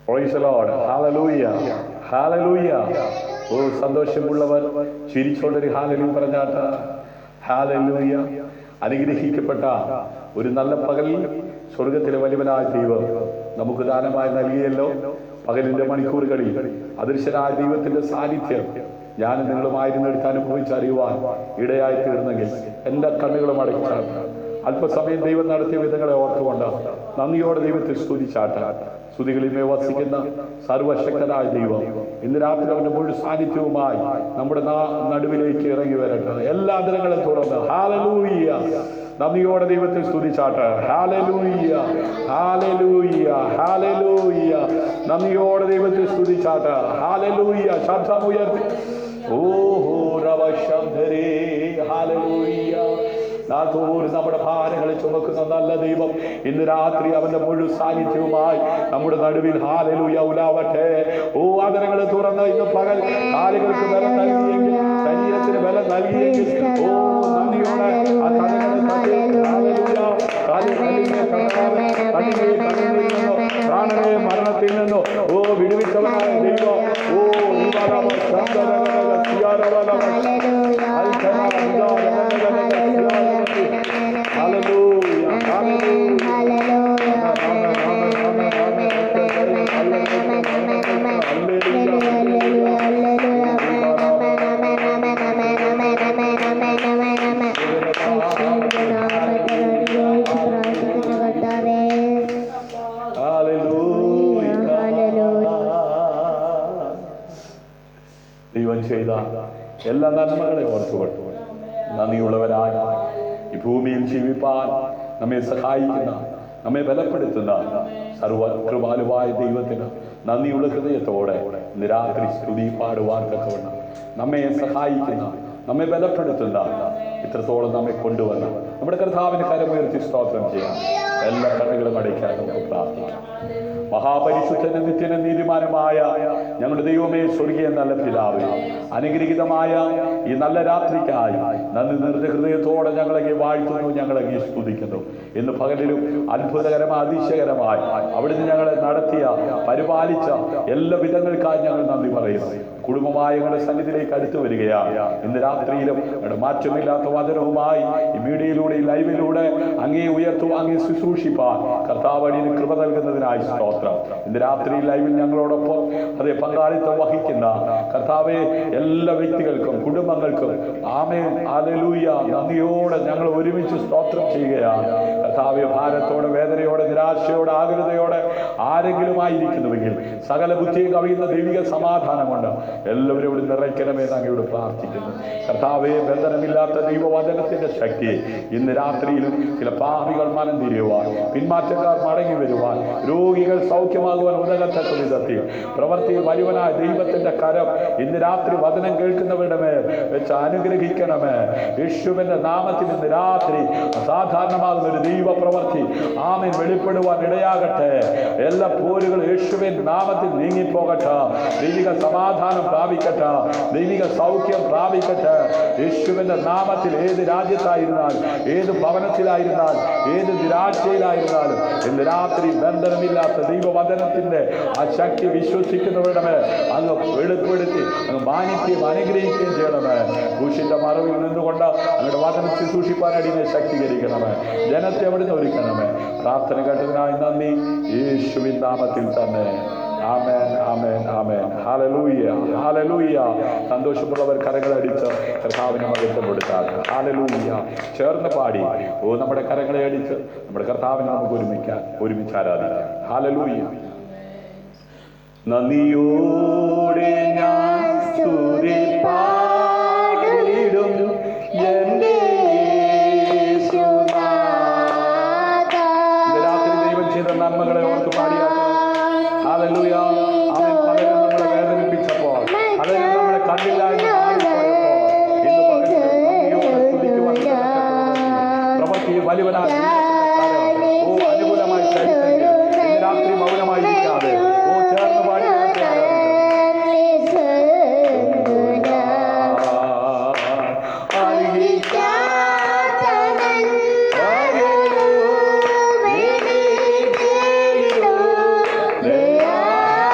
Praise the Lord. Hallelujah. Hallelujah. ഓ സന്തോഷമുള്ളവർ ചിരിച്ചോണ്ടൊരു ഹാലലൂയ പറഞ്ഞാട്ട. ഹാലലൂയ. അനുഗ്രഹിക്കപ്പെട്ട ഒരു നല്ല പകലിൽ സ്വർഗത്തിലെ വലിയവനായ ദൈവം നമുക്ക് ദാനമായി നൽകിയല്ലോ. പകലിന്റെ മണിക്കൂറുകളിൽ അദൃശ്യനായ ദൈവത്തിന്റെ സാന്നിധ്യം ഞാൻ നിങ്ങളുമായിരുന്നെടുത്ത് അനുഭവിച്ചറിയുവാൻ ഇടയായി തീർന്നെങ്കിൽ എല്ലാ കണ്ണുകളും അടച്ചാട്ട. അല്പസമയം ദൈവം നടത്തിയ വിധങ്ങളെ ഓർത്തുകൊണ്ട് നന്ദിയോടെ ദൈവത്തെ സ്തുതിച്ചാട്ട. സ്തുതികളിൽ വസിക്കുന്ന സർവശക്തനായ ദൈവം ഇന്ന് രാത്രി അവന്റെ മുഴുവൻ സാന്നിധ്യവുമായി നമ്മുടെ നടുവിലേക്ക് ഇറങ്ങി വരട്ടെ. എല്ലാ ദിനങ്ങളും തുറന്ന് ഹാലലൂയ നന്ദിയോടെ ദൈവത്തെ സ്തുതിച്ചാട്ടെ. ഹാലലൂയ ഹാലലൂയ ഹാലലൂയ നന്ദിയോടെ ദൈവത്തെ സ്തുതിച്ചാട്ടെ. ഹാലലൂയ ശബ്ദമുയർത്തി ഓഹോ രവശബ്ദരേ ഹാലലൂയ. നമ്മുടെ ഭാരങ്ങളെ ചുമക്കുന്ന നല്ല ദൈവം ഇന്ന് രാത്രി അവന്റെ മുഴുവൻ സാന്നിധ്യവുമായി നമ്മുടെ നടുവിൽ ഹാലലൂയ ഉലാവട്ടെ. ഓ ആദരങ്ങളെ തുറന്ന് ഇന്ന് പകൽ കാലുകൾക്ക് ബലം നൽകിയെങ്കിൽ, ശരീരത്തിന് ബലം നൽകിയെങ്കിൽ, ഓ നന്ദിയോടെ ആ തലകളെ പ്രാണനെ മരണത്തിൽ നിന്നോ ഓ വിടുവിച്ചവനായ ദൈവം. ഓ ദൈവം ചെയ്ത എല്ലാ നന്മകളെ ഓർത്തുകൊണ്ടു നന്ദിയുള്ളവരായ ഈ ഭൂമിയിൽ ജീവിപ്പാൻ നമ്മെ സഹായിക്കുന്ന, നമ്മെ ബലപ്പെടുത്തുന്ന സർവകൃപാലുവായ ദൈവത്തിന് നന്ദിയുള്ള ഹൃദയത്തോടെ ഇന്ന് രാത്രി സ്തുതി പാടുവാൻ തക്കവണ്ണം നമ്മെ സഹായിക്കുന്ന, നമ്മെ ബലപ്പെടുത്തുന്ന, ഇത്രത്തോളം നമ്മെ കൊണ്ടുവന്ന നമ്മുടെ കർത്താവിന് കരമുയർത്തി സ്തോത്രം ചെയ്യാം. എല്ലാ കണ്ണുകളും അടയ്ക്കാൻ നമുക്ക് പ്രാർത്ഥിക്കാം. മഹാപരിശുദ്ധനും നിത്യനും നീതിമാനുമായ ഞങ്ങളുടെ ദൈവമേ, സ്വർഗീയ നല്ല പിതാവേ, അനുഗ്രഹീതമായ ഈ നല്ല രാത്രിക്കായി നന്ദി നിറഞ്ഞ ഹൃദയത്തോടെ ഞങ്ങളെ വാഴ്ത്തുന്നു, ഞങ്ങളെ സ്തുതിക്കുന്നു. ഇന്ന് പകലിലും അത്ഭുതകരമായ അതിശയകരമായി അവിടുന്ന് ഞങ്ങളെ നടത്തിയ, പരിപാലിച്ച എല്ലാ വിധങ്ങൾക്കായി ഞങ്ങൾ നന്ദി പറയുന്നു. കുടുംബമായ ഞങ്ങളുടെ സന്നിധിയിലേക്ക് അടുത്തു വരികയാണ്. ഇന്ന് രാത്രിയിലും ഞങ്ങളുടെ മാറ്റമില്ലാത്ത വചനവുമായി ഈ മീഡിയയിലൂടെ, ഈ ലൈവിലൂടെ അങ്ങേ ഉയർത്തു, അങ്ങേ ശുശ്രൂഷിപ്പാൻ കർത്താവടിന് കൃപ നൽകുന്നതിനായി സ്തോത്രം. ഇന്ന് രാത്രി ലൈവിൽ ഞങ്ങളോടൊപ്പം അതേ പങ്കാളിത്തം വഹിക്കുന്ന കർത്താവെ എല്ലാ വ്യക്തികൾക്കും കുടുംബങ്ങൾക്കും ആമേൻ ഹല്ലേലൂയ നന്ദിയോടെ ഞങ്ങൾ ഒരുമിച്ച് സ്തോത്രം ചെയ്യുകയാണ്. കർത്താവെ, ഭാരത്തോടെ, വേദനയോടെ, നിരാശയോടെ, ആകുലതയോടെ ആരെങ്കിലും ആയിരിക്കുന്നുവെങ്കിൽ സകല ബുദ്ധിയെ കവിയുന്ന ദൈവിക സമാധാനം കൊണ്ട് എല്ലാവരും ഇവിടെ നിറയ്ക്കണമെന്ന് അങ്ങയോട് പ്രാർത്ഥിക്കുന്നു. കർത്താവെ, ബന്ധനമില്ലാത്ത ദൈവവചനത്തിന്റെ ശക്തിയെ ഇന്ന് രാത്രിയിലും ചില പാപികൾ മനം തിരിയുവാൻ, പിന്മാറ്റക്കാർ മടങ്ങി വരുവാൻ, രോഗികൾ സൗഖ്യമാകുവാൻ ഉതകത്തക്ക വിധത്തിൽ പ്രവർത്തിയിൽ വലിയവനായ ദൈവത്തിന്റെ കരം ഇന്ന് രാത്രി വചനം കേൾക്കുന്നവരുടെ മേൽ വെച്ച് അനുഗ്രഹിക്കണമേ. യേശുവിന്റെ നാമത്തിൽ ഇന്ന് രാത്രി അസാധാരണമാകുന്ന ഒരു ദൈവ പ്രവൃത്തി ആമേൻ വെളിപ്പെടുവാൻ ഇടയാകട്ടെ. എല്ലാ പോരുകളും യേശുവിൻ നാമത്തിൽ നീങ്ങിപ്പോകട്ടെ. ദൈവിക സമാധാനം പ്രാപിക്കട്ടെ, ദൈവിക സൗഖ്യം പ്രാപിക്കട്ടെ. യേശുവിന്റെ നാമത്തിൽ ഏത് രാജ്യത്തായിരുന്നാലും, ഏത് ഭവനത്തിലായിരുന്നാലും, ഏത് നിരാശയിലായിരുന്നാലും ഇന്ന് രാത്രി ബന്ധനമില്ലാത്ത ദൈവവചനത്തിന്റെ ആ ശക്തി വിശ്വസിക്കുന്നവരുടെ മേൽ അങ്ങ് വെളിപ്പെടുത്തി അങ്ങ് മാനിക്കുകയും അനുഗ്രഹിക്കുകയും ചെയ്യണമേ. ക്രൂശിന്റെ മറവിൽ നിന്നുകൊണ്ട് അങ്ങയുടെ വചനം ശുശ്രൂഷിപ്പാൻ അടിയെ ശക്തീകരിക്കണമേ. ജനത്തെ അവിടുന്ന് ഒരുക്കണമേ. പ്രാർത്ഥന കേട്ടതിനായി നന്ദി, യേശുവിൻ നാമത്തിൽ തന്നെ. ആമേൻ ആമേൻ ആമേൻ. Hallelujah hallelujah. സന്തോഷമുള്ളവർ കരങ്ങളടിച്ച് കർത്താവിനെ മഹത്വപ്പെടുത്താം. ഹല്ലേലൂയ. ചേർന്ന് പാടി ഓ നമ്മുടെ കരങ്ങളെ അടിച്ച് നമ്മുടെ കർത്താവിനെ നമുക്ക് ഒരുമിച്ച് ആരാധിക്കാം. ഹല്ലേലൂയ. നന്ദിയോടെ ഞാൻ സ്തുതി പാടിടും എന്റെ രാത്രി ദൈവം ചെയ്ത നന്മകളെ ഓർത്ത് പാടിയാൽ ഹല്ലേലൂയ. അവൻ പലരും നമ്മളെ വേദനിപ്പിച്ചപ്പോൾ, പലരും നമ്മളെ കണ്ടില്ലായ്മ പ്രവൃത്തി വലിയവനായ അനുകൂലമായി ചരിത്തെങ്കിൽ ഇന്ന് രാത്രി മൗനമായിരിക്കാതെ ഓ ചേർന്ന് പാടി Yeah.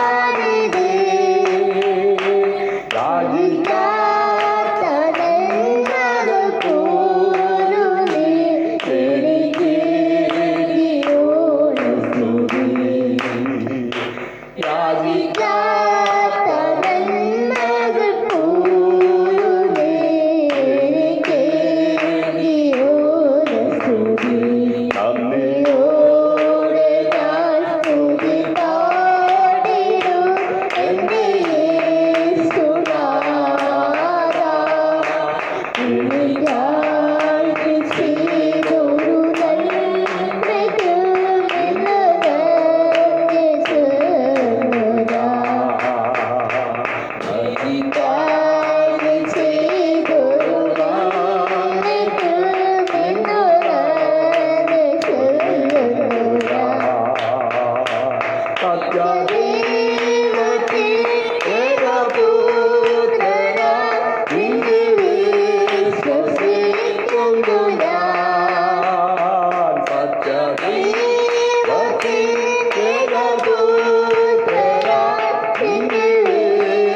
സത്യദൈവത്തിൽ ഏകപുത്രനാ നിന്നെ വിശ്വസിക്കുന്നു ഞാൻ. സത്യദൈവത്തിൽ ഏകപുത്രനാ നിന്നെ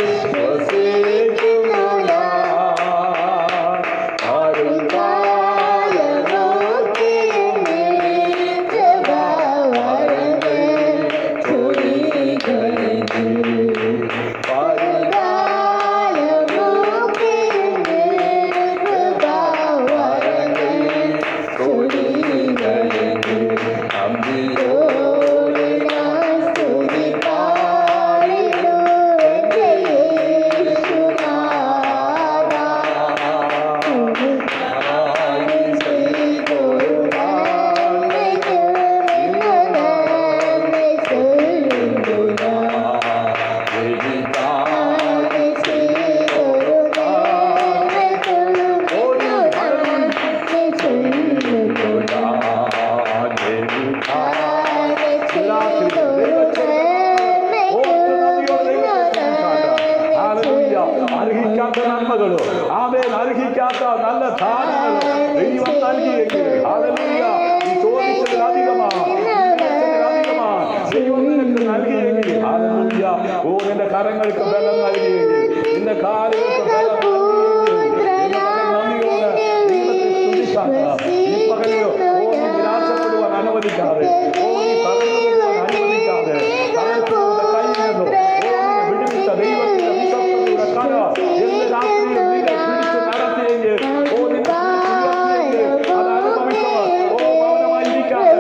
വിശ്വസിക്കുന്നു ഞാൻ. ആരും കാലമൊക്കെയും വരങ്ങൾ ചൊരികയെങ്കിൽ അർഹിക്കാത്ത നന്മകളോ ആമേൻ അർഹിക്കാത്ത നല്ല ദാനങ്ങളോ ദൈവം നൽകിയെങ്കിൽ ഹല്ലേലൂയ നീ ചോദിച്ചതിലധികമാണ് ദൈവം നിനക്ക് നൽകിയെങ്കിൽ ഹല്ലേലൂയ ഓ നിന്റെ കരങ്ങൾക്ക് ബലം നൽകിയെങ്കിൽ നിന്റെ കാലുകൾക്ക് ബലം നൽകിയെങ്കിൽ ദൈവത്തെ സ്തുതിക്കാം. ഈ പകലിലോ ഓ നീ നിരാശപ്പെടുവാൻ അനുവദിക്കാതെ ഓ നീ തകർന്നു പോകാൻ അനുവദിക്കാതെ തകർച്ചയുടെ കയ്യിൽ നിന്നോ ഓ നിന്നെ വിടുവിച്ച ദൈവത്തിന്റെ വിശ്വസ്തതയുടെ കര എന്ന് രാത്രിയിൽ നിന്നെ പിടിച്ച് നടത്തിയെങ്കിൽ ഓ നിന്നെ അത് അനുഭവിച്ചവർ ഓ മൗനമായിരിക്കാതെ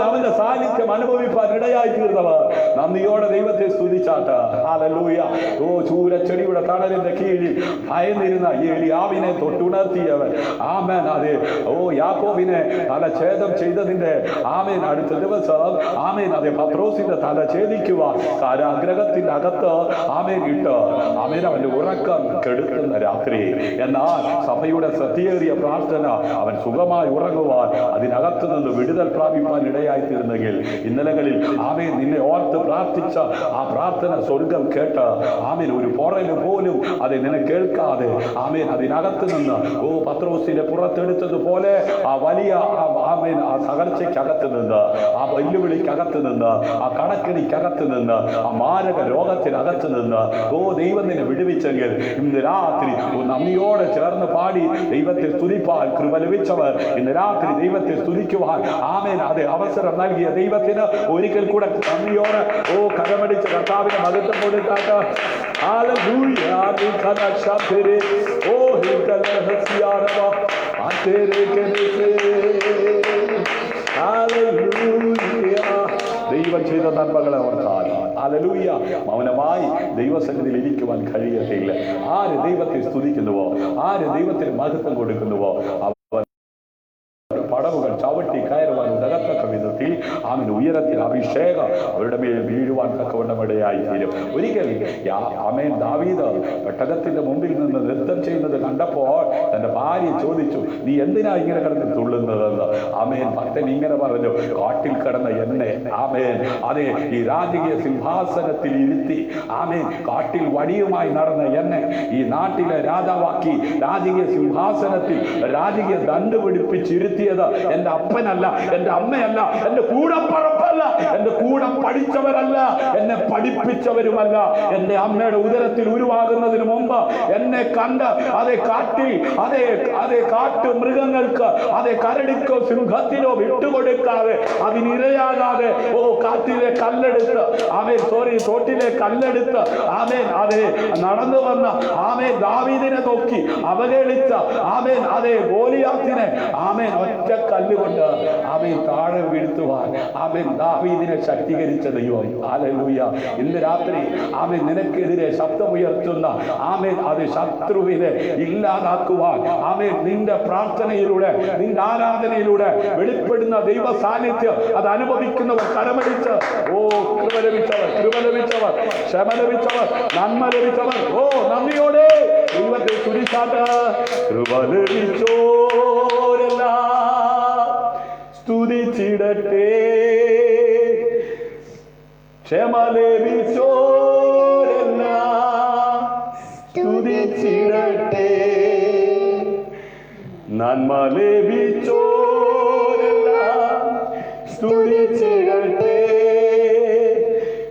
അവന്റെ സാന്നിധ്യം അനുഭവിപ്പാൻ ഇടയായി തീർന്നവർ നന്ദിയോടെ ദൈവത്തെ സ്തുതിച്ചാട്ട്. ഹല്ലേലൂയ. ഓ ചൂരച്ചെടിയുടെ തണലിന്റെ കീഴിൽ ഭയന്നിരുന്ന ഏലിയാവിനെ തൊട്ടുണർത്തിയവൻ ആമേൻ. അതെ ഓ യാക്കോബിനെ തല ഛേദം ചെയ്തതിന്റെ ആമേൻ അടുത്ത ദിവസം ആമേൻ അതെ പത്രോസിന്റെ തല ഛേദിക്കുവാൻ കാരാഗ്രഹത്തിന്റെ അകത്ത് ആമേൻ ഇട്ട് ആമേൻ അവന്റെ ഉറക്കം കെടുത്തുന്ന രാത്രി. എന്നാൽ സഭയുടെ സത്യേറിയ പ്രാർത്ഥന അവൻ സുഖമായി ഉറങ്ങുവാൻ അതിനകത്തു നിന്ന് വിടുതൽ പ്രാപിപ്പാൻ ഇടയായി തീർന്നെങ്കിൽ ഇന്നലകളിൽ ആമേൻ നിന്നെ ഓർത്ത് പ്രാർത്ഥിച്ച ആ പ്രാർത്ഥന സ്വർഗം കേട്ട് ആമേൻ ഒരു പോറല് പോലും അത് നിന്നെ കേൾക്കാതെ ആമേൻ അതിനകത്ത് നിന്ന് ഓ പത്രോസിനെ പുറത്തെടുത്തതുപോലെ ആ വലിയ ആമേൻ ആ തകർച്ചയ്ക്കകത്ത് നിന്ന് ആ വെല്ലുവിളിക്കകത്ത് നിന്ന് ആ കണക്കിണിക്കകത്ത് നിന്ന് ആ മാരക രോഗത്തിനകത്ത് നിന്ന് ഓ ദൈവം നിന്നെ വിടുവിച്ചെങ്കിൽ ഇന്ന് രാത്രി നന്ദിയോടെ ചേർന്ന് പാടി ദൈവത്തെ സ്തുതിപ്പാൻ കൃപ ലഭിച്ചവർ ഇന്ന് രാത്രി ദൈവത്തെ സ്തുതിക്കുവാൻ ആമേൻ അതെ അവസരം നൽകിയ ദൈവത്തിന് ഒരിക്കൽ കൂടെ നന്ദിയോടെ ഓ കരമടിച്ച് കർത്താവിനെ മഹത്വം കൊടുത്താട്ട്. ഹല്ലേലൂയ. ഓ ദൈവം ചെയ്ത നന്മകളെ ഓർത്താൽ ഹല്ലേലൂയ മൗനമായി ദൈവസന്നിധിയിൽ ഇരിക്കുവാൻ കഴിയത്തില്ല. ആര് ദൈവത്തെ സ്തുതിക്കുന്നുവോ, ആര് ദൈവത്തിന് മഹത്വം കൊടുക്കുന്നുവോ പടവുകൾ ചവിട്ടി കയറുവാൻ ഉതകത്തക്ക വിധത്തിൽ ആമേൻ ഉയരത്തിൽ അഭിഷേകം അവരുടെ മേൽ വീഴുവാൻ തക്കവണ്ണം ഇടയായി തീരും. ഒരിക്കൽ ആമേൻ ദാവീദ് പെട്ടകത്തിന്റെ മുമ്പിൽ നിന്ന് നൃത്തം ചെയ്യുന്നത് കണ്ടപ്പോൾ തന്റെ ഭാര്യ ചോദിച്ചു, നീ എന്തിനാ ഇങ്ങനെ കിടന്ന് തുള്ളുന്നതെന്ന്. ആമേൻ ഭക്തൻ ഇങ്ങനെ പറഞ്ഞു, കാട്ടിൽ കിടന്ന എന്നെ ആമേൻ അതെ ഈ രാജകീയ സിംഹാസനത്തിൽ ഇരുത്തി ആമേൻ കാട്ടിൽ വടിയുമായി നടന്ന എന്നെ ഈ നാട്ടിലെ രാജാവാക്കി രാജകീയ സിംഹാസനത്തിൽ രാജകീയ ദണ്ഡ് പിടിപ്പിച്ചിരുത്തിയത് എന്റെ അപ്പനല്ല, എന്റെ അമ്മയല്ല, എന്റെ കൂടപ്പറപ്പല്ല, എന്റെ കൂടെ പഠിച്ചവരല്ല, എന്നെ പഠിപ്പിച്ചവരുമല്ല. എന്റെ അമ്മയുടെ ഉദരത്തിൽ ഉരുവാകുന്നതിന് മുമ്പ് നിന്നെ കണ്ട് അതെ കാട്ടിൽ അതെ കാട്ടു മൃഗങ്ങൾക്ക് അതെ കരടിക്കോ സിംഹത്തിനോ വിട്ടുകൊടുക്കാതെ അതിനിരയാകാതെ കാട്ടിലെ കല്ലെടുത്ത് തോട്ടിലെ കല്ലെടുത്ത് അതെ നടന്നു വന്ന ദാവീദിനെ നോക്കി അവഹേളിച്ച അതെ ഗോലിയാത്തിനെ ഒറ്റ കല്ലുകൊണ്ട് താഴെ വീഴ്ത്തുവാൻ ദാവീദിനെ ശക്തീകരിച്ച ദൈവം. ഹല്ലേലൂയ. ഇന്ന് രാത്രി നിനക്കെതിരെ ശബ്ദമുയർത്തുന്ന അത് ശത്രുവിനെ ഇല്ലാതാക്കുവാൻ നിന്റെ പ്രാർത്ഥനയിലൂടെ നിന്റെ ആരാധനയിലൂടെ വെളിപ്പെടുന്ന ദൈവ സാന്നിധ്യം അത് അനുഭവിക്കുന്നവർ കരമടിച്ച് കൃപ ലഭിച്ചവർ ക്ഷമ ലഭിച്ചവർ നന്മ ലഭിച്ചവർ നന്ദിയോടെ ദൈവത്തെ സ്തുതിച്ചാട്ട് കൃപ ലഭിച്ചോരെല്ലാം സ്തുതിച്ചിടട്ടെ, ക്ഷമ ലഭിച്ചോരെല്ലാം സ്തുതിച്ചിടട്ടെ, നന്മ ലഭിച്ചോരെല്ലാം സ്തുതിച്ചിടട്ടെ,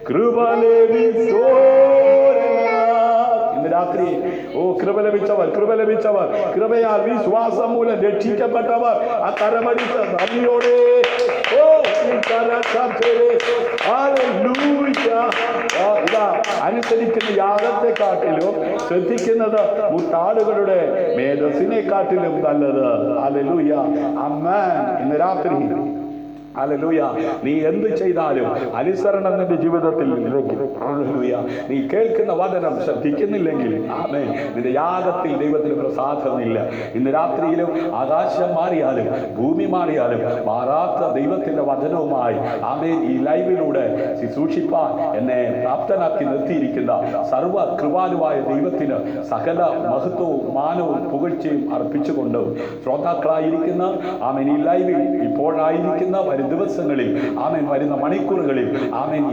കൃപ ലഭിച്ചോരെല്ലാം. ഇന്ന് രാത്രി കൃപ ലഭിച്ചവർ കൃപയാൽ വിശ്വാസം മൂലം രക്ഷിക്കപ്പെട്ടവർ ആ കരമടിച്ച് നന്ദിയോടെ അനുസരിക്കുന്ന യാഗത്തെക്കാട്ടിലും ശ്രദ്ധിക്കുന്നത് മുട്ടാടുകളുടെ മേധസ്സിനെക്കാട്ടിലും നല്ലത്. ഹല്ലേലൂയ. ആമേൻ. ഇന്ന് രാത്രി ഹല്ലേലൂയ, നീ എന്ത് ചെയ്താലും അനുസരണം നിന്റെ ജീവിതത്തിൽ നീ കേൾക്കുന്ന വചനം ശ്രദ്ധിക്കുന്നില്ലെങ്കിൽ നിന്റെ യാഗത്തിൽ ദൈവത്തിന് പ്രസാദമില്ല. ഇന്ന് രാത്രിയിലും ആകാശം മാറിയാലും ഭൂമി മാറിയാലും മാറാത്ത ദൈവത്തിന്റെ വചനവുമായി ഈ ലൈവിലൂടെ ശുശ്രൂഷിപ്പാൻ എന്നെ പ്രാപ്തനാക്കി നിർത്തിയിരിക്കുന്ന സർവ കൃപാലുവായ ദൈവത്തിന് സകല മഹത്വവും മാനവും പുകഴ്ചയും അർപ്പിച്ചുകൊണ്ട് ശ്രോതാക്കളായിരിക്കുന്ന ഈ ലൈവിൽ ഇപ്പോഴായിരിക്കുന്ന ദിവസങ്ങളിൽ വരുന്ന മണിക്കൂറുകളിൽ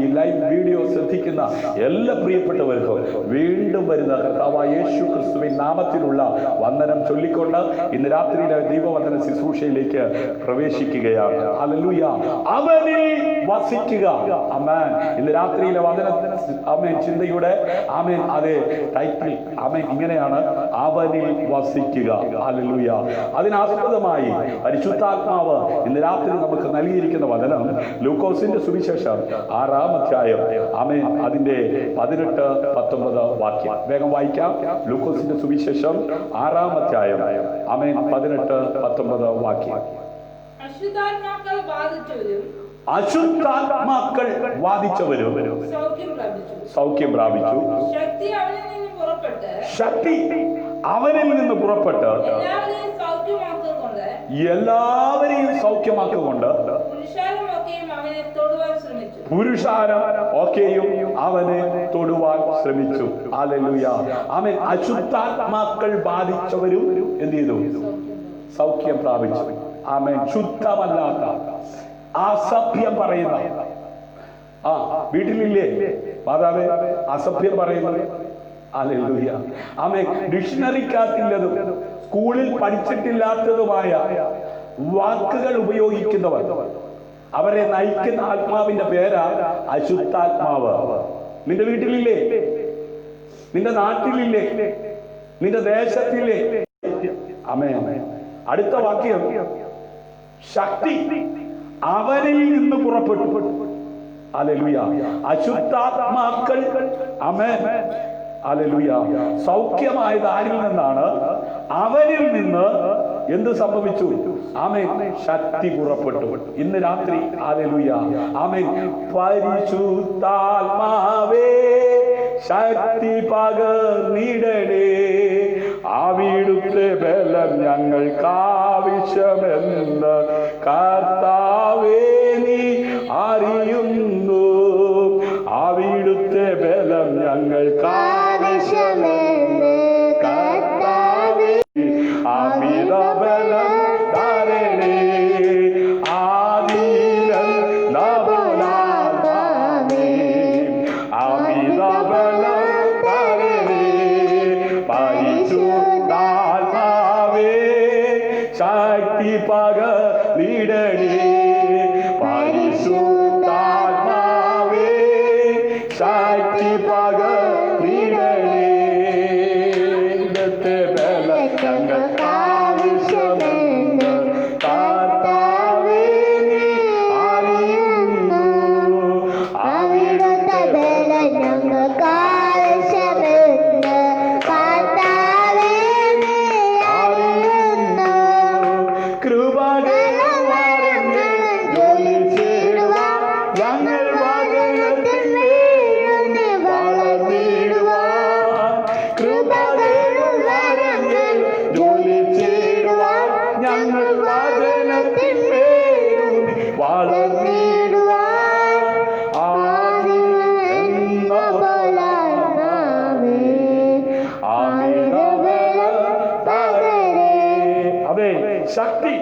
ഈ ലൈവ് വീഡിയോ ശ്രദ്ധിക്കുന്ന എല്ലാ പ്രിയപ്പെട്ടവർക്കും വീണ്ടും വരുന്ന കർത്താവായ യേശു ക്രിസ്തുവിൻ നാമത്തിലുള്ള വന്ദനം ചൊല്ലിക്കൊണ്ട് ഇന്ന് രാത്രിയിലെ ദൈവവചന ശുശ്രൂഷയിലേക്ക് പ്രവേശിക്കുകയാണ്. ഹല്ലേലൂയ. അവനിൽ വസിക്കുക. ആമേൻ. ഇന്ന് രാത്രിയിലെ വചന ചിന്തയുടെ അതേ ടൈറ്റിൽ ഇങ്ങനെയാണ്, അവനിൽ വസിക്കുക. ഹല്ലേലൂയ. അതിനാസ്പദമായി പരിശുദ്ധാത്മാവ് ഇന്ന് രാത്രി നമുക്ക് നൽകിയിരിക്കുന്ന വചനം ലൂക്കോസിന്റെ സുവിശേഷം 6-ാം അധ്യായം അതിന്റെ 18-19 വാക്യം വേഗം വായിക്കാം. ലൂക്കോസിന്റെ സുവിശേഷം 6-ാം അധ്യായം 18-19 വാക്യം. അശുദ്ധാത്മാക്കൾ വാദിച്ചവരും സൗഖ്യം പ്രാപിച്ചു. ശക്തി അവനിൽ നിന്ന് പുറപ്പെട്ട് എല്ലാവരെയും സൗഖ്യമാക്കുകൊണ്ട് പുരുഷാരം ഒക്കെയും അവനെ തൊടുവാൻ ശ്രമിച്ചു. ഹല്ലേലൂയ. ആമേൻ. അശുദ്ധാത്മാക്കൾ ബാധിച്ചവരും എന്ത് ചെയ്തു? സൗഖ്യം പ്രാപിച്ചു. ആമേൻ. ശുദ്ധമല്ലാത്ത അസഭ്യം പറയുന്ന വീട്ടിലില്ലേ മാതാവേ അസഭ്യം പറയുന്നത്? ഹല്ലേലൂയ. ആമേൻ. ഡിക്ഷണറിക്കകത്തില്ലതും സ്കൂളിൽ പഠിച്ചിട്ടില്ലാത്തതുമായ വാക്കുകൾ ഉപയോഗിക്കുന്നവർ, അവരെ നയിക്കുന്ന ആത്മാവിന്റെ പേരാ അശുദ്ധാത്മാവ്. നിന്റെ വീട്ടിലില്ലേ? നിന്റെ നാട്ടിലില്ലേ? നിന്റെ ദേശത്തില്ലേ? ആമേൻ. അടുത്ത വാക്യം, ശക്തി അവനിൽ നിന്ന് പുറപ്പെട്ടു. ഹല്ലേലൂയ. അശുദ്ധാത്മാക്കൾ ആമേൻ ഹല്ലേലൂയ സൗഖ്യമായത് ആരിൽ നിന്നാണ്? അവനിൽ നിന്ന് എന്ത് സംഭവിച്ചു? ആമേൻ. ശക്തി പുറപ്പെട്ടു. ഇന്ന് രാത്രി ഹല്ലേലൂയ ആമേൻ. പരിശുദ്ധാത്മാവേ ശക്തി പകർന്നിടണേ, അവിടുത്തെ ബലം ഞങ്ങൾക്ക് ആവശ്യമെന്ന് കർത്താവേ നീ അറിയുന്നു, അവിടുത്തെ ബലം ഞങ്ങൾക്ക് ആവശ്യമെന്ന് കർത്താവേ അമിത ബലം തരണേ, ആദിലം നവനാമേ അമിത ബലം തരണേ, പരിശുദ്ധാത്മാവേ ശക്തി പകർന്നിടണേ, പരിശുദ്ധാത്മാവേ ശക്തി പകർന്നിടണേ. ജോലി ചേരുവാൻ ഞങ്ങൾ വചനത്തിന്മേൽ വളർന്നിടുവാൻ അതെ ശക്തി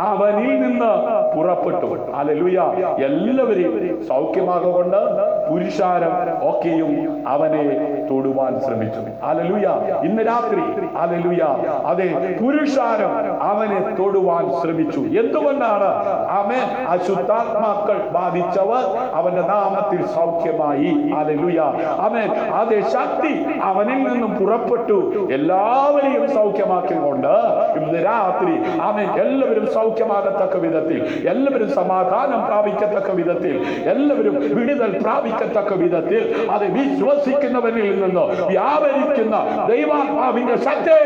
അവനിൽ നിന്ന് പുറപ്പെട്ടു. ഹല്ലേലൂയ. എല്ലാവരെയും സൗഖ്യമാകൊണ്ട് പുരുഷാരം ഒക്കെയും അവനെ തൊടുവാൻ ശ്രമിച്ചു. ഹല്ലേലൂയ. ഇന്ന് രാത്രി ഹല്ലേലൂയ അതെ പുരുഷാരം അവനെ തൊടുവാൻ ശ്രമിച്ചു. എന്തുകൊണ്ടാണ്? അവൻ അശുദ്ധാത്മാക്കൾ ബാധിച്ചവർ അവന്റെ നാമത്തിൽ സൗഖ്യമായി. ഹല്ലേലൂയ. അവൻ അതേ ശക്തി അവനിൽ നിന്നും പുറപ്പെട്ടു എല്ലാവരെയും സൗഖ്യമാക്കിക്കൊണ്ട് ഇന്ന് രാത്രി അവൻ എല്ലാവരും സൗഖ്യമാകത്തക്ക വിധത്തിൽ, എല്ലാവരും സമാധാനം പ്രാപിക്കത്തക്ക വിധത്തിൽ, എല്ലാവരും വിടുതൽ പ്രാപിക്കത്തക്ക വിധത്തിൽ അത് വിശ്വസിക്കുന്നവരിൽ നിന്ന് വ്യാപരിക്കുന്ന ദൈവാത്മാവിന്റെ ശക്തി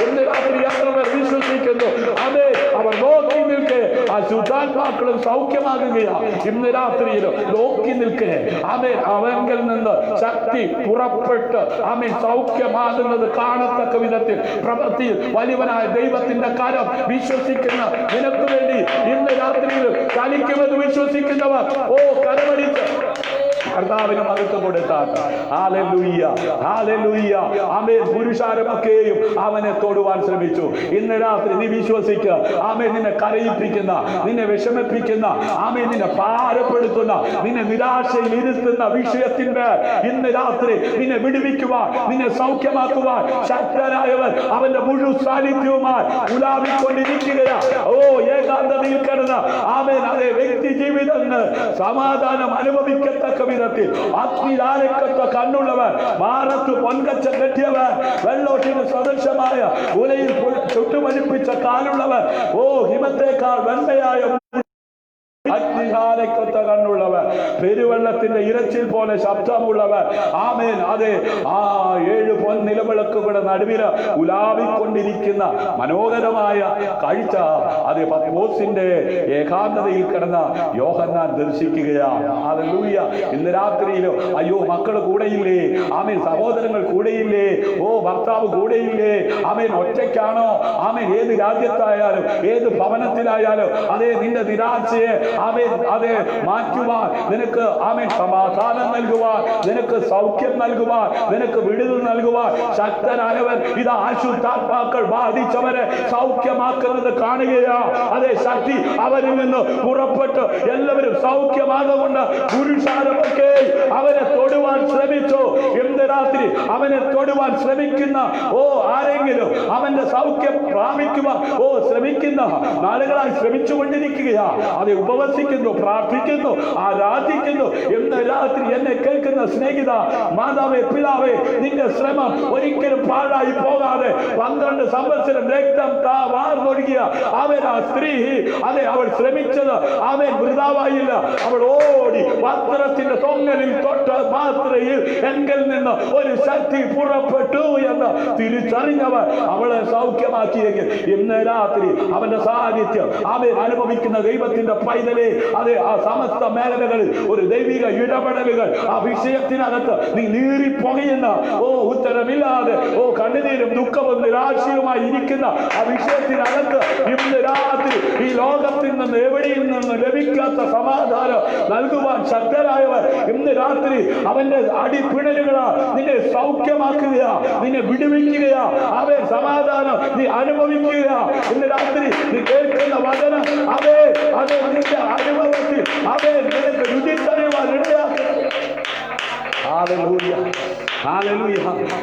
ഇന്ന് രാത്രി എത്രവർ വിശ്വസിക്കുന്നു അതെ അവർ നോക്കി നിൽക്കെ ആ ശുദ്ധാത്മാക്കളും സൗഖ്യമാകുകയാണ്. ഇന്ന് രാത്രിയിലും നോക്കി നിൽക്കെ അവൻ അവങ്കിൽ നിന്ന് ശക്തി പുറപ്പെട്ട് അവൻ സൗഖ്യമാകുന്നത് കാണത്തക്ക വിധത്തിൽ പ്രവൃത്തിയിൽ വലിയവനായ ദൈവത്തിന്റെ കരം വിശ്വസിക്കുന്ന നിനക്ക് വേണ്ടി ഇന്ന് രാത്രിയിൽ ചലിക്കുമെന്ന് വിശ്വസിക്കുന്നവർ കരമടിച്ച് കർത്താവിന് മഹത്വം കൊടുത്താൽ ഹല്ലേലൂയ ഹല്ലേലൂയ ആമേൻ. പുരുഷാരമൊക്കെയും അവനെ തൊടുവാൻ ശ്രമിച്ചു. ഇന്ന് രാത്രി നീ വിശ്വസിക്കുക. ആമേൻ. നിന്നെ കരയിപ്പിക്കുന്ന, നിന്നെ വിഷമിപ്പിക്കുന്ന, ആമേൻ നിന്നെ ഭാരപ്പെടുത്തുന്ന, നിന്നെ നിരാശയിൽ ഇരുത്തുന്ന വിഷയത്തിന്റെ ഇന്ന് രാത്രി നിന്നെ വിടുവിക്കുവാൻ, നിന്നെ സൗഖ്യമാക്കുവാൻ ശക്തനായവൻ അവന്റെ മുഴുവൻ സാന്നിധ്യവുമായി ഉലാവിക്കൊണ്ടിരിക്കുകയാ. ഏകാന്തതയിൽ കിടന്ന് ആമേൻ അതേ വ്യക്തി ജീവിതത്തിന് സമാധാനം അനുഭവിക്കത്തക്ക വിധത്തിൽ അഗ്നിലാരക്കത്ത കണ്ണുള്ളവർ, മാറത്ത് പൊൻകച്ച കെട്ടിയവർ, വെള്ളോട്ടിന് സദൃശമായ ഉലയിൽ ചുട്ടുപഴിപ്പിച്ച കാലുള്ളവർ, ഹിമത്തേക്കാൾ വെണ്ണയായ അഗ്നികാലക്കൊത്ത കണ്ണുള്ളവർ, പെരുവെള്ളത്തിന്റെ ഇരച്ചിൽ പോലെ ശബ്ദമുള്ളവർ, ആമേൻ അതെ ആ 7 പൊൻനിലവിളക്കുകളുടെ നടുവില് ഉലാവിക്കൊണ്ടിരിക്കുന്ന മനോഹരമായ കാഴ്ച അത് പത്മോസിന്റെ ഏകാന്തതയിൽ കിടന്ന യോഹന്നാൻ ദർശിക്കുകയാണ്. ഹല്ലേലൂയ. ഇന്ന് രാത്രിയിലോ അയ്യോ മക്കള് കൂടെയില്ലേ, ആമേൻ സഹോദരങ്ങൾ കൂടെയില്ലേ, ഭർത്താവ് കൂടെയില്ലേ, ആമേൻ ഒറ്റയ്ക്കാണോ, ആമേൻ ഏത് രാജ്യത്തായാലും ഏത് ഭവനത്തിലായാലും അതേ നിന്റെ നിരാശയെ ആമേൻ അതെ മാറ്റുവാൻ, നിനക്ക് ആമേൻ സമാധാനം നൽകുവാൻ, നിനക്ക് സൗഖ്യം നൽകുവാൻ, നിനക്ക് വിടുതൽ നൽകുവാൻ ശക്തനായവൻ ഇത് അശുദ്ധാത്മാക്കൾ ബാധിച്ചവരെ സൗഖ്യമാക്കുന്നത് കാണുകയാ. അതേ ശക്തി അവരിൽ നിന്ന് പുറപ്പെട്ട് എല്ലാവരും സൗഖ്യമാകൊണ്ട് പുരുഷാരമൊക്കെ അവനെ തൊടുവാൻ ശ്രമിച്ചു. ഇന്ന് രാത്രി അവനെ തൊടുവാൻ ശ്രമിക്കുന്ന ആരെങ്കിലും അവന്റെ സൗഖ്യം പ്രാപിക്കുവാൻ ശ്രമിക്കുന്ന നാളുകളായി ശ്രമിച്ചുകൊണ്ടിരിക്കുകയാ. അത് ഉപവസിക്കുന്നു, പ്രാർത്ഥിക്കുന്നു, ആരാധിക്കുന്നു. ഇന്ന് രാത്രി എന്നെ കേൾക്കുന്ന സ്നേഹിത, മാതാവേ, പിതാവേ, നിന്റെ ശ്രമം ഒരിക്കലും പാഴായി പോകാതെ 12 സംവത്സരം രക്തം വാർന്നൊഴുകിയ അവൻ ആ സ്ത്രീ അതെ അവൾ ശ്രമിച്ചത് അവൻ വൃഥാവായില്ല. അവൾ ഓടി വസ്ത്രത്തിന്റെ തൊങ്ങലിൽ തൊട്ട മാത്രയിൽ എങ്കിൽ നിന്ന് ഒരു ശക്തി പുറപ്പെട്ടു എന്ന് തിരിച്ചറിഞ്ഞവർ അവളെ സൗഖ്യമാക്കിയെങ്കിൽ ഇന്ന് രാത്രി അവന്റെ സാന്നിധ്യം അവൻ അനുഭവിക്കുന്ന ദൈവത്തിന്റെ പൈതലെ അതെ ആ സമസ്ത മേഖലകളിൽ ഒരു ദൈവിക ഇടപെടലുകൾ ആ വിഷയത്തിനകത്ത് നീ നീറിപ്പൊകയുന്ന ഉത്തരമില്ലാതെ കണ്ണുനീരും ദുഃഖവും നിരാശയുമായി ഇരിക്കുന്ന ആ വിഷയത്തിനകത്ത് ഇന്ന് രാത്രി ഈ ലോകത്തിൽ നിന്ന് എവിടെയിൽ നിന്ന് ലഭിക്കാത്ത സമാധാനം നൽകുവാൻ ശക്തരായവർ ഇന്ന് രാത്രി അവന്റെ അടിപ്പിണലുകളാ നിന്നെ സൗഖ്യമാക്കുകയാ, നിന്നെ വിടുവിക്കുകയാ, അവൻ സമാധാനം നീ അനുഭവിക്കുകയാ. ഇന്ന് രാത്രി നീ കേൾക്കുന്ന വചനം അതേ അതേ നിന്റെ അനുഭവത്തിൽ അവൻ നിനക്ക് രുചിച്ചറിയുവാൻ ഇടയാക്കും. Hallelujah hallelujah.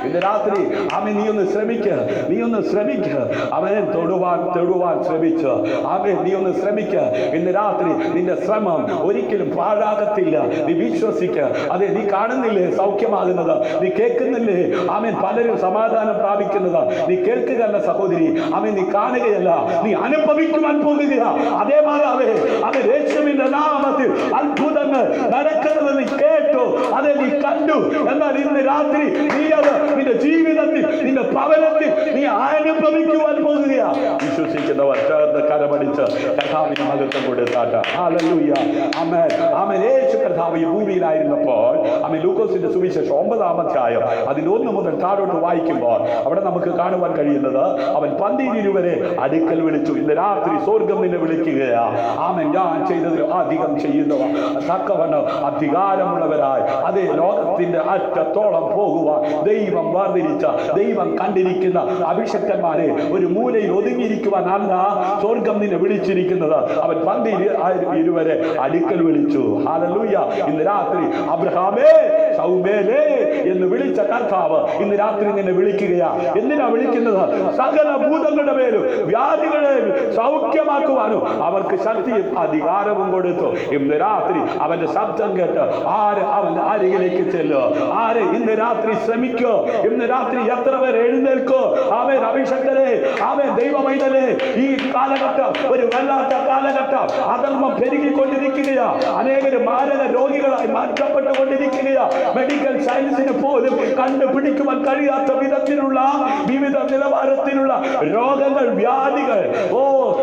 ഇന്ന് രാത്രി അവൻ നീ ഒന്ന് ശ്രമിക്കുക അവനെ തൊടുവാൻ ശ്രമിച്ച് അവൻ നീ ഒന്ന് ശ്രമിക്കുക. ഇന്ന് രാത്രി നിന്റെ ശ്രമം ഒരിക്കലും പാഴാകത്തില്ല. നീ വിശ്വസിക്ക. അതെ നീ കാണുന്നില്ലേ സൗഖ്യമാകുന്നത്, നീ കേൾക്കുന്നില്ലേ അവൻ പലരും സമാധാനം പ്രാപിക്കുന്നത്, നീ കേൾക്കുകയല്ല സഹോദരി, അവൻ നീ കാണുകയല്ല, നീ അനുഭവിക്കുവാൻ പോകുകയാ. അതേ മാതാവേ അത് യേശുവിന്റെ നാമത്തിൽ അത്ഭുതങ്ങൾ നടക്കുന്നത് നീ കേട്ടു, അതെ നീ കണ്ടു. എന്നാൽ ഇന്ന് രാത്രി നീ അത് നിന്റെ ജീവിതത്തിൽ നിന്റെ ഭവനത്തിൽ നീ അനുഭവിക്കുവാൻ പോകുകയാ. വിശ്വസിക്കുന്നവർ ചേർന്ന് കരമടിച്ച് കർത്താവിന് മഹത്വം കൊടുത്താട്ട്. ഹല്ലേലൂയ. ആമേൻ. ആമേൻ. യേശു കർത്താവ് ഈ ഭൂമിയിലായിരുന്നപ്പോൾ ആമേൻ ലൂക്കോസിന്റെ സുവിശേഷം 9-ാം അധ്യായം അതിൽ 1 മുതൽ താഴോട്ട് വായിക്കുമ്പോൾ അവിടെ നമുക്ക് കാണുവാൻ കഴിയുന്നത് അവൻ 12 അടുക്കൽ വിളിച്ചു. ഇന്ന് രാത്രി സ്വർഗം നിന്നെ വിളിക്കുകയാ. ആമേൻ. ഞാൻ ചെയ്തതിൽ അധികം ചെയ്യുന്നവ തക്കവണ്ണം അധികാരമുള്ളവരായി അതേ ലോകത്തിന്റെ അറ്റത്തോളം പോകുവാൻ ദൈവം വേർതിരിച്ച ദൈവം കണ്ടിരിക്കുന്ന അഭിഷക്തന്മാരെ ഒരു മൂലയിൽ ഒതുങ്ങിയിരിക്കുവാൻ അല്ല സ്വർഗം നിന്നെ വിളിച്ചിരിക്കുന്നത്. അവൻ 12 അടുക്കൽ വിളിച്ചു. ഹല്ലേലൂയ. ഇന്ന് രാത്രി അബ്രഹാമേ സൗമേലേ എന്ന് വിളിച്ച കർത്താവ് ഇന്ന് രാത്രി നിന്നെ വിളിക്കുകയാ. എന്തിനാ വിളിക്കുന്നത്? സകല ഭൂതങ്ങളുടെ മേലും വ്യാധികളെ സൗഖ്യമാക്കുവാനും അവർക്ക് ശക്തിയും അധികാരവും കൊടുത്തു. ഇന്ന് രാത്രി അവന്റെ ശബ്ദം കേട്ട് ആര് അവന്റെ അരികിലേക്ക് ചെല്ലോ? ആര് ഇന്ന് രാത്രി ശ്രമിക്കോ? ഇന്ന് രാത്രി എത്ര പേർ എഴുന്നേൽക്കോ? അവൻ അഭിഷക്തരെ, അവൻ ദൈവമൈതലേ, ഈ കാലഘട്ടം ഒരു വല്ലാത്ത കാലഘട്ടം. അധർമ്മം പെരുകിക്കൊണ്ടിരിക്കുകയാ. അനേകര് മാരക രോഗികളായി മാറ്റപ്പെട്ടുകൊണ്ടിരിക്കുകയാ. മെഡിക്കൽ സയൻസിന് പോലും കണ്ടുപിടിക്കുവാൻ കഴിയാത്ത വിധത്തിലുള്ള വിവിധ നിലവാരത്തിലുള്ള രോഗങ്ങൾ, വ്യാധികൾ,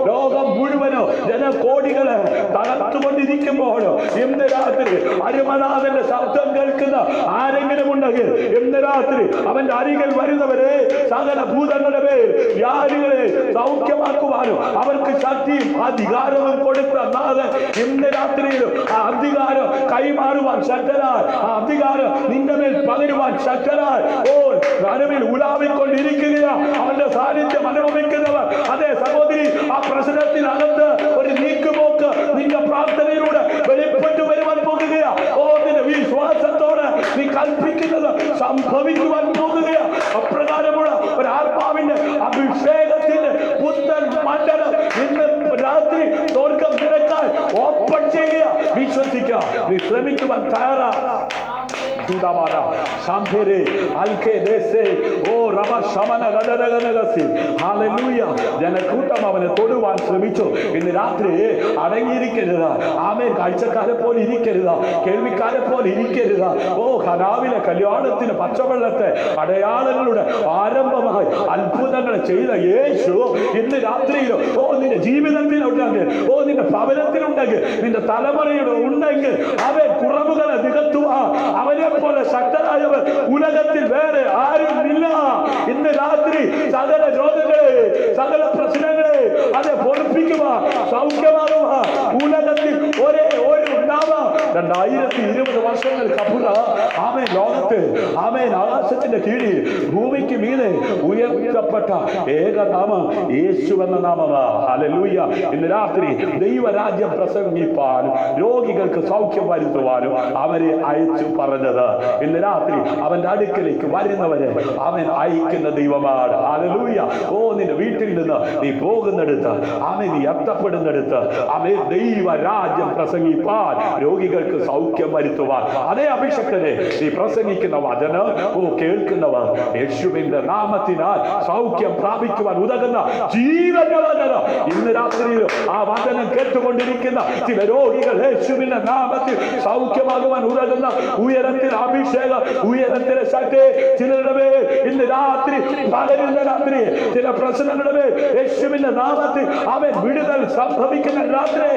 ലോകം മുഴുവനോ ജനകോടികളെ തകർത്തുകൊണ്ടിരിക്കുമ്പോൾ ഇന്ന് രാത്രി അരുമനാഥന്റെ ശബ്ദം കേൾക്കുന്ന ആരെങ്കിലും ഉണ്ടെങ്കിൽ ഇന്ന് രാത്രി അവന്റെ അരികിൽ വരുന്നവരെ സകല ഭൂതങ്ങളുടെ മേൽ വ്യാധികളെ സൗഖ്യമാക്കുവാനും അവർക്ക് ശക്തിയും അധികാരവും കൊടുത്ത നാഥൻ ഇന്ന് രാത്രിയിലും ആ അധികാരം കൈമാറുവാൻ ശക്തനായി, ആ അധികാരം നിന്റെ മേൽ പകരുവാൻ ശക്തനായി നടുവിൽ ഉലാവിക്കൊണ്ടിരിക്കുക. അവന്റെ സാന്നിധ്യം അനുഭവിക്കുന്നവർ അതേ സഹോദരി ആ പ്രശ്നത്തിനകത്ത് ഒരു നീക്കുപോക്ക് നിന്റെ പ്രാർത്ഥനയിലൂടെ വെളിപ്പെട്ടു വരുവാൻ പോകുകയാ. നിന്റെ വിശ്വാസത്തോടെ നീ കൽപ്പിക്കുന്നത് സംഭവിക്കുവാൻ പോകുകയാ. അപ്രകാരമുള്ള ഒരു ആത്മാവിന്റെ അഭിഷേകത്തിന്റെ പുത്തൻ മണ്ഡലം ഇന്ന് രാത്രി സ്വർഗം നിനക്കായി ഓപ്പൺ ചെയ്യുക. വിശ്വസിക്കുക. നീ ശ്രമിക്കുവാൻ തയ്യാറാ. ജനക്കൂട്ടം അവനെ തൊടുവാൻ ശ്രമിച്ചു. ഇന്ന് രാത്രി അടങ്ങിയിരിക്കരുത്. ആമേൻ. കാഴ്ചക്കാരെ പോലെ ഇരിക്കരുത്, കേൾവിക്കാരെ പോലെ ഇരിക്കരുത്. ഹനാവിലെ കല്യാണത്തിന് പച്ചവെള്ളത്തെ അടയാളങ്ങളുടെ ആരംഭമായി അത്ഭുതങ്ങൾ ചെയ്ത യേശു ഇന്ന് രാത്രിയിലോ നിന്റെ ജീവിതത്തിലുണ്ടെങ്കിൽ, നിന്റെ ഭവനത്തിലുണ്ടെങ്കിൽ, നിന്റെ തലമുറയുടെ ഉണ്ടെങ്കിൽ അവൻ കുറവുകളെ നികത്തുക. അവനെ പോലെ ശക്തനായവർ ഉലകത്തിൽ വേറെ ആരുമില്ല. ഇന്ന് രാത്രി സകല രോഗങ്ങളെ, സകല പ്രശ്നങ്ങളെ അത് പൊറപ്പിക്കുക, സൗഖ്യമാകുക. ഉലകത്തിൽ ഒരേ ഒരു നാമം 2020 വർഷങ്ങൾക്കപ്പുറം ആമേൻ ലോകത്ത് ആമേൻ ആകാശത്തിന്റെ കീഴിൽ ഭൂമിക്ക് മീതെ ഉയർത്തപ്പെട്ട ഏക നാമം യേശു എന്ന നാമമാ. ഹല്ലേലൂയ. ഇന്ന് രാത്രി ദൈവരാജ്യം പ്രസംഗിപ്പാനും രോഗികൾക്ക് സൗഖ്യം വരുത്തുവാനും അവരെ അയച്ചു പറഞ്ഞത്. ഇന്ന് രാത്രി അവന്റെ അടുക്കലേക്ക് വരുന്നവരെ അവൻ അയക്കുന്ന ദൈവമാണ്. ഹല്ലേലൂയ. നിന്റെ വീട്ടിൽ നിന്ന് നീ പോകുന്നിടത്ത്, നീ എത്തപ്പെടുന്നിടത്ത് ദൈവരാജ്യം പ്രസംഗിപ്പാൻ, രോഗികൾക്ക് സൗഖ്യം വരുത്തുവാൻ അതേ അഭിഷക്തനെ നീ പ്രസംഗിക്കുന്ന വചനം കേൾക്കുന്നവർ യേശുവിന്റെ നാമത്തിനാൽ സൗഖ്യം പ്രാപിക്കുവാൻ ഉതകുന്ന ജീവന്റെ വചനം ഇന്ന് രാത്രിയിൽ ആ വചനം കേട്ടുകൊണ്ടിരിക്കുന്ന ചില രോഗികൾ യേശുവിന്റെ നാമത്തിൽ സൗഖ്യമാകുവാൻ ഉതകുന്ന ഉയരത്തിൽ അഭിഷേകം, ഉയരത്തിലെ ശക്തി ചിലരുടെ മേൽ ഇന്ന് രാത്രി പകരുന്ന രാത്രി ചില പ്രശ്നങ്ങളുടെ മേൽ യേശുവിന്റെ നാമത്തിൽ അവൻ വിടുതൽ സംഭവിക്കുന്ന രാത്രി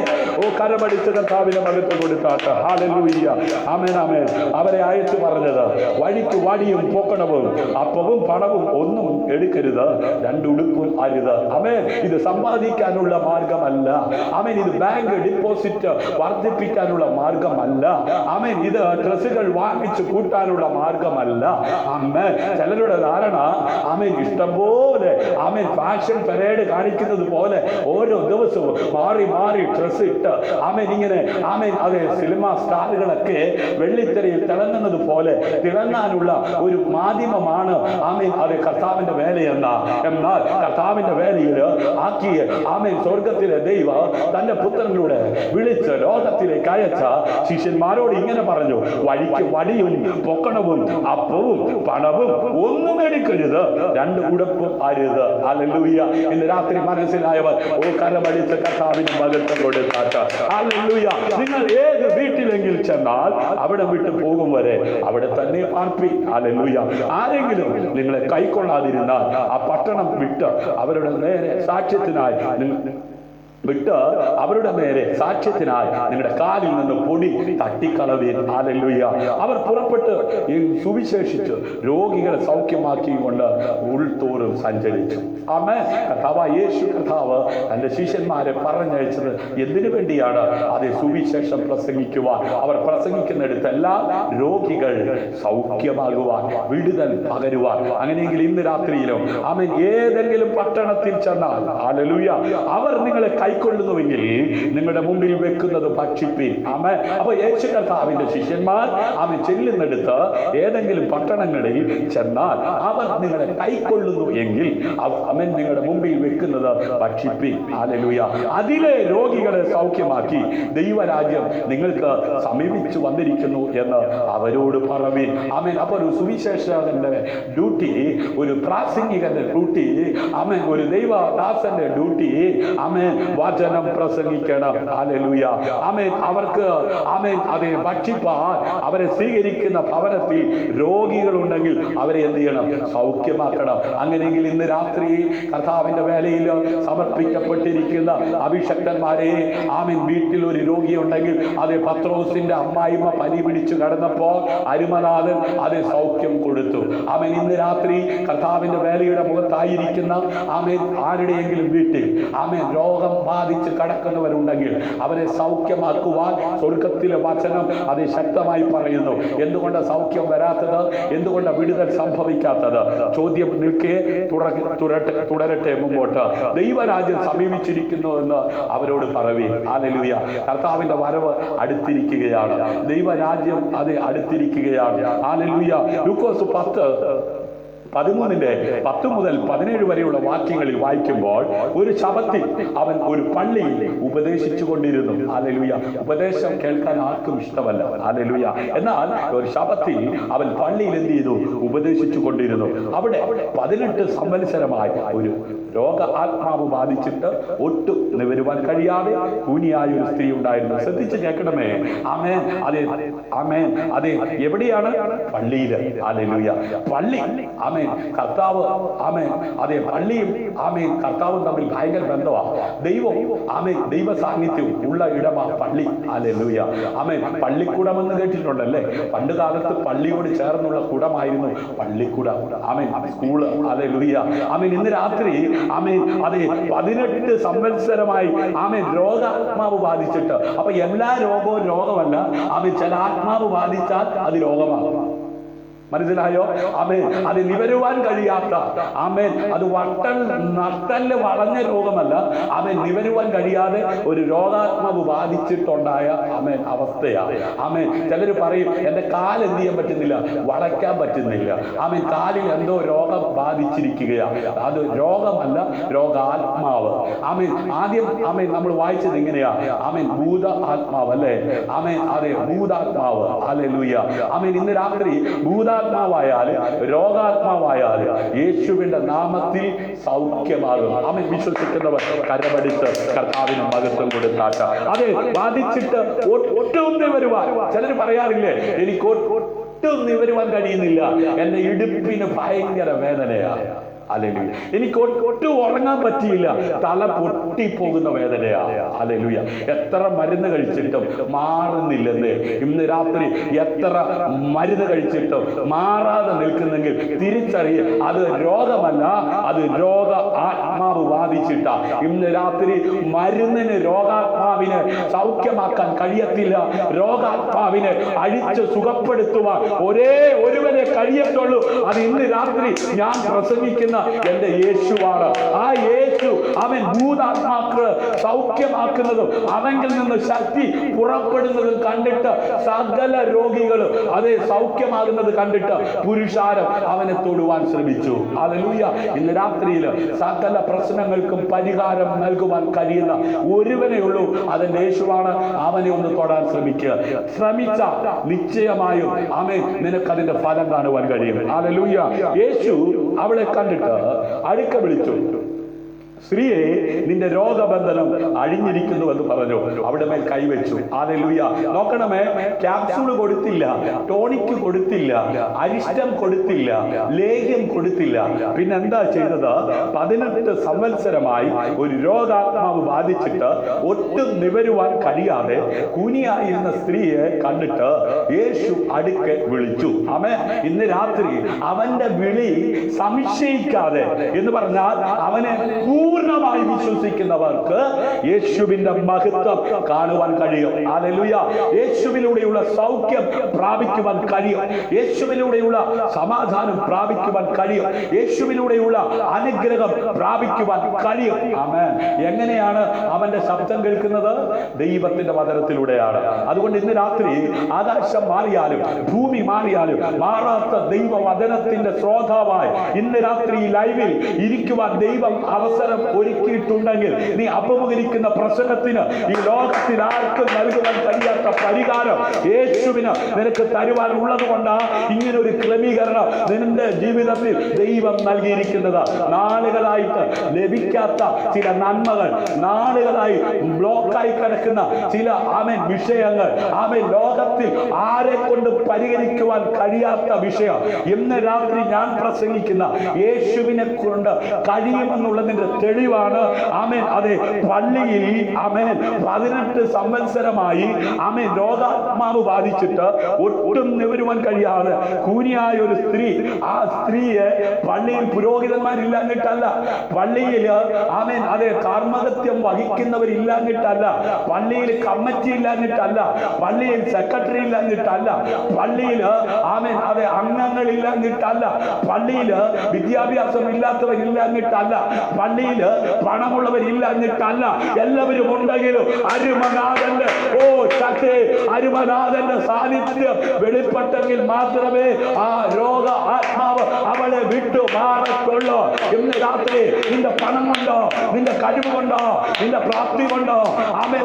കരമടിച്ച് കർത്താവിനെ മകത്ത് കൊടുത്താട്ട്. ഹല്ലേലൂയ. ആമേൻ. ആമേൻ. അവരെ അയച്ചു പറഞ്ഞത് വഴിക്ക് വടിയും പൊക്കണവും അപ്പവും പണവും ഒന്നും എടുക്കരുത്, 2 ഉടുപ്പും അരുത്. ആമേൻ. ഇത് സമ്പാദിക്കാനുള്ള മാർഗമല്ല. ആമേൻ. ഇത് ബാങ്ക് ഡിപ്പോസിറ്റ് വർദ്ധിപ്പിക്കാനുള്ള മാർഗമല്ല. ആമേൻ. ഇത് ഡ്രസ്സുകൾ വാങ്ങിച്ചു കൂട്ടാനുള്ള മാർഗമല്ല. ആമേൻ. ചിലരുടെ ധാരണ ആമേൻ ഇഷ്ടംപോലെ ആമേൻ ഫാഷൻ പരേഡ് കാണിക്കുന്നത് പോലെ ഓരോ ദിവസവും മാറി മാറി ഡ്രസ് ഇട്ട് ആമേൻ ഇങ്ങനെ ആമേൻ അതെ സിനിമാ സ്റ്റാറുകളൊക്കെ വെള്ളിത്തിരയിൽ തിളങ്ങുന്നത് പോലെ തിളങ്ങാനുള്ള ഒരു മാധ്യമമാണ് ആമേൻ അത് കർത്താവിന്റെ വേലയെന്ന. എന്നാൽ കർത്താവിന്റെ വേലയിൽ ആക്കിയ ആമേൻ സ്വർഗത്തിലെ ദൈവം തന്റെ പുത്രനിലൂടെ വിളിച്ച് ലോകത്തിലേക്ക് അയച്ച ശിഷ്യന്മാരോട് ഇങ്ങനെ പറഞ്ഞു, വഴിക്ക് വടിയും പൊക്കണവും അപ്പവും പണവും ഒന്നും എടുക്കരുത്, 2 ഉടുപ്പും അരുത്. ഹല്ലേലൂയ. ഇന്ന് രാത്രി മനസ്സിലായവർ കരമടിച്ച് കർത്താവിന് മഹത്വം കൊടുത്താട്ട്. ഹല്ലേലൂയ. നിങ്ങൾ ഏത് വീട്ടിലെങ്കിൽ ചെന്നാൽ അവിടെ വിട്ടു പോകും വരെ അവിടെ തന്നെ പാർപ്പി. ഹല്ലേലൂയ. ആരെങ്കിലും നിങ്ങളെ കൈക്കൊള്ളാതിരുന്നാൽ ആ പട്ടണം വിട്ട് അവരുടെ നേരെ സാക്ഷ്യത്തിനായി വിട്ട് അവരുടെ നേരെ സാക്ഷ്യത്തിനായി നിങ്ങളുടെ കാലിൽ നിന്ന് പൊടി തട്ടിക്കളവീൻ. ഹല്ലേലൂയ. അവർ പുറപ്പെട്ട് സുവിശേഷിച്ച് രോഗികളെ സൗഖ്യമാക്കിക്കൊണ്ട് ഉൾത്തോറും സഞ്ചരിച്ചു. ആമേൻ. കർത്താവായ യേശു കർത്താവ് തന്റെ ശിഷ്യന്മാരെ പറഞ്ഞയച്ചത് എന്തിനു വേണ്ടിയാണ്? അതേ സുവിശേഷം പ്രസംഗിക്കുവാൻ. അവർ പ്രസംഗിക്കുന്നിടത്തെല്ലാം രോഗികൾ സൗഖ്യമാകുവാൻ, വിടുതൽ പകരുവാൻ. അങ്ങനെയെങ്കിൽ ഇന്ന് രാത്രിയിലും ആമേൻ ഏതെങ്കിലും പട്ടണത്തിൽ ചെന്നാൽ ഹല്ലേലൂയ അവർ നിങ്ങളെ കൈക്കൊള്ളുന്നുവെങ്കിൽ നിങ്ങളുടെ മുമ്പിൽ വെക്കുന്നത് ഭക്ഷിപ്പീൻ. ആമേൻ. അപ്പൊ യേശു കർത്താവിന്റെ ശിഷ്യന്മാർ ആമേൻ ചെല്ലുന്നിടത്ത് ഏതെങ്കിലും പട്ടണങ്ങളിൽ ചെന്നാൽ അവർ നിങ്ങളെ കൈക്കൊള്ളുന്നു എങ്കിൽ ആമേൻ നിങ്ങളുടെ മുമ്പിൽ വെക്കുന്നത് ഭക്ഷിപ്പീൻ. ഹല്ലേലൂയ. അതിലെ രോഗികളെ സൗഖ്യമാക്കി ദൈവരാജ്യം നിങ്ങൾക്ക് സമീപിച്ചു വന്നിരിക്കുന്നു എന്ന് അവരോട് പറവീൻ. ആമേൻ. അപ്പൊ ഒരു സുവിശേഷകന്റെ ഡ്യൂട്ടി, ഒരു പ്രാസംഗികന്റെ ഡ്യൂട്ടി, ആമേൻ ഒരു ദൈവദാസന്റെ ഡ്യൂട്ടി ആമേൻ വചനം പ്രസംഗിക്കണം. ഹല്ലേലൂയ. ആമേൻ. അവർക്ക് ആമേൻ അതേ ഭക്ഷിപ്പാൻ അവരെ സ്വീകരിക്കുന്ന ഭവനത്തിൽ രോഗികളുണ്ടെങ്കിൽ അവരെ എന്ത് ചെയ്യണം? സൗഖ്യമാക്കണം. അങ്ങനെയെങ്കിൽ ഇന്ന് രാത്രി കർത്താവിന്റെ വേലയിൽ സമർപ്പിക്കപ്പെട്ടിരിക്കുന്ന അഭിഷക്തന്മാരെ ആമേൻ വീട്ടിൽ ഒരു രോഗിയുണ്ടെങ്കിൽ അതേ പത്രോസിന്റെ അമ്മായിമ്മ പനി പിടിച്ചു കടന്നപ്പോൾ അരുമനാഥൻ അതേ സൗഖ്യം കൊടുത്തു. ആമേൻ. ഇന്ന് രാത്രി കർത്താവിന്റെ വേലയുടെ മുഖത്തായിരിക്കുന്ന ആമേൻ ആരുടെയെങ്കിലും വീട്ടിൽ ആമേൻ രോഗം ബാധിച്ച് കടക്കുന്നവരുണ്ടെങ്കിൽ അവരെ സൗഖ്യമാക്കുവാൻ സ്വർഗത്തിലെ വചനം അത് ശക്തമായി പറയുന്നു. എന്തുകൊണ്ട് സൗഖ്യം വരാത്തത്? എന്തുകൊണ്ട് വിടുതൽ സംഭവിക്കാത്തത്? ചോദ്യം നിൽക്കെ തുടരട്ടെ മുമ്പോട്ട്. ദൈവരാജ്യം സമീപിച്ചിരിക്കുന്നു എന്ന് അവരോട് പറവീൻ. ഹല്ലേലൂയ. കർത്താവിന്റെ വരവ് അടുത്തിരിക്കുകയാണ്. ദൈവരാജ്യം അത് അടുത്തിരിക്കുകയാണ്. ഹല്ലേലൂയ. ലൂക്കോസ് 10:13 മുതൽ 17 വരെയുള്ള വാക്യങ്ങളിൽ വായിക്കുമ്പോൾ ഒരു ശബത്തിൽ അവൻ ഒരു പള്ളിയിൽ ഉപദേശിച്ചു കൊണ്ടിരുന്നു. ഹല്ലേലൂയ. ഉപദേശം കേൾക്കാൻ ആർക്കും ഇഷ്ടമല്ല. ഹല്ലേലൂയ. എന്നാൽ ഒരു ശബത്തിൽ അവൻ പള്ളിയിൽ എന്ത് ചെയ്തു? ഉപദേശിച്ചു കൊണ്ടിരുന്നു. അവിടെ 18 സംവത്സരമായി ഒരു രോഗ ആത്മാവ് ബാധിച്ചിട്ട് ഒട്ടും നിവരുവാൻ കഴിയാതെ കൂനിയായ ഒരു സ്ത്രീ ഉണ്ടായിരുന്നു. ശ്രദ്ധിച്ച് കേൾക്കണമേ. ആമേൻ. അതെ ആമേൻ. അതെ എവിടെയാണ്? പള്ളിയില്. ഹല്ലേലൂയ. പള്ളി ആമേൻ കർത്താവ് ആമേൻ അതെ പള്ളിയും ആമേൻ കർത്താവും തമ്മിൽ ഭയങ്കര ബന്ധമാണ്. ദൈവം ആമേൻ ദൈവ സാന്നിധ്യവും ഉള്ള ഇടമാണ് പള്ളി. ഹല്ലേലൂയ. ആമേൻ. പള്ളിക്കുടമെന്ന് കേട്ടിട്ടുണ്ടല്ലേ? പണ്ട് കാലത്ത് പള്ളിയോട് ചേർന്നുള്ള കുടമായിരുന്നു പള്ളിക്കുടം. ആമേൻ. സ്കൂള്. ഹല്ലേലൂയ. ആമേൻ. ഇന്ന് രാത്രി ആമേൻ അതെ 18 സംവത്സരമായി ആമേൻ രോഗാത്മാവ് ബാധിച്ചിട്ട്. അപ്പൊ എല്ലാ രോഗവും രോഗമല്ല. ആമേൻ ചില ആത്മാവ് ബാധിച്ചാൽ അത് രോഗമാകും. മനസ്സിലായോ? ആമേൻ. അത് നിവരുവാൻ കഴിയാത്ത ആമേൻ അത് നട്ടല് വളഞ്ഞ രോഗമല്ല. ആമേൻ നിവരുവാൻ കഴിയാതെ ഒരു രോഗാത്മാവ് ബാധിച്ചിട്ടുണ്ടായ ആമേൻ അവസ്ഥയാണ്. ആമേൻ. ചിലർ പറയും എന്റെ കാൽ എന്ത് ചെയ്യാൻ പറ്റുന്നില്ല, വളയ്ക്കാൻ പറ്റുന്നില്ല. ആമേൻ കാലിൽ എന്തോ രോഗം ബാധിച്ചിരിക്കുകയാണ്. അത് രോഗമല്ല, രോഗാത്മാവ്. ആമേൻ. ആദ്യം ആമേൻ നമ്മൾ വായിച്ചത് ഇങ്ങനെയാ. ആമേൻ ഭൂത ആത്മാവ് അല്ലേ? ആമേൻ അതെ ഭൂതാത്മാവ്. ഹല്ലേലൂയ. ആമേൻ. ഇന്ന് രാത്രി ഭൂതാത്മാവായാല് രോഗാത്മാവായാല് യേശുവിന്റെ നാമത്തിൽ സൗഖ്യമാകും. ആമേൻ. വിശ്വസിക്കുന്നവർ കരമടിച്ച് കർത്താവിന് മഹത്വം കൊടുത്താട്ട. അതെ ബാധിച്ചിട്ട് ഒട്ടും നിവരുവാൻ ചിലർ പറയാറില്ലേ, എനിക്ക് ഒട്ടും നിവരുവാൻ കഴിയുന്നില്ല, എന്റെ ഇടുപ്പിന് ഭയങ്കര വേദനയാണ്. ഹല്ലേലൂയ. എനിക്ക് ഒട്ടും ഉറങ്ങാൻ പറ്റിയില്ല, തല പൊട്ടിപ്പോകുന്ന വേദനയാണ്. ഹല്ലേലൂയ. എത്ര മരുന്ന് കഴിച്ചിട്ടും മാറുന്നില്ലെന്ന്. ഇന്ന് രാത്രി എത്ര മരുന്ന് കഴിച്ചിട്ടും മാറാതെ നിൽക്കുന്നെങ്കിൽ തിരിച്ചറിയ അത് രോഗമല്ല, അത് രോഗ ആത്മാവ് ബാധിച്ചിട്ട. ഇന്ന് രാത്രി മരുന്നിന് രോഗാത്മാവിനെ സൗഖ്യമാക്കാൻ കഴിയത്തില്ല. രോഗാത്മാവിനെ അഴിച്ച് സുഖപ്പെടുത്തുവാൻ ഒരേ ഒരുവനെ കഴിയത്തുള്ളൂ. അത് ഇന്ന് രാത്രി ഞാൻ പ്രസംഗിക്കുന്ന എന്റെ യേശുവാണ്. ആ യേശു അവൻ ഭൂതാത്മാക്കളെ സൗഖ്യമാക്കുന്നതും അവങ്കിൽ നിന്ന് ശക്തി പുറപ്പെടുന്നതും കണ്ടിട്ട് സകല രോഗികളും അതേ സൗഖ്യമാകുന്നത് കണ്ടിട്ട് പുരുഷാരം അവനെ തൊടുവാൻ ശ്രമിച്ചു. ഹല്ലേലൂയ. ഇന്ന് രാത്രിയിൽ സകല പ്രശ്നങ്ങൾക്കും പരിഹാരം നൽകുവാൻ കഴിയുന്ന ഒരുവനേ ഉള്ളൂ, അതെന്റെ യേശുവാണ്. അവനെ ഒന്ന് തൊടാൻ ശ്രമിക്കുക. ശ്രമിച്ച നിശ്ചയമായും ആമേൻ നിനക്കതിന്റെ ഫലം കാണുവാൻ കഴിയും. ഹല്ലേലൂയ. യേശു അവളെ കണ്ടിട്ട് അടുക്ക വിളിച്ചു. സ്ത്രീയെ, നിന്റെ രോഗബന്ധനം അഴിഞ്ഞിരിക്കുന്നു എന്ന് പറഞ്ഞു. അവിടെ മേൽ കൈവച്ചു. ഹല്ലേലൂയ. നോക്കണമേ, ക്യാപ്സൂൾ കൊടുത്തില്ല, ടോണിക്ക് കൊടുത്തില്ല, അരിഷ്ടം കൊടുത്തില്ല, ലേഹ്യം കൊടുത്തില്ല. പിന്നെ എന്താ ചെയ്തത്? 18 സംവത്സരമായി ഒരു രോഗാത്മാവ് ബാധിച്ചിട്ട് ഒട്ടും നിവരുവാൻ കഴിയാതെ കൂനിയായിരുന്ന സ്ത്രീയെ കണ്ടിട്ട് യേശു അടുക്കെ വിളിച്ചു. ആമേൻ. ഇന്ന് രാത്രി അവന്റെ വിളി സംശയിക്കാതെ എന്ന് പറഞ്ഞാൽ അവനെ പൂർണ്ണമായി വിശ്വസിക്കുന്നവർക്ക് യേശുവിന്റെ മഹത്വം കാണുവാൻ കഴിയും. ഹല്ലേലൂയ. യേശുവിലൂടെയുള്ള സൗഖ്യം പ്രാപിക്കുവാൻ കഴിയും. യേശുവിലൂടെയുള്ള സമാധാനം പ്രാപിക്കുവാൻ കഴിയും. യേശുവിലൂടെയുള്ള അനുഗ്രഹം പ്രാപിക്കുവാൻ കഴിയും. ആമേൻ. എങ്ങനെയാണ് അവന്റെ ശബ്ദം കേൾക്കുന്നത്? ദൈവത്തിന്റെ വചനത്തിലൂടെയാണ്. അതുകൊണ്ട് ഇന്ന് രാത്രി ആകാശം മാറിയാലും ഭൂമി മാറിയാലും മാറാത്ത ദൈവവചനത്തിന്റെ ശ്രോതാവായി ഇന്ന് രാത്രി ലൈവിൽ ഇരിക്കുവാൻ ദൈവം അവസരം ഒരുക്കിയിട്ടുണ്ടെങ്കിൽ നീ അഭിമുഖീകരിക്കുന്ന പ്രശ്നത്തിന് ഈ ലോകത്തിൽ ആർക്കും നൽകുവാൻ കഴിയാത്ത പരിഹാരം യേശുവിന് നിനക്ക് തരുവാൻ ഉള്ളത് കൊണ്ടാണ് ഇങ്ങനെ ഒരു ക്രമീകരണം നിന്റെ ജീവിതത്തിൽ ദൈവം നൽകിയിരിക്കുന്നത്. നാളുകളായിട്ട് ലഭിക്കാത്ത ചില നന്മകൾ, നാളുകളായി ബ്ലോക്കായി കിടക്കുന്ന ചില വിഷയങ്ങൾ, ലോകത്തിൽ ആരെ കൊണ്ട് പരിഹരിക്കുവാൻ കഴിയാത്ത വിഷയം ഇന്ന് രാത്രി ഞാൻ പ്രസംഗിക്കുന്ന യേശുവിനെ കൊണ്ട് കഴിയുമെന്നുള്ളതിന്റെ തെളിവാണ്. അതെ, പള്ളിയിൽ 18 സംവത്സരമായി രോഗാത്മാവ് ബാധിച്ചിട്ട് ഒട്ടും നിവരുവാൻ കഴിയാതെ കൂനിയായ ഒരു സ്ത്രീ, ആ സ്ത്രീയെ പള്ളിയിൽ പുരോഹിതന്മാരില്ലാഞ്ഞിട്ടല്ല, പള്ളിയിൽ അതെ കാർമ്മകത്യം വഹിക്കുന്നവരില്ലാഞ്ഞിട്ടല്ല, പള്ളിയിൽ കമ്മിറ്റി ഇല്ലാഞ്ഞിട്ടല്ല, പള്ളിയിൽ സെക്രട്ടറി ഇല്ലാഞ്ഞിട്ടല്ല, പള്ളിയിൽ അതെ അംഗങ്ങളില്ലാഞ്ഞിട്ടല്ല, പള്ളിയിൽ വിദ്യാഭ്യാസം ഇല്ലാത്തവരില്ലാഞ്ഞിട്ടല്ല, പള്ളിയിൽ പണമുള്ളവരില്ലാഞ്ഞിട്ടല്ല. എല്ലാവരും ഉണ്ടെങ്കിലും അരുമനാഥന്റെ അരുമനാഥന്റെ സാന്നിധ്യം വെളിപ്പെട്ടെങ്കിൽ മാത്രമേ ആ രോഗ ആത്മാവ് അവളെ വിട്ടു മാറത്തുള്ളൂ. ഇന്ന് രാത്രി നിന്റെ പണം കൊണ്ടോ, നിന്റെ കഴിവ് കൊണ്ടോ, നിന്റെ പ്രാപ്തി കൊണ്ടോ,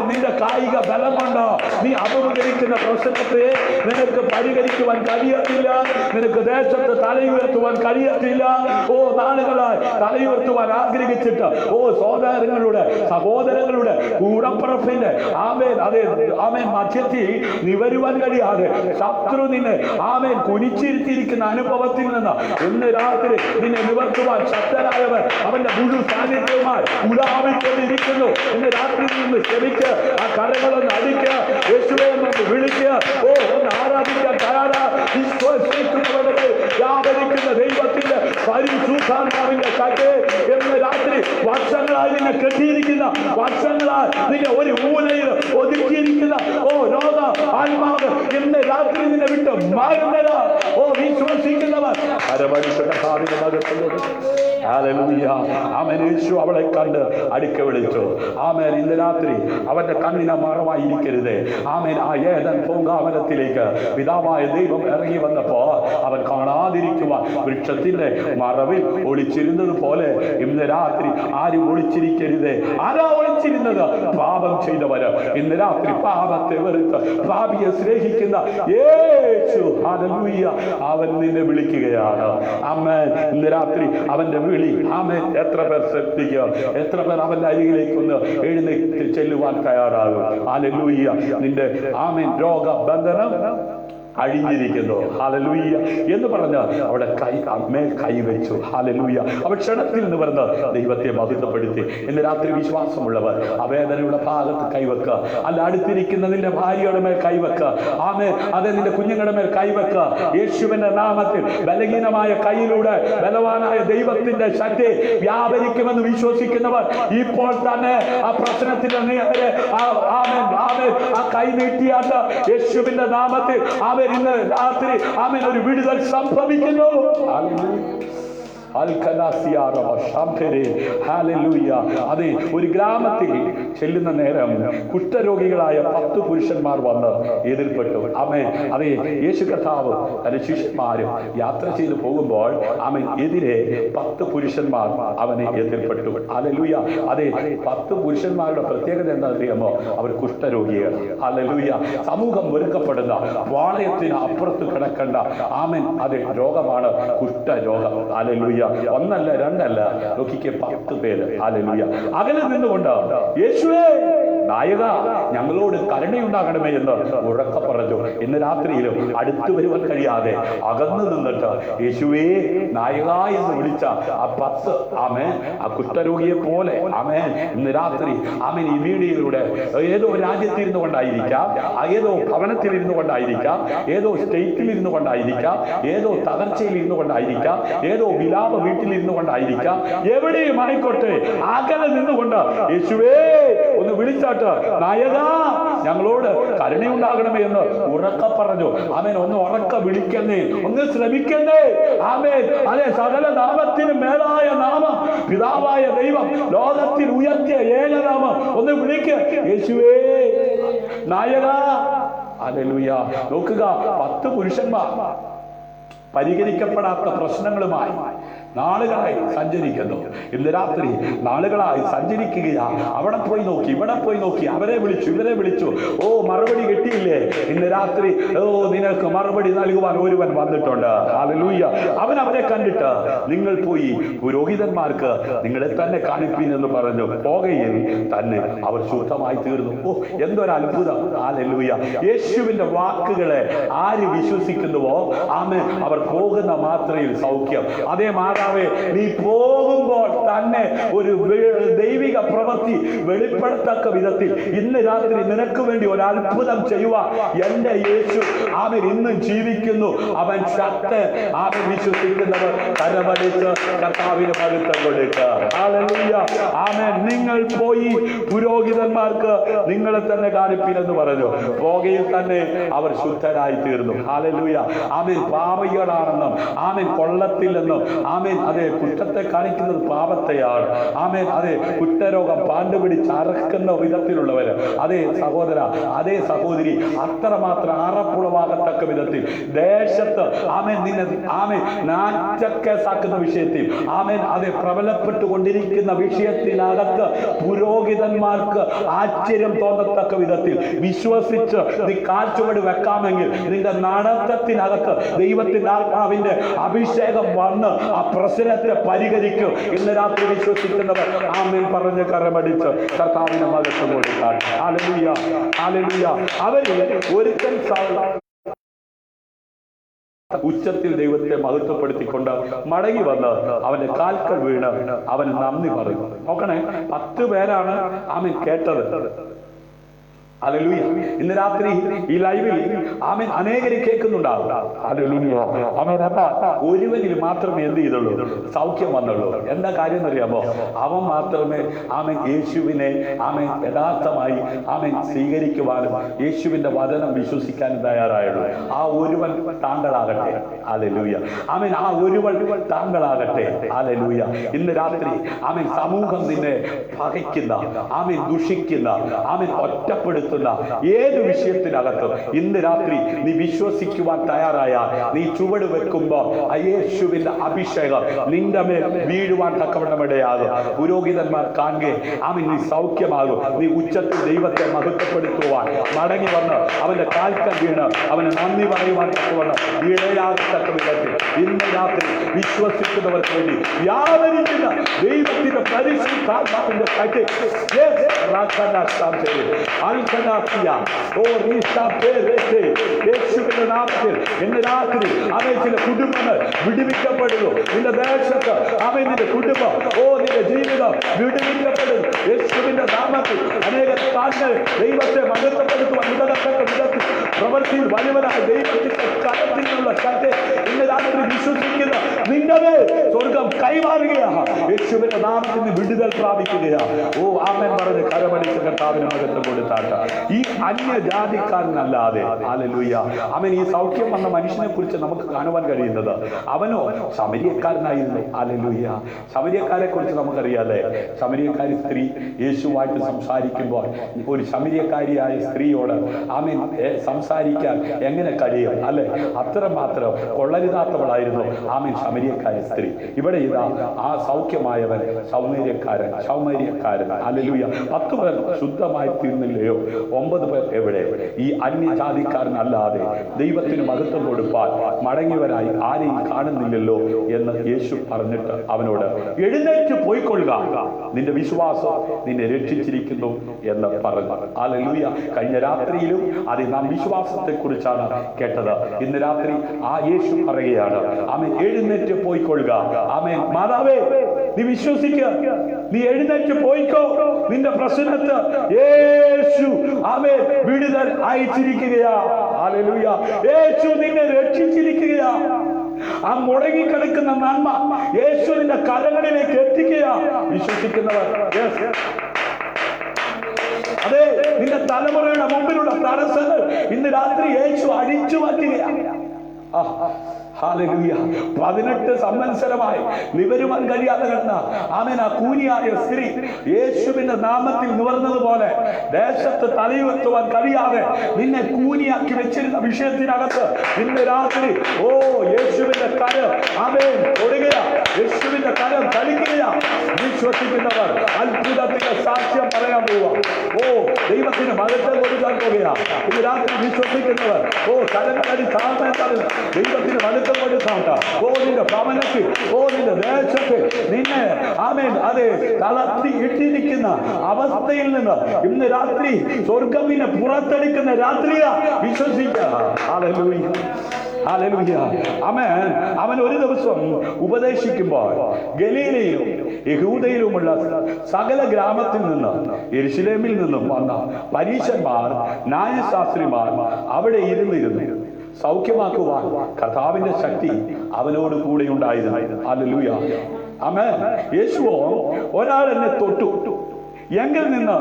നിന്റെ കായിക ബലം കൊണ്ടോ നീ അഭിമുഖീകരിക്കുന്ന പ്രശ്നത്തെ നിനക്ക് പരിഹരിക്കുവാൻ കഴിയത്തില്ല. നിനക്ക് ദേശത്ത് തലയുയർത്തുവാൻ കഴിയത്തില്ല. നാളുകളായി തലയുയർത്തുവാൻ ആഗ്രഹിച്ചിട്ട് സഹോദരങ്ങളുടെ കൂടപ്പുറപ്പിന്റെ മധ്യത്തിൽ നിവരുവാൻ കഴിയാതെ ശത്രു നിന്നെ കുനിച്ചിരുത്തിയിരിക്കുന്ന അനുഭവത്തിൽ നിന്ന് ഇന്ന് രാത്രി നിന്നെ നിവർത്തുവാൻ ശക്തരായവർ അവന്റെ മുഴു സാന്നിധ്യവുമായി ഉലാവിക്കൊണ്ടിരിക്കുന്നു. ഇന്ന് രാത്രി നിന്ന് ശ്രമിക്കുക, ആ കരകളൊന്ന് അടിക്കുക, യേശുവെ ഒന്ന് വിളിക്കുക, ഒന്ന് ആരാധിക്കാൻ തയ്യാറാ. വിശ്വസിക്കുന്നവരുടെ വ്യാപരിക്കുന്ന ദൈവത്തിന്റെ പരിശുദ്ധാത്മാവിന്റെ ശക്തി ഇന്ന് രാത്രി വർഷങ്ങളായി നിന്നെ കെട്ടിയിരിക്കുന്ന, വർഷങ്ങളായി നിന്നെ ഒരു മൂലയിൽ ഒതുക്കിയിരിക്കുന്ന രോഗ ആത്മാവ് ഇന്ന് രാത്രി നിന്നെ വിട്ട് മാറുന്നതാ. വിശ്വസിക്കുന്നവർ യേശു അവളെ കണ്ട് അടുക്ക വിളിച്ചു. ഇന്ന് രാത്രി അവന്റെ കണ്ണിന് മറവായിരിക്കരുത്. ആ ഏദൻ പൂങ്കാവനത്തിലേക്ക് പിതാവായ ദൈവം ഇറങ്ങി വന്നപ്പോ അവൻ കാണാതിരിക്കുവാൻ വൃക്ഷത്തിന്റെ മറവിൽ ഒളിച്ചിരുന്നത് പോലെ ഇന്ന് രാത്രി ആരും ഒളിച്ചിരിക്കരുത്. ആരാ ഒളിച്ചിരുന്നത്? പാപം ചെയ്തവര്. ഇന്ന് രാത്രി പാപത്തെ വെറുത്ത് പാപിയെ സ്നേഹിക്കുന്ന യേശു ഹല്ലേലൂയ അവൻ നിന്നെ വിളിക്കുകയാണ്. ആമേൻ. ഇന്ന് രാത്രി അവന്റെ വിളി എത്ര പേർ ശ്രദ്ധിക്കുക, എത്ര പേർ അവന്റെ അരികിലേക്ക് ഒന്ന് എഴുന്നേറ്റ് ചെല്ലുവാൻ തയ്യാറാകും? ഹല്ലേലൂയ. നിന്റെ രോഗബന്ധനം അഴിഞ്ഞിരിക്കുന്നു. ഹല്ലേലൂയ എന്ന് പറഞ്ഞ് അവിടെ കൈവച്ചു. ഹല്ലേലൂയ. അവ ക്ഷണത്തിൽ നിന്ന് പറഞ്ഞ് ദൈവത്തെ മഹത്വപ്പെടുത്തി. ഇന്ന് രാത്രി വിശ്വാസമുള്ളവർ ആ വേദനയുടെ ഭാഗത്ത് കൈവെക്കുക. അല്ല, അടുത്തിരിക്കുന്ന നിന്റെ ഭാര്യയുടെ മേൽ കൈവെക്കുക. അതെ, നിന്റെ കുഞ്ഞുങ്ങളുടെ മേൽ കൈവെക്കുക. യേശുവിന്റെ നാമത്തിൽ ബലഹീനമായ കൈയിലൂടെ ബലവാനായ ദൈവത്തിന്റെ ശക്തി വ്യാപരിക്കുമെന്ന് വിശ്വസിക്കുന്നവർ ഇപ്പോൾ തന്നെ ആ പ്രശ്നത്തിന്റെ നേരെ ആ കൈ നീട്ടിയാണ്ട് യേശുവിന്റെ നാമത്തിൽ ഇന്ന് രാത്രി ഒരു വിടുതൽ സംഭവിക്കുന്നു. അതെ, ഒരു ഗ്രാമത്തിൽ ചെല്ലുന്ന നേരം കുഷ്ഠരോഗികളായ 10 പുരുഷന്മാർ വന്ന് എതിർപ്പെട്ടു. അതെ, യേശു കർത്താവ് തന്റെ ശിഷ്യന്മാരും യാത്ര ചെയ്തു പോകുമ്പോൾ എതിരെ 10 പുരുഷന്മാർ അവനെ എതിർപ്പെട്ടു. ഹല്ലേലൂയ. അതെ, 10 പുരുഷന്മാരുടെ പ്രത്യേകത എന്താ അറിയാമോ? അവർ കുഷ്ഠരോഗികൾ. ഹല്ലേലൂയ. സമൂഹം വെറുക്കപ്പെടുന്ന, പാളയത്തിന് അപ്പുറത്ത് കിടക്കേണ്ട അതെ രോഗമാണ് കുഷ്ഠരോഗം. ഹല്ലേലൂയ. ഹല്ലേലൂയ. ഒന്നല്ല രണ്ടല്ല, നോക്കിക്കേ 10 പേര്. ഹല്ലേലൂയ. അകലെ നിന്നുകൊണ്ട് യേശുവേ നായക ഞങ്ങളോട് കരുണയുണ്ടാകണമേ എന്ന് ഉറക്കെ പറഞ്ഞു. ഇന്ന് രാത്രിയിലും അടുത്തു വരുവാൻ കഴിയാതെ അകന്നു നിന്നിട്ട് യേശുവേ നായക എന്ന് വിളിച്ച ആ 10 ആമേൻ ആ കുഷ്ഠരോഗിയെ പോലെ ആമേൻ ഇന്ന് രാത്രി ആമേൻ ഈ മീഡിയയിലൂടെ ഏതോ രാജ്യത്തിൽ ഇരുന്നു കൊണ്ടായിരിക്കാം, ഏതോ ഭവനത്തിൽ ഇരുന്നു കൊണ്ടായിരിക്കാം, ഏതോ സ്റ്റേറ്റിൽ ഇരുന്നു കൊണ്ടായിരിക്കാം, ഏതോ തകർച്ചയിൽ ഇരുന്നു കൊണ്ടായിരിക്കാം, ഏതോ വിലാപ വീട്ടിൽ ഇരുന്നു കൊണ്ടായിരിക്കാം, എവിടെയും ആയിക്കോട്ടെ അകലെ നിന്നുകൊണ്ട് യേശുവേ ഒന്ന് വിളിച്ചാട്ട് നായക ഞങ്ങളോട് കരുണയുണ്ടാകണമേ എന്ന് ഉറക്ക പറഞ്ഞു. ആമേൻ. ഒന്ന് ഉറക്ക വിളിക്കുന്നേ, ഒന്ന് ശ്രമിക്കുന്നേ. ആമേൻ. അതെ, സകല നാമത്തിനും മേലായ നാമം പിതാവായ ദൈവം ലോകത്തിൽ ഉയർത്തിയ ഏകനാമം ഒന്ന് വിളിക്ക. യേശുവേ നായക. ഹല്ലേലൂയ. നോക്കുക, 10 പുരുഷന്മാർ പരിഹരിക്കപ്പെടാത്ത പ്രശ്നങ്ങളുമായി നാളുകളായി സഞ്ചരിക്കുന്നു. ഇന്ന് രാത്രി നാളുകളായി സഞ്ചരിക്കുകയാണ്. അവിടെ പോയി നോക്കി, ഇവിടെ പോയി നോക്കി, അവരെ വിളിച്ചു, ഇവരെ വിളിച്ചു. ഓ മറുപടി കിട്ടിയില്ലേ? ഇന്ന് രാത്രി ഓ നിനക്ക് മറുപടി നൽകുവാൻ ഒരുവൻ വന്നിട്ടുണ്ട്. ഹല്ലേലൂയ. അവൻ അവരെ കണ്ടിട്ട് നിങ്ങൾ പോയി പുരോഹിതന്മാർക്ക് നിങ്ങളെ തന്നെ കാണിപ്പീൻ എന്ന് പറഞ്ഞു. പോകയിൽ തന്നെ അവർ ശുദ്ധമായി തീർന്നു. ഓ എന്തൊരു അത്ഭുതം. ഹല്ലേലൂയ. യേശുവിന്റെ വാക്കുകളെ ആര് വിശ്വസിക്കുന്നുവോ ആമേൻ അവർ പോകുന്ന മാത്രയിൽ സൗഖ്യം. അതേ മാതാവേ, നീ പോകുമ്പോൾ തന്നെ ഒരു ദൈവിക പ്രവൃത്തി വെളിപ്പെടുത്തക്ക വിധത്തിൽ ഇന്ന് രാത്രി നിനക്ക് വേണ്ടി ഒരു അത്ഭുതം ചെയ്യുവാൻ എന്റെ യേശു അവൻ ഇന്നും ജീവിക്കുന്നു. അവൻ ശക്തൻ. അവൻ വിശ്വസിക്കുന്നവർ കരമടിച്ച് കർത്താവിന് മഹത്വം കൊടുക്കുക. ഹല്ലേലൂയ. ആമേൻ. നിങ്ങൾ പോയി പുരോഹിതന്മാർക്ക് നിങ്ങളെ തന്നെ കാണിപ്പിനെന്ന് പറഞ്ഞു. പോകയിൽ തന്നെ അവർ ശുദ്ധരായി തീർന്നു. ഹല്ലേലൂയ. ആമേൻ. പാപികളാണെന്നും ആമേൻ കൊള്ളത്തില്ലെന്നും ആമേൻ അതെ കുറ്റത്തെ കാണിക്കുന്നത് പാപത്തെയാണ്. ആമേൻ. അതെ കുറ്റരോഗം പാണ്ടുപിടിച്ച് അറക്കുന്ന വിധത്തിലുള്ളവര്, അതേ സഹോദര, അതേ സഹോദരി, അത്രമാത്രം അറപ്പുളവാകത്തക്ക വിധത്തിൽ ദേശത്ത് ആമേൻ നിന്നെ ആമേൻ നാറ്റക്കേസാക്കുന്ന വിഷയത്തിൽ ആമേൻ അതെ പ്രബലപ്പെട്ടുകൊണ്ടിരിക്കുന്ന വിഷയത്തിനകത്ത് പുരോഹിതന്മാർക്ക് ആശ്ചര്യം തോന്നത്തക്ക വിധത്തിൽ വിശ്വസിച്ച് നീ കാൽച്ചുവട് വെക്കാമെങ്കിൽ നിന്റെ നടത്തത്തിനകത്ത് ദൈവത്തിന്റെ ആത്മാവിന്റെ അഭിഷേകം വന്ന് ആ പ്രശ്നത്തെ പരിഹരിക്കും. ഇന്ന് രാത്രി വിശ്വസിക്കുന്നവർ ആമേൻ പറഞ്ഞ് കരമടിച്ച് കർത്താവിനെ മഹത്വം കൊടുക്കാൻ. ഹല്ലേലൂയ. ഹല്ലേലൂയ. അവര് ഒരുത്തൻ ഉച്ചത്തിൽ ദൈവത്തെ മഹത്വപ്പെടുത്തിക്കൊണ്ട് മടങ്ങി വന്ന് അവന്റെ കാൽക്കൽ വീണ് അവൻ നന്ദി പറയും. നോക്കണേ, 10 പേരാണ് ആമേൻ കേട്ടത്. ഹല്ലേലൂയ. ഇന്ന് രാത്രി ഈ ലൈവിൽ ആമേൻ അനേകരെ കേൾക്കുന്നുണ്ടാവും. ഹല്ലേലൂയ. ആമേൻ. ഒരുവനിൽ മാത്രമേ എന്ത് ചെയ്തുള്ളൂ? സൗഖ്യം വന്നുള്ളൂ. എന്താ കാര്യം എന്നറിയാമോ? അവൻ മാത്രമേ ആമേൻ യേശുവിനെ ആമേൻ യഥാർത്ഥമായി ആമേൻ സ്വീകരിക്കുവാനും യേശുവിന്റെ വചനം വിശ്വസിക്കാനും തയ്യാറായുള്ളൂ. ആ ഒരുവൻ താങ്കളാകട്ടെ. ഹല്ലേലൂയ. ആമേൻ. ആ ഒരുവൻ താങ്കളാകട്ടെ. ഹല്ലേലൂയ. ഇന്ന് രാത്രി ആമേൻ സമൂഹം നിന്നെ പകയ്ക്കുന്ന ആമേൻ ദുഷിക്കുന്ന ആമേൻ ഒറ്റപ്പെടുത്തുന്ന ഏത് വിഷയത്തിനകത്തും ഇന്ന് രാത്രി നീ വിശ്വസിക്കുവാൻ തയ്യാറായാൽ നീ ചുവട് വെക്കുമ്പോൾ യേശുവിന്റെ അഭിഷേകം നിന്റെ മേൽ വീഴുവാൻ തക്കവണ്ണമിടയാകും. പുരോഹിതന്മാർ കാണുകെ ആമേൻ നീ സൗഖ്യമാകും. നീ ഉച്ചത്തിൽ ദൈവത്തെ മഹത്വപ്പെടുത്തുവാൻ മടങ്ങി വന്ന് അവന്റെ കാൽക്കൽ വീണ് അവന് നന്ദി പറയുവാൻ തക്കവണ്ണം ഇടയാകത്തക്ക വിധത്തിൽ ഇന്ന് രാത്രി വിശ്വസിക്കുന്നവർക്ക് വേണ്ടി വ്യാപരിക്കുന്ന ദൈവത്തിന്റെ പരിശുദ്ധാത്മാവിന്റെ കൈ യേശുവിന്റെ നാമത്തിൽ ഇന്ന് രാത്രി അവൻ ചില കുടുംബങ്ങൾ വിടുവിക്കപ്പെടുന്നു. നിന്റെ ദേശത്ത് അവൻ നിന്റെ കുടുംബം നിന്റെ ജീവിതം വിടുവിക്കപ്പെടുന്നു. യേശുവിന്റെ നാമത്തിൽ അനേക താങ്കൾ ദൈവത്തെ മഹത്വപ്പെടുത്തുവാൻ ഉതകത്തക്ക വിധത്തിൽ പ്രവൃത്തിയിൽ വലിയവനായ ദൈവത്തിന്റെ കരത്തിലുള്ള ശക്തി ഇന്ന് രാത്രി വിശ്വസിക്കുന്ന നിന്റെ സ്വർഗം കൈമാറുകയാണ്. യേശുവിന്റെ നാമത്തിൽ നിന്ന് വിടുതൽ പ്രാപിക്കുകയാണ്. ആമേൻ പറഞ്ഞ് കരമടിച്ച് കർത്താവിന് മഹത്വം കൊടുത്താട്ട. ഈ അന്യജാതിക്കാരനല്ലാതെ ഹല്ലേലൂയ അവൻ ഈ സൗഖ്യം വന്ന മനുഷ്യനെ കുറിച്ച് നമുക്ക് കാണുവാൻ കഴിയുന്നത് അവനോ ശമര്യക്കാരനായിരുന്നു. ഹല്ലേലൂയ. ശമര്യക്കാരെ കുറിച്ച് നമുക്കറിയാതെ ശമര്യക്കാരി സ്ത്രീ യേശുവായിട്ട് സംസാരിക്കുമ്പോൾ ഒരു ശമര്യക്കാരിയായ സ്ത്രീയോട് ആമേൻ സംസാരിക്കാൻ എങ്ങനെ കഴിയും? അല്ലെ, അത്രമാത്രം കൊള്ളരുതാത്തവളായിരുന്നു ആമേൻ ശമര്യക്കാരി സ്ത്രീ. ഇവിടെ ഇതാ ആ സൗഖ്യം സൗഖ്യമായവൻ സൗമര്യക്കാരൻ. ഹല്ലേലൂയ. 10 പേർ ശുദ്ധമായി തീർന്നില്ലയോ? 9 പേർ എവിടെ? ഈ അന്യജാതിക്കാരനല്ലാതെ ദൈവത്തിന് മഹത്വം കൊടുപ്പാൻ മടങ്ങിയവരായി ആരെയും കാണുന്നില്ലല്ലോ എന്ന് യേശു പറഞ്ഞിട്ട് അവനോട് എഴുന്നേറ്റ് പോയിക്കൊള്ളുക, നിന്റെ വിശ്വാസം നിന്നെ രക്ഷിച്ചിരിക്കുന്നു എന്ന് പറഞ്ഞു. ഹല്ലേലൂയ. കഴിഞ്ഞ രാത്രിയിലും അത് നാം വിശ്വാസത്തെ കുറിച്ചാണ് കേട്ടത്. ഇന്ന് രാത്രി ആ യേശു പറയുകയാണ്, ആമേൻ, എഴുന്നേറ്റ് പോയിക്കൊള്ളുക. ആമേൻ. മാതാവേ, നീ വിശ്വസിക്കുക, നീ എഴുന്നേറ്റ് പോയിക്കോ. നിന്റെ പ്രശ്നത്ത് യേശു ആമേൻ വിടുതൽ അയച്ചിരിക്കുകയാ. ഹല്ലേലൂയ. യേശു നിന്നെ രക്ഷിച്ചിരിക്കുകയാ. ആ മുടങ്ങിക്കിടക്കുന്ന നന്മ യേശുവിന്റെ കരങ്ങളിലേക്ക് എത്തിക്കുക. വിശ്വസിക്കുന്നവർ അതെ, നിന്റെ തലമുറയുടെ മുമ്പിലുള്ള തടസ്സങ്ങൾ ഇന്ന് രാത്രി യേശു അടിച്ചു മാറ്റുകയാണ്. ഹല്ലേലൂയ. 18 സംവത്സരമായി നിവരുവാൻ കഴിയാതെ കിടന്ന ആമേൻ ആ കൂനിയായ സ്ത്രീ യേശുവിന്റെ നാമത്തിൽ നിവർന്നതുപോലെ ദേശത്ത് തലയുയർത്തുവാൻ കഴിയാതെ നിന്നെ കൂനിയാക്കി വെച്ചിരുന്ന വിഷയത്തിനകത്ത് ഇന്ന് രാത്രി യേശുവിന്റെ കരം ആമേൻ തൊടുകയ, യേശുവിന്റെ കരം ചലിക്കുകയ. വിശ്വസിക്കുന്നവർ അത്ഭുതത്തിന്റെ സാക്ഷ്യം പറയാൻ പോവുക. ദൈവത്തിന് മഹത്വം കൊടുക്കാൻ പോകുക. ഇന്ന് രാത്രി വിശ്വസിക്കുന്നവർ കരങ്ങളടി താഴ്ന്ന ദൈവത്തിന് മഹത്വം കൊടുക്കാത്ത നിന്റെ ഭവനത്തിൽ നിന്റെ ദേശത്തിൽ നിന്നെ ആമേൻ അതെ തളർത്തി ഇട്ടിരിക്കുന്ന അവസ്ഥയിൽ നിന്ന് ഇന്ന് രാത്രി സ്വർഗ്ഗം നിന്നെ പുറത്തെടുക്കുന്ന രാത്രിയാ. വിശ്വസിക്കുക. ഹല്ലേലൂയ. ഹല്ലേലൂയ. ആമേൻ. അവൻ ഒരു ദിവസം ഉപദേശിക്കുമ്പോൾ ഗലീലയിലും യഹൂദയിലുമുള്ള സകല ഗ്രാമത്തിൽ നിന്ന് യെരുശലേമിൽ നിന്നും വന്ന പരീശന്മാർ ന്യായശാസ്ത്രിമാർ അവിടെ ഇരുന്നിരുന്നു. സൗഖ്യമാക്കുവാൻ കർത്താവിന്റെ ശക്തി അവനോട് കൂടെ ഉണ്ടായിരുന്നു. ഹല്ലേലൂയ. ആമേൻ. യേശുവോ ഒരാൾ എന്നെ തൊട്ടു, എങ്കിൽ നിന്ന്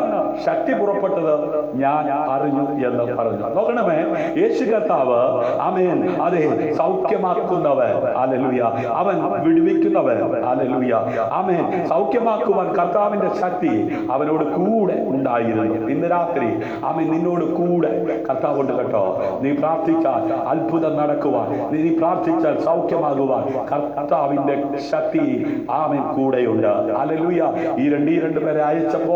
ശക്തി പുറപ്പെട്ടത് ഞാൻ അറിഞ്ഞു എന്ന് പറഞ്ഞു. നോക്കണമേ, യേശു കർത്താവ് ആമേൻ അതെ സൗഖ്യമാക്കുന്നവൻ. ഹല്ലേലൂയ. അവൻ വിടുവിക്കുന്നവൻ. ഹല്ലേലൂയ. ആമേൻ. സൗഖ്യമാക്കുവാൻ കർത്താവിന്റെ ശക്തി അവനോട് കൂടെ ഉണ്ടായിരുന്നു. ഇന്ന് രാത്രി ആമേൻ നിന്നോട് കൂടെ കർത്താവുണ്ട് കേട്ടോ. നീ പ്രാർത്ഥിച്ചാൽ അത്ഭുതം നടക്കുവാൻ, നീ പ്രാർത്ഥിച്ചാൽ സൗഖ്യമാകുവാൻ കർത്താവിന്റെ ശക്തി ആമേൻ കൂടെയുണ്ട്. ഹല്ലേലൂയ. ഈ രണ്ട് പേരെ അയച്ചപ്പോൾ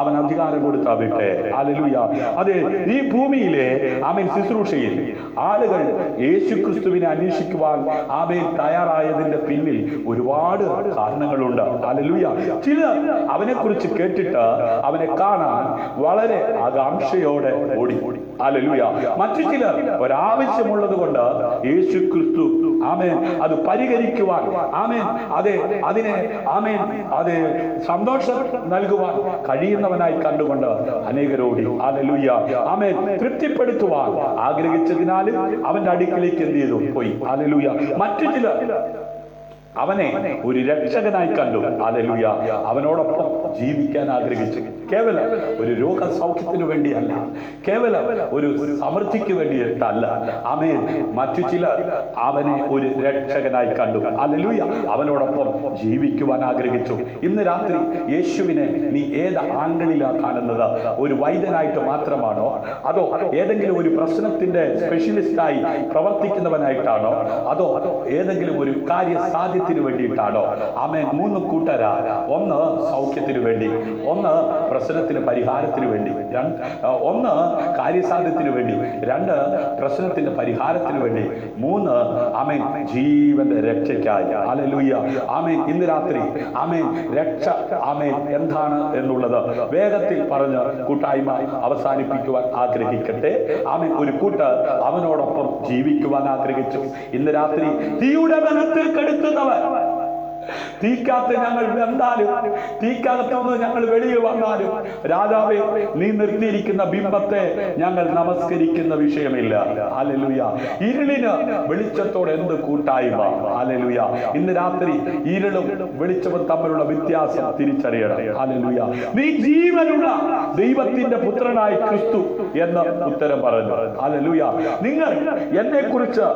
അവൻ അധികാരം കൊടുത്താ വിട്ടെ. ഹല്ലേലൂയ. അതെ, ഈ ഭൂമിയിലെ ആമേൻ ശുശ്രൂഷയിൽ ആളുകൾ യേശു ക്രിസ്തുവിനെ അന്വേഷിക്കുവാൻ ആമേൻ തയ്യാറായതിന്റെ പിന്നിൽ ഒരുപാട് കാരണങ്ങളുണ്ട്. ഹല്ലേലൂയ. ചിലർ അവനെ കുറിച്ച് കേട്ടിട്ട് അവനെ കാണാൻ വളരെ ആകാംക്ഷയോടെ ഓടി. ഹല്ലേലൂയ. മറ്റു ചിലർ ഒരാവശ്യമുള്ളത് കൊണ്ട് യേശു ക്രിസ്തു ആമേൻ അത് പരിഹരിക്കുവാൻ ആമേൻ അതെ അതിനെ ആമേൻ അതെ സന്തോഷം നൽകുവാൻ കഴിയുന്നവനായി കണ്ടുകൊണ്ട് അനേകരോടി. ഹല്ലേലൂയ. ആമേൻ. തൃപ്തിപ്പെടുത്തുവാൻ ആഗ്രഹിച്ചതിനാലും അവന്റെ അടുക്കിലേക്ക് എന്ത് ചെയ്തു? പോയി. ഹല്ലേലൂയ. മറ്റു ചിലർ അവനെ ഒരു രക്ഷകനായി കണ്ടു. ഹല്ലേലൂയ. അവനോടൊപ്പം ജീവിക്കാൻ ആഗ്രഹിച്ചു. കേവലം ഒരു രോഗസൗഖ്യത്തിന് വേണ്ടിയല്ല, കേവലം ഒരു സമൃദ്ധിക്ക് വേണ്ടിയിട്ടല്ല. ആമേൻ. മറ്റു ചിലർ അവനെ ഒരു രക്ഷകനായി കണ്ടു. ഹല്ലേലൂയ. അവനോടൊപ്പം ജീവിക്കുവാൻ ആഗ്രഹിച്ചു. ഇന്ന് രാത്രി യേശുവിനെ നീ ഏത് ആംഗിളിലാണ് കാണുന്നത്? ഒരു വൈദ്യനായിട്ട് മാത്രമാണോ? അതോ ഏതെങ്കിലും ഒരു പ്രശ്നത്തിന്റെ സ്പെഷ്യലിസ്റ്റായി പ്രവർത്തിക്കുന്നവനായിട്ടാണോ? അതോ ഏതെങ്കിലും ഒരു കാര്യസാധ്യത്തിന് വേണ്ടിയിട്ടാണോ? ആമേൻ. 3 കൂട്ടരാ. ഒന്ന് സൗഖ്യത്തിന് വേണ്ടി, ഒന്ന് പ്രശ്നത്തിന് പരിഹാരത്തിന് വേണ്ടി, ഒന്ന് കാര്യസാധ്യത്തിന് വേണ്ടി, 2 പ്രശ്നത്തിന്റെ പരിഹാരത്തിന് വേണ്ടി, 3 ആമേൻ ജീവന്റെ രക്ഷയ്ക്കായി. ഹല്ലേലൂയ. ആമേൻ. ഇന്ന് രാത്രി ആമേൻ രക്ഷ ആമേൻ എന്താണ് എന്നുള്ളത് വേഗത്തിൽ പറഞ്ഞ് കൂട്ടായ്മ അവസാനിപ്പിക്കുവാൻ ആഗ്രഹിക്കട്ടെ. ആമേൻ. ഒരു കൂട്ടർ അവനോടൊപ്പം ജീവിക്കുവാൻ ആഗ്രഹിച്ചു. ഇന്ന് രാത്രി തീയുടെ ബലത്തിൽ കെടുത്തുന്നവർ, തീക്കകത്ത് ഞങ്ങൾ വെന്താലും, തീക്കകത്ത് നിന്ന് ഞങ്ങൾ വെളിയിൽ വന്നാലും, രാജാവേ നീ നിർത്തിയിരിക്കുന്ന ബിംബത്തെ ഞങ്ങൾ നമസ്കരിക്കുന്ന വിഷയമില്ല. ഹല്ലേലൂയ. ഇരുളിന് വെളിച്ചത്തോടെ എന്ത് കൂട്ടായ്മ. ഹല്ലേലൂയ. ഇന്ന് രാത്രി ഇരുളും വെളിച്ചവും തമ്മിലുള്ള വ്യത്യാസം തിരിച്ചറിയണം. ഹല്ലേലൂയ. നീ ജീവനുള്ള ദൈവത്തിന്റെ പുത്രനായി ക്രിസ്തു എന്ന് ഉത്തരം പറഞ്ഞു. ഹല്ലേലൂയ. നിങ്ങൾ എന്നെ കുറിച്ച്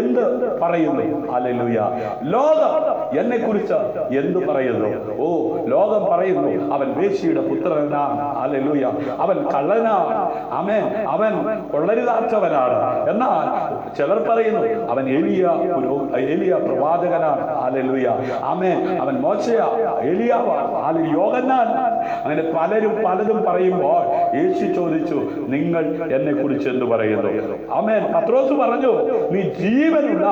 എന്ത് പറയുന്നു? ഹല്ലേലൂയ. ലോകം എന്നെ കുറിച്ച് എന്തു പറയുന്നു? ഓ, ലോകം പറയുന്നു അവൻ വേശ്യയുടെ പുത്രനാണ്, ഹല്ലേലൂയ, അവൻ കള്ളനാണ്, ആമേൻ, അവൻ കൊള്ളരുതാത്തവനാണ്. എന്നാൽ ചിലർ പറയുന്നു അവൻ ഏലിയ പ്രവാചകനാണ്, ഹല്ലേലൂയ, ആമേൻ, അവൻ മോശയാ, ഏലിയാവാണ്, ഹല്ലേലൂയ, യോഹന്നാൻ. അങ്ങനെ പലതും പറയുമ്പോൾ യേശു ചോദിച്ചു, നിങ്ങൾ എന്നെ കുറിച്ച് എന്ത് പറയുന്നു? ആമേൻ. പത്രോസ് പറഞ്ഞു, നീ ജീവനുള്ള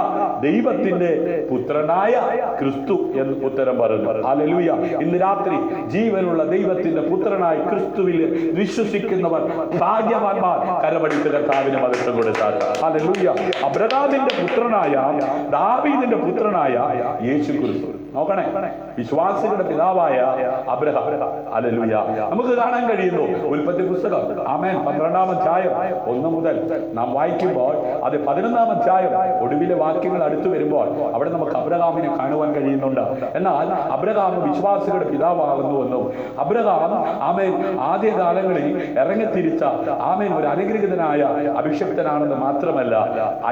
ദൈവത്തിന്റെ പുത്രനായ ക്രിസ്തു എന്ന് ഉത്തരം പറഞ്ഞു. ഹല്ലേലൂയ. ഇന്ന് രാത്രി ജീവനുള്ള ദൈവത്തിന്റെ പുത്രനായ ക്രിസ്തുവിൽ വിശ്വസിക്കുന്നവർ ഭാഗ്യവാന്മാർ. കരമടിച്ച് കർത്താവിന് മഹത്വം കൊടുത്താൽ. ഹല്ലേലൂയ. അബ്രഹാമിന്റെ പുത്രനായ ദാവീദിന്റെ പുത്രനായ യേശു ക്രിസ്തു. നോക്കണേ, വിശ്വാസികളുടെ പിതാവായ അബ്രഹാം. ഹല്ലേലൂയ. നമുക്ക് കാണാൻ കഴിയുന്നു ഉൽപ്പത്തി പുസ്തകം, ആമേൻ, 12-ാം അധ്യായം 1 മുതൽ നാം വായിക്കുമ്പോൾ അത് 11-ാം അധ്യായം ഒടുവിലെ വാക്യങ്ങൾ അടുത്തു വരുമ്പോൾ അവിടെ നമുക്ക് അബ്രഹാമിനെ കാണുവാൻ കഴിയുന്നുണ്ട്. എന്നാൽ അബ്രഹാം വിശ്വാസികളുടെ പിതാവാകുന്നുവെന്നും അബ്രഹാം, ആമേൻ, ആദ്യകാലങ്ങളിൽ ഇറങ്ങിത്തിരിച്ച, ആമേൻ, ഒരു അനുഗ്രഹീതനായ അഭിഷിക്തനാണെന്ന് മാത്രമല്ല,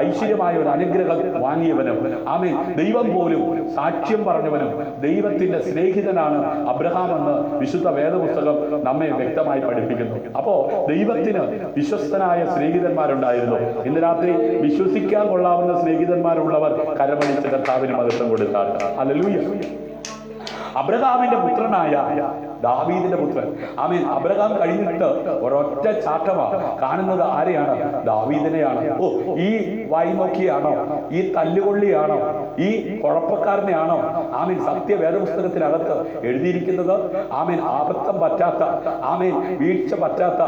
ഐശ്വര്യമായ ഒരു അനുഗ്രഹം വാങ്ങിയവനും, ആമേൻ, ദൈവം പോലും സാക്ഷ്യം പറഞ്ഞവനും, ദൈവത്തിന്റെ സ്നേഹിതനാണ് അബ്രഹാം എന്ന് വിശുദ്ധ വേദപുസ്തകം നമ്മെ വ്യക്തമായി പഠിപ്പിക്കുന്നു. അപ്പോ ദൈവത്തിന് വിശ്വസ്തനായ സ്നേഹിതന്മാരുണ്ടായിരുന്നു. ഇന്ന് രാത്രി വിശ്വസിക്കാൻ കൊള്ളാവുന്ന സ്നേഹിതന്മാരുള്ളവർ കരമടിച്ച് കർത്താവിന് മഹത്വം കൊടുത്താൽ. ഹല്ലേലൂയ. അബ്രഹാമിന്റെ പുത്രനായ ദാവീദിന്റെ പുത്രൻ, ആമേൻ. അബ്രഹാം കഴിഞ്ഞിട്ട് ഒരൊറ്റ ചാട്ടമാണ് കാണുന്നത്. ആരെയാണ്? ദാവീദിനെയാണ്. ഓ, ഈ വായി നോക്കിയാണോ? ഈ തല്ലുകൊള്ളിയാണോ? ഈ കുഴപ്പക്കാരനെയാണോ? ആമേൻ. സത്യവേദപുസ്തകത്തിനകത്ത് എഴുതിയിരിക്കുന്നത്, ആമേൻ, ആപത്തം പറ്റാത്ത, ആമേൻ, വീഴ്ച പറ്റാത്ത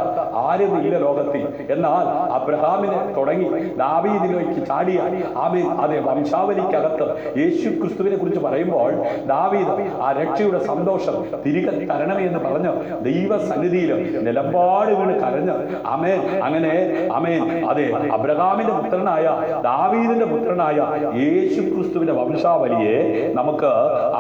ആരുമില്ല ലോകത്തിൽ. എന്നാൽ അബ്രഹാമിനെ തുടങ്ങി ദാവീദിലേക്ക് ചാടിയ, ആമേൻ, അതെ, വംശാവലിക്കകത്ത് യേശു ക്രിസ്തുവിനെ കുറിച്ച് പറയുമ്പോൾ ദാവീദ് ആ രക്ഷയുടെ സന്തോഷം തിരികെ തരണമേ എന്ന് പറഞ്ഞ് ദൈവസന്നിധിയിൽ നിലപാട് വീണ് കരഞ്ഞ്, ആമേൻ, അങ്ങനെ, ആമേൻ, അതെ, അബ്രഹാമിന്റെ പുത്രനായ ദാവീദിന്റെ പുത്രനായ യേശു ക്രിസ്തുവിന്റെ വംശാവലിയെ നമുക്ക്,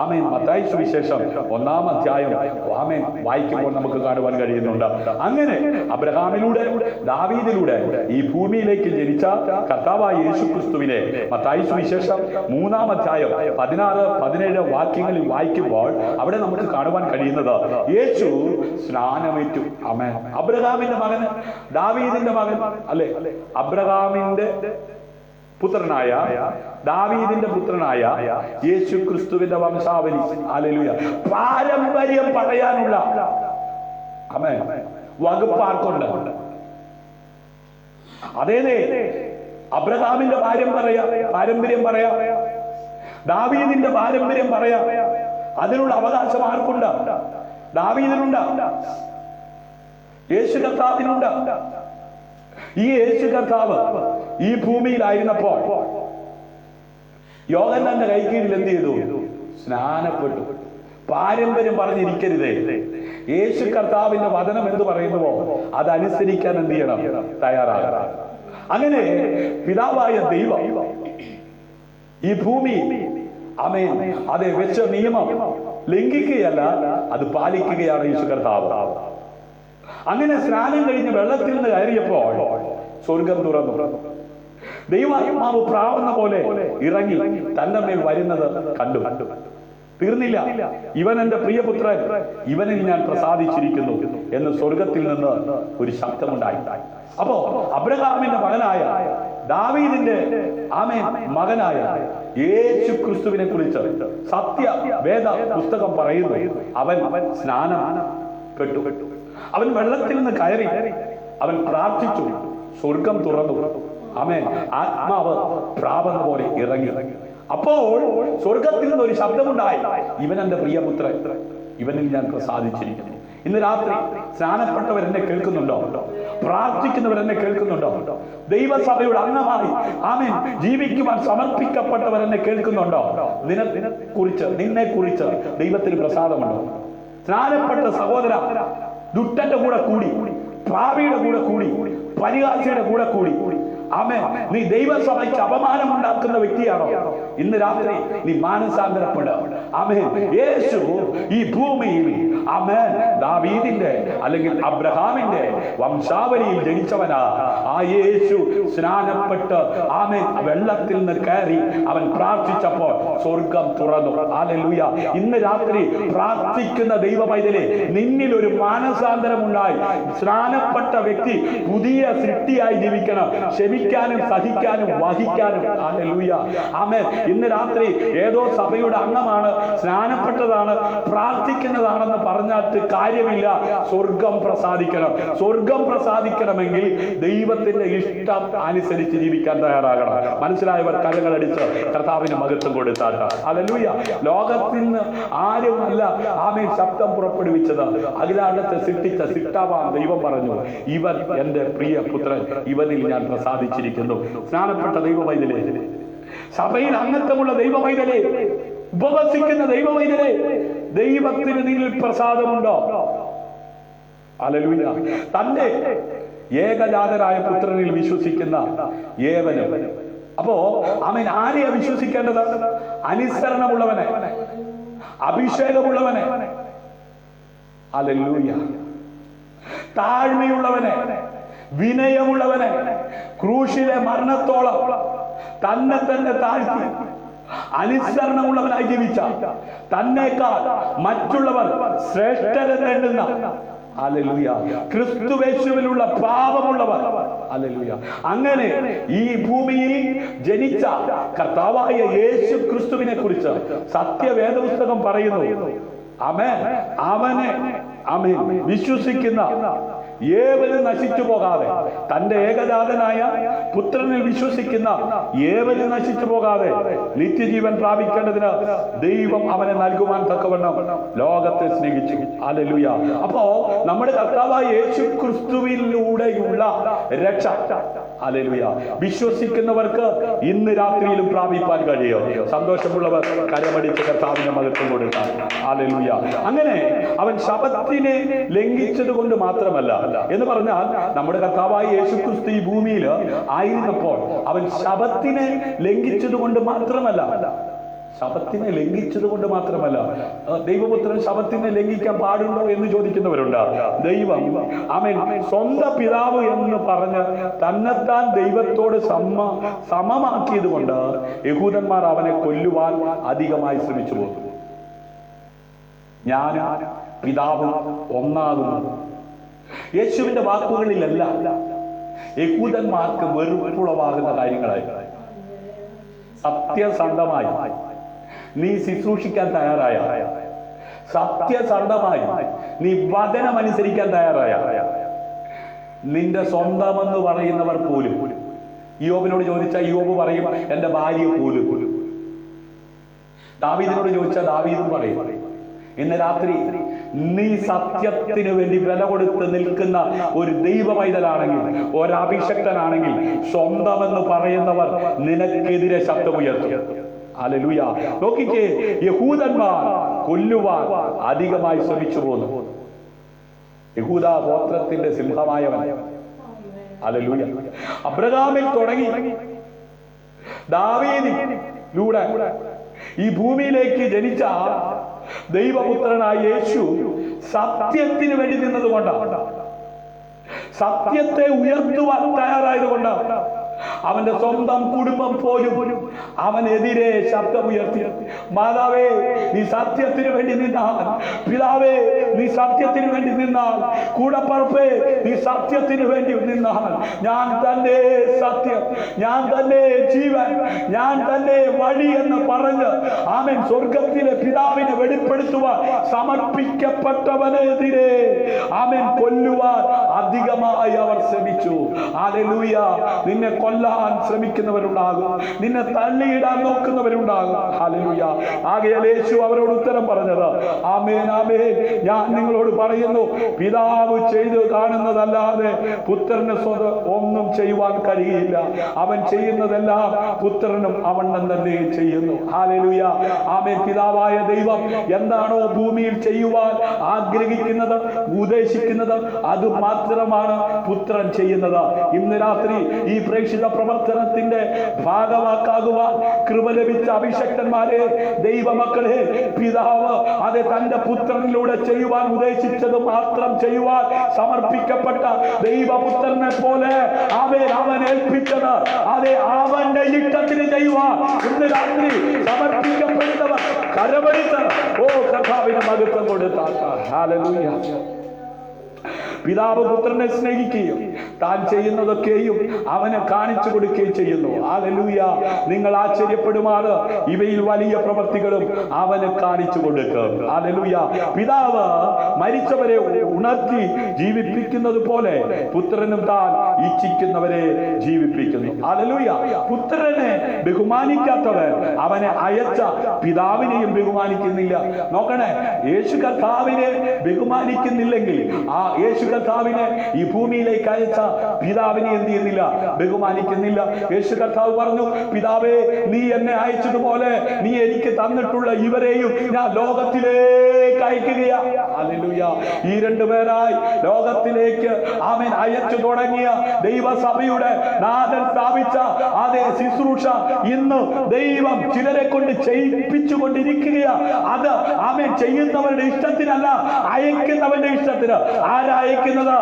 ആമേൻ, മത്തായി സുവിശേഷം 1-ാം അധ്യായം, ആമേൻ, വായിക്കുമ്പോൾ നമുക്ക് കാണുവാൻ കഴിയുന്നുണ്ട്. അങ്ങനെ അബ്രഹാമിലൂടെ ദാവീദിലൂടെ ഈ ഭൂമിയിലേക്ക് ജനിച്ച കർത്താവായ യേശു ക്രിസ്തുവിനെ മത്തായി സുവിശേഷം 3-ാം അധ്യായം 16-17 വാക്യങ്ങളിൽ വായിക്കുമ്പോൾ അവിടെ നമുക്ക് കാണുവാൻ കഴിയുന്നത്, യേശു സ്നാനമേറ്റു. ആമേൻ. അബ്രഹാമിന്റെ മകൻ, ദാവീദിന്റെ മകൻ, അല്ലെ, അബ്രഹാമിന്റെ പുത്രനായ ദാവീദിന്റെ പുത്രനായ യേശു ക്രിസ്തുവിന്റെ വംശാവലി. ഹല്ലേലൂയ. പാരമ്പര്യം പറയാനുള്ള, ആമേൻ, വകുപ്പാർക്കുണ്ട്. അതേ, അബ്രഹാമിന്റെ പാരമ്പര്യം പറയാ, ദാവീദിന്റെ പാരമ്പര്യം പറയാ. അതിനുള്ള അവകാശം ആർക്കുണ്ട്? ദാവീദിനുണ്ട്, യേശു കർത്താവിനുണ്ട്. ഈ യേശു കർത്താവ് ഈ ഭൂമിയിലായിരുന്നപ്പോൾ യോഹന്നാന്റെ കൈക്കീഴിൽ എന്ത് ചെയ്തു? സ്നാനപ്പെട്ടു. പാരമ്പര്യം പറഞ്ഞിരിക്കരുതേ. യേശു കർത്താവിന്റെ വചനം എന്ത് പറയുന്നുവോ അതനുസരിക്കാൻ എന്ത് ചെയ്യണം? തയ്യാറാകണം. അങ്ങനെ പിതാവായ ദൈവം ഈ ഭൂമി, ആമേൻ, അതെ, വെച്ച നിയമം ലംഘിക്കുകയല്ല, അത് പാലിക്കുകയാണ് യേശു കർത്താവ്. അങ്ങനെ സ്നാനം കഴിഞ്ഞ് വെള്ളത്തിൽ നിന്ന് കയറിയപ്പോൾ സ്വർഗം തുറന്നു. ദൈവാത്മാവ് പ്രാവുന്ന പോലെ ഇറങ്ങി തന്റെ മേൽ വരുന്നത് കണ്ടു. തീർന്നില്ല. ഇവൻ എന്റെ പ്രിയപുത്രൻ, ഇവനിൽ ഞാൻ പ്രസാദിച്ചിരിക്കുന്നു എന്ന് സ്വർഗത്തിൽ നിന്ന് ഒരു ശബ്ദമുണ്ടായി. അപ്പോ അബ്രഹാമിന്റെ മകനായ ദാവീദിന്റെ, ആമേൻ, മകനായ യേശു ക്രിസ്തുവിനെ കുറിച്ച് സത്യ വേദ പുസ്തകം പറയുന്നു, അവൻ സ്നാനപ്പെട്ടു. അവൻ വെള്ളത്തിൽ നിന്ന് കയറി, അവൻ പ്രാർത്ഥിച്ചു, സ്വർഗം തുറന്നു. ആമേൻ. ആത്മാവ് പ്രാവെന്ന പോലെ ഇറങ്ങി. അപ്പോൾ സ്വർഗത്തിൽ നിന്ന് ഒരു ശബ്ദമുണ്ടായി, ഇവൻ എന്റെ പ്രിയപുത്രൻ, ഇവനിൽ ഞാൻ പ്രസാദിച്ചിരിക്കുന്നു. ഇന്ന് രാത്രി സ്നാനപ്പെട്ടവർ എന്നെ കേൾക്കുന്നുണ്ടോ? പ്രാർത്ഥിക്കുന്നവർ എന്നെ കേൾക്കുന്നുണ്ടോ? ദൈവസഭയുടെ അംഗമായി, ആമേൻ, ജീവിക്കുവാൻ സമർപ്പിക്കപ്പെട്ടവർ എന്നെ കേൾക്കുന്നുണ്ടോ? നിന്നെ കുറിച്ച് ദൈവത്തിന് പ്രസാദമുണ്ടോ? സ്നാനപ്പെട്ട സഹോദര, ദുഷ്ടന്റെ കൂടെ കൂടി, പാപിയുടെ കൂടെ കൂടി, പരിഹാസിയുടെ കൂടെ കൂടി, ആമേൻ, നീ ദൈവസഭയ്ക്ക് അപമാനം ഉണ്ടാക്കുന്ന വ്യക്തിയാണോ? ഇന്ന് രാത്രി നീ മാനസാന്തരപ്പെടുക. ആമേൻ. യേശു ഈ ഭൂമിയിൽ, ആമേൻ, ദാവീദിന്റെ അല്ലെങ്കിൽ അബ്രഹാമിന്റെ വംശാവലിയിൽ ജനിച്ചവനാ. ആ യേശു സ്നാനപ്പെട്ട് ആമേൻ വെള്ളത്തിൽ നിന്ന് കയറി അവൻ പ്രാർത്ഥിച്ചപ്പോൾ സ്വർഗം തുറന്നു. ഹല്ലേലൂയ. ഇന്ന് രാത്രി പ്രാർത്ഥിക്കുന്ന ദൈവ പൈതലേ, നിന്നിൽ ഒരു മാനസാന്തരം ഉണ്ടായി. സ്നാനപ്പെട്ട വ്യക്തി പുതിയ സൃഷ്ടിയായി ജീവിക്കണം, ക്ഷമിക്കാനും സഹിക്കാനും വഹിക്കാനും. ഹല്ലേലൂയ. ആമേൻ. ഇന്ന് രാത്രി ഏതോ സഭയുടെ അംഗമാണ്, സ്നാനപ്പെട്ടതാണ്, പ്രാർത്ഥിക്കുന്നതാണെന്ന് പറഞ്ഞിട്ട് കാര്യമില്ല. സ്വർഗം പ്രസാദിക്കണം. സ്വർഗം പ്രസാദിക്കണമെങ്കിൽ ദൈവത്തിന്റെ ഇഷ്ടം അനുസരിച്ച് ജീവിക്കാൻ തയ്യാറാകണം. മനസ്സിലായവർ കരങ്ങളടിച്ച് കർത്താവിന് മഹത്വം കൊടുത്താട്ട. ഹല്ലേലൂയ. ലോകത്തിൽ നിന്ന് ആരുമല്ല ആമേൻ ശബ്ദം പുറപ്പെടുവിച്ചത്. അഖിലാണ്ടത്തെ സൃഷ്ടിച്ച സൃഷ്ടാവാൻ ദൈവം പറഞ്ഞു, ഇവൻ എന്റെ പ്രിയ പുത്രൻ, ഇവനിൽ ഞാൻ പ്രസാദിച്ചിരിക്കുന്നു. സ്നാനപ്പെട്ട ദൈവ പൈതലേ, സഭയിൽ അംഗത്വമുള്ള ദൈവ പൈതലേ, ഉപവസിക്കുന്ന ദൈവ പൈതലേ, ദൈവത്തിന് നിന്നിൽ പ്രസാദമുണ്ടോ? ഹല്ലേലൂയ. തന്റെ ഏകജാതനായ പുത്രനിൽ വിശ്വസിക്കുന്ന ഏവനും. അപ്പോ അവൻ ആരെയാ വിശ്വസിക്കേണ്ടത്? അനുസരണമുള്ളവനെ, അഭിഷേകമുള്ളവനെ, ഹല്ലേലൂയ, താഴ്മയുള്ളവനെ, വിനയമുള്ളവനെ, ക്രൂശിലെ മരണത്തോളം തന്നെ തന്നെ താഴ്ത്തി അനുസരണമുള്ളവനായി ജീവിച്ച, തന്നേക്കാൾ മറ്റുള്ളവർ ശ്രേഷ്ഠരെന്നുന്ന, ഹല്ലേലൂയ, ക്രിസ്തുവേശുവിലുള്ള പാപമുള്ളവർ. ഹല്ലേലൂയ. അങ്ങനെ ഈ ഭൂമിയിൽ ജനിച്ച കർത്താവായ യേശു ക്രിസ്തുവിനെ കുറിച്ച് സത്യവേദപുസ്തകം പറയുന്നു. ആമേൻ. അവനെ ആമേൻ വിശ്വസിക്കുന്ന ഏവനും നശിച്ചു പോകാതെ, തന്റെ ഏകജാതനായ പുത്രനിൽ വിശ്വസിക്കുന്ന ഏവനും നശിച്ചു പോകാതെ നിത്യജീവൻ പ്രാപിക്കേണ്ടതിന് ദൈവം അവനെ നൽകുവാൻ തക്കവണ്ണം ലോകത്തെ സ്നേഹിച്ചു. ഹല്ലേലൂയ. അപ്പോ നമ്മുടെ കർത്താവായ യേശു ക്രിസ്തുവിലൂടെയുള്ള രക്ഷ, ഹല്ലേലൂയ, വിശ്വസിക്കുന്നവർക്ക് ഇന്ന് രാത്രിയിലും പ്രാപിപ്പാൻ കഴിയും. സന്തോഷമുള്ളവർ കരമടിച്ച് കർത്താവിന്റെ മഹത്വം കൊടുക്കാൻ. ഹല്ലേലൂയ. അങ്ങനെ അവൻ ശബത്തിനെ ലംഘിച്ചത് കൊണ്ട് മാത്രമല്ല എന്ന് പറഞ്ഞാൽ, നമ്മുടെ കർത്താവായ യേശുക്രിസ്തു ഈ ഭൂമിയിൽ ആയിരുന്നപ്പോൾ അവൻ ശബത്തിനെ ലംഘിച്ചത് കൊണ്ട് മാത്രമല്ല, ശബത്തിനെ ലംഘിച്ചത് കൊണ്ട് മാത്രമല്ല, ദൈവപുത്രൻ ശബത്തിനെ ലംഘിക്കാൻ പാടുണ്ടോ എന്ന് ചോദിക്കുന്നവരുണ്ട്. ദൈവം ആമേൻ സ്വന്തം പിതാവ് എന്ന് പറഞ്ഞ് തന്നെത്താൻ ദൈവത്തോട് സമമാക്കിയത് കൊണ്ട് യഹൂദന്മാർ അവനെ കൊല്ലുവാൻ അധികമായി ശ്രമിച്ചു പോകും. ഞാൻ പിതാവ് ഒന്നാകുന്നു. യേശുവിന്റെ വാക്കുകളിലല്ല യഹൂദന്മാർക്ക് വെറുപ്പുളവാകുന്ന കാര്യങ്ങളായി. സത്യസന്ധമായി നീ ശുശ്രൂഷിക്കാൻ തയ്യാറായ, സത്യസന്ധമായി നീ വചനം അനുസരിക്കാൻ തയ്യാറായ, നിന്റെ സ്വന്തമെന്ന് പറയുന്നവർ പോലും, യോബിനോട് ചോദിച്ചാൽ യോബ് പറയും എന്റെ ഭാര്യ പോലും. ദാവീദിനോട് ചോദിച്ചാൽ ദാവീദും പറയും. ഇന്ന് രാത്രി നീ സത്യത്തിന് വേണ്ടി വില കൊടുത്ത് നിൽക്കുന്ന ഒരു ദൈവ പൈതലാണെങ്കിൽ, ഒരഭിഷക്തനാണെങ്കിൽ, സ്വന്തമെന്ന് പറയുന്നവർ നിനക്കെതിരെ ശബ്ദമുയർത്തും. ഹല്ലേലൂയ. നോക്കിക്കേ, യഹൂദന്മാർ കൊല്ലുവാൻ അധികമായി ശ്രമിച്ചു പോന്നു. യഹൂദ ഗോത്രത്തിന്റെ സിംഹമായവൻ. ഹല്ലേലൂയ. അബ്രഹാമിൽ തുടങ്ങി ദാവീദിലൂടെ ഈ ഭൂമിയിലേക്ക് ജനിച്ച ദൈവപുത്രനായ യേശു സത്യത്തിന് വേണ്ടി നിന്നതുകൊണ്ടാണ്, സത്യത്തെ ഉയർത്തുവാൻ തയ്യാറായതുകൊണ്ടാണ് അവന്റെ സ്വന്തം കുടുംബം പോലും അവനെതിരെ ശബ്ദമുയർത്തി. മാതാവേ നീ സത്യത്തിന് വേണ്ടി നിന്നാൽ, പിതാവേ നീ സത്യത്തിന് വേണ്ടി നിന്നാൽ, കൂടപ്പറപ്പേ നീ സത്യത്തിന് വേണ്ടി നിന്നാൽ, ഞാൻ തന്നെ സത്യം, ഞാൻ തന്നെ ജീവൻ, ഞാൻ തന്നെ വഴി എന്ന് പറഞ്ഞ് ആമേൻ സ്വർഗത്തിലെ പിതാവിനെ വെളിപ്പെടുത്തുവാൻ സമർപ്പിക്കപ്പെട്ടവനെതിരെ ആമേൻ കൊല്ലുവാൻ അധികമായി അവർ ശ്രമിച്ചു. ഹല്ലേലൂയ. നിന്നെ കൊല്ലാൻ ശ്രമിക്കുന്നവരുണ്ടാകും, നിന്നെ തള്ളിയിടാൻ നോക്കുന്നവരുണ്ടാകും. ഹല്ലേലൂയ. ആകയാൽ യേശു അവരോട് ഉത്തരം പറഞ്ഞത്, ആമേൻ ആമേൻ, ഞാൻ നിങ്ങളോട് പറയുന്നു, പിതാവ് ചെയ്ത് കാണുന്നതല്ലാതെ പുത്രന് ഒന്നും ചെയ്യുവാൻ കഴിയില്ല. അവൻ ചെയ്യുന്നതെല്ലാം പുത്രനും അവണ്ണം തന്നെ ചെയ്യുന്നു. ഹല്ലേലൂയ. ആമേൻ. പിതാവായ ദൈവം എന്താണോ ഭൂമിയിൽ ചെയ്യുവാൻ ആഗ്രഹിക്കുന്നത്, ഉദ്ദേശിക്കുന്നത്, അത് മാത്രമാണ് പുത്രൻ ചെയ്യുന്നത്. ഇന്ന് രാത്രി ഈ പ്രേക്ഷിത പ്രവർത്തനത്തിന്റെ ഭാഗമാക്കാകുവാൻ കൃപ ലഭിച്ച അഭിഷക്തന്മാരെ, ദൈവമക്കളെ, പിതാവ് അത് തന്റെ പുത്രനിലൂടെ ചെയ്യുവാൻ ചെയ്യുവാൻ ഉദ്ദേശിച്ചത് മാത്രം ചെയ്യുവാൻ സമർപ്പിക്കപ്പെട്ട ദൈവപുത്രനെ പോലെ അവൻ ഏൽപ്പിച്ചത് അതെ അവന്റെ ഇഷ്ടത്തിന് ചെയ്യുവാൻ ഇന്ന് രാത്രി സമർപ്പിക്കപ്പെടുന്നവർ കരമടിത്ത് കർത്താവിന് മഹത്വം കൊടുത്താൽ ഹല്ലേലൂയ. പിതാവ് പുത്രനെ സ്നേഹിക്കുകയും താൻ ചെയ്യുന്നതൊക്കെയും അവന് കാണിച്ചു കൊടുക്കുകയും ചെയ്യുന്നു. ഹല്ലേലൂയ. നിങ്ങൾ ആശ്ചര്യപ്പെടുമാറ് ഇവയിൽ വലിയ പ്രവൃത്തികളും അവന് കാണിച്ചു കൊടുക്കും. ഹല്ലേലൂയ. പിതാവ് മരിച്ചവരെ ഉണർത്തി ജീവിപ്പിക്കുന്നത് പോലെ പുത്രനും താൻ ഇച്ഛിക്കുന്നവരെ ജീവിപ്പിക്കുന്നു. ഹല്ലേലൂയ. പുത്രനെ ബഹുമാനിക്കാത്തവർ അവനെ അയച്ച പിതാവിനെയും ബഹുമാനിക്കുന്നില്ല. നോക്കണേ, യേശു കർത്താവിനെ ബഹുമാനിക്കുന്നില്ലെങ്കിൽ ആ യേശു കർത്താവിനെ ഈ ഭൂമിയിലേക്ക് അയച്ച പിതാവിനെ എന്ത് ചെയ്യുന്നില്ല? ബഹുമാനിക്കുന്നില്ല. യേശു കർത്താവ് പറഞ്ഞു, പിതാവേ, നീ എന്നെ അയച്ചതുപോലെ നീ എനിക്ക് തന്നിട്ടുള്ള ഇവരെയും ഞാൻ ലോകത്തിലേക്ക് അയക്കുകയാ. ഹല്ലേലൂയ. ഈ രണ്ടുപേരായി ലോകത്തിലേക്ക് അവൻ അയച്ചു തുടങ്ങിയ ദൈവസഭയുടെ നാഥൻ സ്ഥാപിച്ച അതേ ശുശ്രൂഷ ഇന്ന് ദൈവം ചിലരെ കൊണ്ട് ചെയ്യിപ്പിച്ചുകൊണ്ടിരിക്കുകയാ. അത് അവൻ ചെയ്യുന്നവരുടെ ഇഷ്ടത്തിനല്ല, അയക്കുന്നവന്റെ ഇഷ്ടത്തിന്. ആരയക്കുന്നത്?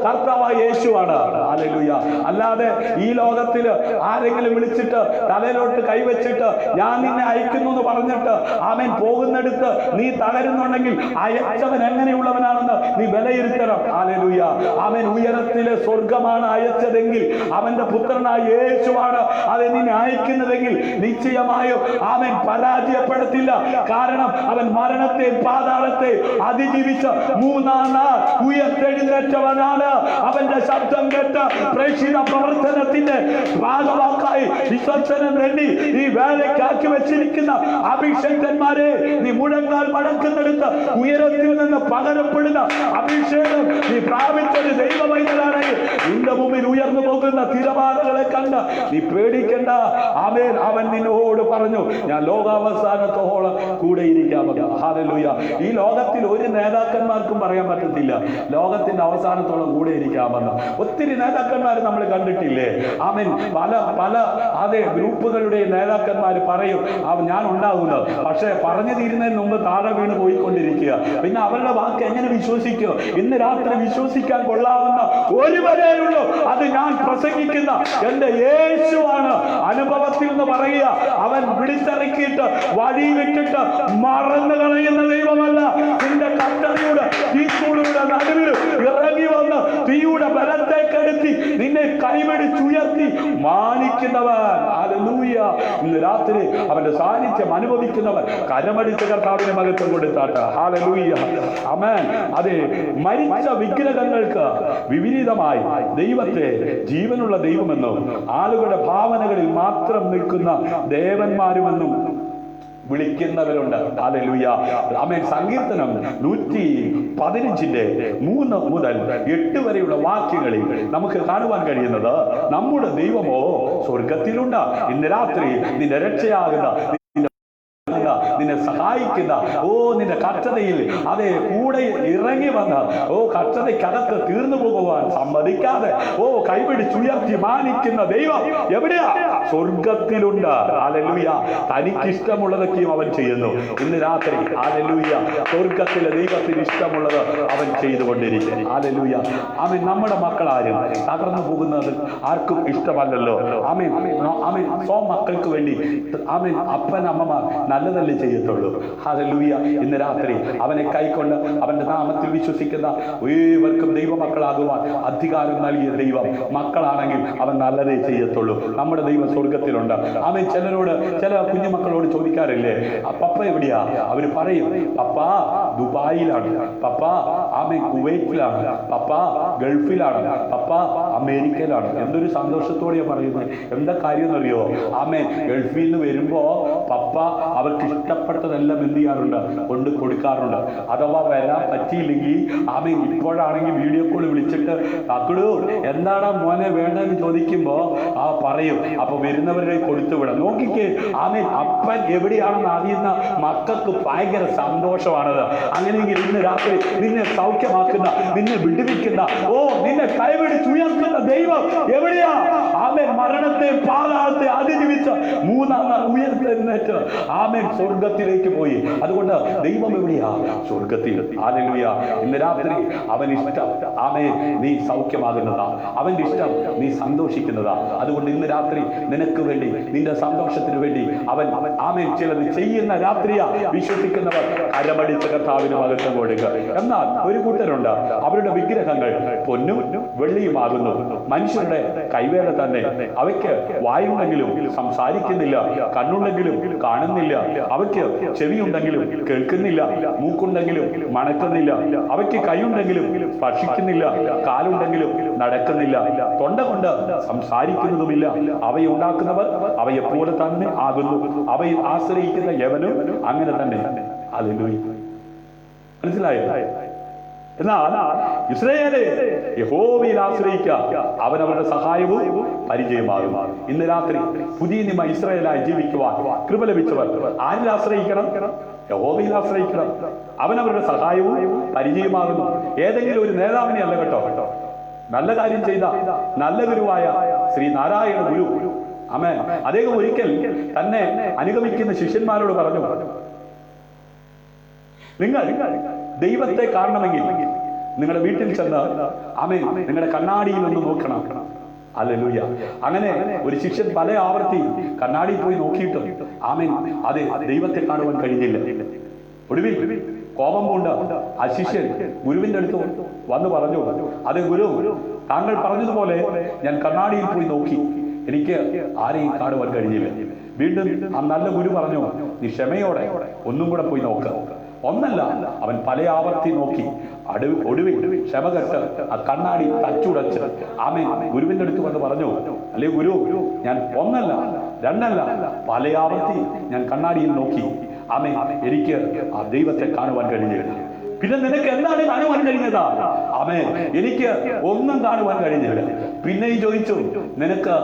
കർത്താവായ യേശുവാണ്. ഹല്ലേലൂയ. അല്ലാതെ ഈ ലോകത്തില് ആരെങ്കിലും വിളിച്ചിട്ട് തലയിലോട്ട് കൈവച്ചിട്ട് ഞാൻ നിന്നെ അയക്കുന്നു എന്ന് പറഞ്ഞിട്ട് അവൻ പോകുന്നിടത്ത് നീ തളരുന്നുണ്ടെങ്കിൽ അയച്ചവൻ എങ്ങനെയുള്ളവനാണെന്ന് നീ വിലയിരുത്തണം. ഹല്ലേലൂയ. അവൻ ഉയരത്തിലെ സ്വർഗമാണ് അയച്ചതെങ്കിൽ അവന്റെ പുത്രനായ യേശുവാണ് അത് നിന്നെ അയക്കുന്നതെങ്കിൽ നിശ്ചയമായും അവൻ പരാജയപ്പെടത്തില്ല. കാരണം അവൻ മരണത്തെ പാതാളത്തെ അതിജീവിച്ച് മൂന്നാം നാൾ ഉയർത്തെഴുന്നേറ്റവനാണ്. അവന്റെ ശബ്ദം കേട്ട് പ്രേക്ഷിത പ്രവർത്തനത്തിന്റെ ഭാഗവാക്കായി വിശ്വസനം വേണ്ടി ഈ വേലക്കാക്കി വെച്ചിരിക്കുന്ന അഭിഷേകന്മാരെ, നീ മുഴങ്ങാൽ മടക്കുന്നെടുത്ത് ഉയരത്തിൽ നിന്ന് പകരപ്പെടുന്ന അഭിഷേകം നീ പ്രാപിച്ചൊരു ദൈവവൈദ്യനാണെങ്കിൽ നിന്റെ മുമ്പിൽ ഉയർന്നു പോകുന്ന തിരമാലകളെ കണ്ട് നീ പേടിക്കണ്ട. അവൻ നിന്നോട് പറഞ്ഞു, ഞാൻ ലോകാവസാനത്തോളം കൂടെ ഇരിക്കാമെന്ന്. ഹല്ലേലൂയ. ഈ ലോകത്തിൽ ഒരു നേതാക്കന്മാർക്കും പറയാൻ പറ്റത്തില്ല ലോകത്തിന്റെ അവസാനത്തോളം കൂടെ ഇരിക്കാമെന്ന്. ഒത്തിരി നേതാക്കന്മാർ നമ്മൾ കണ്ടിട്ടില്ലേ? അവൻ പല പല അതേ ഗ്രൂപ്പുകളുടെ നേതാക്കന്മാർ പറയും ഞാൻ ഉണ്ടാകുന്നത്, പക്ഷെ പറഞ്ഞു തീരുന്നതിന് മുമ്പ് താഴെ വീണ് പോയിക്കൊണ്ടിരിക്കുക. പിന്നെ അവരുടെ വാക്ക് എങ്ങനെ വിശ്വസിക്കുക? ഇന്ന് രാത്രി വിശ്വസിക്കാൻ കൊള്ളാവുന്ന ഒരുവരെയുള്ളൂ, അത് ഞാൻ പ്രസംഗിക്കുന്ന എന്റെ യേശുവാണ്. അനുഭവത്തിൽ നിന്ന് പറയുക, അവൻ വിളിച്ചിറക്കിയിട്ട് വഴി വിട്ടിട്ട് മറന്നു കളയുന്ന ദൈവമല്ല. നിന്റെ കട്ടറിയുടെ തീക്കൂടുകളുടെ നടുവിൽ ഇറങ്ങി വന്ന് തീയുടെ ബലത്തേക്കെടുത്തി നിന്നെ കൈപിടിച്ചുയർത്തി മാനിക്കുന്നവൻ. ഹല്ലേലൂയ. ഇന്ന് രാത്രി അവന്റെ സാന്നിധ്യം അനുഭവിക്കുന്നവൻ കരമടിച്ച കർത്താവിനെ മഹത്വം കൊടുത്താട്ടെ. ഹല്ലേലൂയ. ആമേൻ. അതെ, മരിച്ച വിഗ്രഹങ്ങൾക്ക് വിപരീതമായി ദൈവത്തെ ജീവനുള്ള ദൈവമെന്നും ആളുകളുടെ ഭാവനകളിൽ മാത്രം നിൽക്കുന്ന ദേവന്മാരുമെന്നും വിളിക്കുന്നവരുണ്ട്. ഹല്ലേലൂയ. ആമേൻ. സങ്കീർത്തനം 115 3 മുതൽ 8 വരെയുള്ള വാക്യങ്ങളിൽ നമുക്ക് കാണുവാൻ കഴിയുന്നത്, നമ്മുടെ ദൈവമോ സ്വർഗത്തിലുണ്ട്. ഇന്ന് രാത്രി നിന്റെ രക്ഷയാകുന്ന, നിന്നെ സഹായിക്കുന്ന, നിന്റെ കഷ്ടതയിൽ അതേ കൂടെ ഇറങ്ങി വന്ന് കഷ്ടതയ്ക്കകത്ത് തീർന്നു പോകുവാൻ സമ്മതിക്കാതെ കൈപിടിച്ചുയർത്തി മാനിക്കുന്ന ദൈവം എവിടെയാ? സ്വർഗത്തിലുണ്ട്. ഹല്ലേലൂയ. തനിക്കിഷ്ടമുള്ളതൊക്കെയും അവൻ ചെയ്യുന്നു. ഇന്ന് രാത്രി ഹല്ലേലൂയ, സ്വർഗത്തിലെ ദൈവത്തിന് ഇഷ്ടമുള്ളത് അവൻ ചെയ്തുകൊണ്ടിരിക്കും. ഹല്ലേലൂയ. ആമേൻ. നമ്മുടെ മക്കളാരും തകർന്നു പോകുന്നത് ആർക്കും ഇഷ്ടമല്ലല്ലോ. ആമേൻ. ആമേൻ. മക്കൾക്ക് വേണ്ടി ആമേൻ അപ്പൻ അമ്മമാർ നല്ലതല്ലേ ചെയ്യത്തുള്ളൂ. ഹല്ലേലൂയ. ഇന്ന് രാത്രി അവനെ കൈക്കൊണ്ട് അവന്റെ നാമത്തിൽ വിശ്വസിക്കുന്ന ഏവർക്കും ദൈവമക്കളാകുവാൻ അധികാരം നൽകിയ ദൈവം മക്കളാണെങ്കിൽ അവൻ നല്ലതേ ചെയ്യത്തുള്ളൂ. നമ്മുടെ ദൈവം സ്വർഗത്തിലുണ്ട്. ആമേൻ. ചില കുഞ്ഞുമക്കളോട് ചോദിക്കാറില്ലേ, പപ്പ എവിടെയാ? അവര് പറയും, പപ്പ ദുബായിലാണ്, പപ്പ ആമേൻ കുവൈറ്റിലാണ്, പപ്പ ഗൾഫിലാണ്, പപ്പ അമേരിക്കയിലാണ്. എന്തൊരു സന്തോഷത്തോടെയാ പറയുന്നത്. എന്താ കാര്യം എന്നറിയോ? ആമേൻ. ഗൾഫിൽ നിന്ന് വരുമ്പോ പപ്പ അവർക്ക് ഇഷ്ടപ്പെട്ടതെല്ലാം എന്ത് ചെയ്യാറുണ്ട്? കൊണ്ട് കൊടുക്കാറുണ്ട്. അഥവാ വരാൻ പറ്റിയില്ലെങ്കിൽ ആമേൻ ഇപ്പോഴാണെങ്കിൽ വീഡിയോ കോൾ വിളിച്ചിട്ട് മക്കളു എന്താണ് മോനെ വേണ്ടതെന്ന് ചോദിക്കുമ്പോ പറയും. അപ്പൊ വരുന്നവരുടെ കൊടുത്തു വിടാം. നോക്കിക്കേ, ആമേൻ. അപ്പൻ എവിടെയാണെന്ന് അറിയുന്ന മക്കൾക്ക് ഭയങ്കര സന്തോഷമാണത്. അങ്ങനെയെങ്കിൽ ഇന്ന് രാത്രി നിന്നെ സൗഖ്യമാക്കുന്ന, നിന്നെ വിടുവിക്കുന്ന, നിന്നെ കൈപിടിച്ചുയർത്തുന്ന ദൈവം എവിടെയാ? ആമേൻ. മരണത്തെ പാതാളത്തെ അതിജീവിച്ച് മൂന്നാം നാൾ ഉയർത്തെഴുന്നേറ്റ് ആമേൻ സ്വർഗ സ്വർഗത്തിലേക്ക് പോയി. അതുകൊണ്ട് ദൈവം എവിടെയാ? സ്വർഗത്തിൽ. ഹല്ലേലൂയ. ഇന്ന് രാത്രി അവൻ ഇഷ്ടം ആമേൻ നീ സൗഖ്യമാകുന്നതാ, അവന്റെ ഇഷ്ടം നീ സന്തോഷിക്കുന്നതാ. അതുകൊണ്ട് ഇന്ന് രാത്രി നിനക്ക് വേണ്ടി, നിന്റെ സന്തോഷത്തിന് വേണ്ടി അവൻ ആമേൻ ചിലത് ചെയ്യുന്ന രാത്രിയാ. വിശ്വസിക്കുന്നവർ കരമടിച്ച കർത്താവിന് മഹത്വം കൊടുക്കുക. എന്നാൽ ഒരു കൂട്ടരുണ്ട്, അവരുടെ വിഗ്രഹങ്ങൾ പൊന്നും വെള്ളിയുമാകുന്നു, മനുഷ്യരുടെ കൈവേല തന്നെ. അവയ്ക്ക് വായുണ്ടെങ്കിലും സംസാരിക്കുന്നില്ല, കണ്ണുണ്ടെങ്കിലും കാണുന്നില്ല, അവയ്ക്ക് ചെവിയുണ്ടെങ്കിലും കേൾക്കുന്നില്ല, മൂക്കുണ്ടെങ്കിലും മണക്കുന്നില്ല, അവയ്ക്ക് കൈയുണ്ടെങ്കിലും സ്പർശിക്കുന്നില്ല, കാലുണ്ടെങ്കിലും നടക്കുന്നില്ല, തൊണ്ട കൊണ്ട് സംസാരിക്കുന്നതുമില്ല. അവയെ ഉണ്ടാക്കുന്നവർ അവയെ പോലെ തന്നെ ആകുന്നു, അവയിൽ ആശ്രയിക്കുന്ന യവനും അങ്ങനെ തന്നെ. ഹല്ലേലൂയ. മനസ്സിലായോ? എന്നാൽ ഇസ്രായേലേ, യഹോവയിൽ ആശ്രയിക്കുക, അവൻ അവരുടെ സഹായവും പരിചയമാകും. ഇന്ന് രാത്രി പുതിയ നിയമ ഇസ്രായേലായി ജീവിക്കുവാൻ കൃപ ലഭിച്ചവർ ആരിൽ ആശ്രയിക്കണം? യഹോവയിൽ ആശ്രയിക്കണം. അവൻ അവരുടെ സഹായവും പരിചയമാകുന്നു. ഏതെങ്കിലും ഒരു നേതാവിനെ അല്ല കേട്ടോ. നല്ല കാര്യം ചെയ്ത നല്ല ഗുരുവായ ശ്രീ നാരായണ ഗുരു, ആമേൻ, അദ്ദേഹം ഒരിക്കൽ തന്നെ അനുഗമിക്കുന്ന ശിഷ്യന്മാരോട് പറഞ്ഞു, നിങ്ങൾ ദൈവത്തെ കാണണമെങ്കിൽ നിങ്ങളുടെ വീട്ടിൽ ചെന്ന് ആമേൻ നിങ്ങളുടെ കണ്ണാടിയിൽ ഒന്ന് നോക്കണം. ഹല്ലേലൂയ. അങ്ങനെ ഒരു ശിഷ്യൻ പല ആവർത്തി കണ്ണാടിയിൽ പോയി നോക്കിയിട്ടും ആമേൻ അതെ ദൈവത്തെ കാണുവാൻ കഴിഞ്ഞില്ല. ഒടുവിൽ കോപം കൊണ്ട് ആ ശിഷ്യൻ ഗുരുവിന്റെ അടുത്ത് വന്ന് പറഞ്ഞു, അത് ഗുരു, താങ്കൾ പറഞ്ഞതുപോലെ ഞാൻ കണ്ണാടിയിൽ പോയി നോക്കി, എനിക്ക് ആരെയും കാണുവാൻ കഴിഞ്ഞില്ല. വീണ്ടും ആ നല്ല ഗുരു പറഞ്ഞു, നീ ക്ഷമയോടെ ഒന്നും കൂടെ പോയി നോക്ക്. ഒന്നല്ല, അവൻ പല ആവർത്തി നോക്കി. ഒടുവിൽ ക്ഷമ കെട്ട് ആ കണ്ണാടി തച്ചുടച്ച് ആമേൻ ഗുരുവിന്റെ അടുത്ത് വന്ന് പറഞ്ഞു, അല്ലേ ഗുരു, ഞാൻ ഒന്നല്ല രണ്ടല്ല പല ആവർത്തി ഞാൻ കണ്ണാടിയിൽ നോക്കി, ആമേൻ എനിക്ക് ആ ദൈവത്തെ കാണുവാൻ കഴിഞ്ഞില്ല. പിന്നെ നിനക്ക് എന്താണ് കാണുവാൻ കഴിഞ്ഞതാ? ആമേൻ എനിക്ക് ഒന്നും കാണുവാൻ കഴിഞ്ഞില്ല. പിന്നെയും ചോദിച്ചു, നിനക്ക്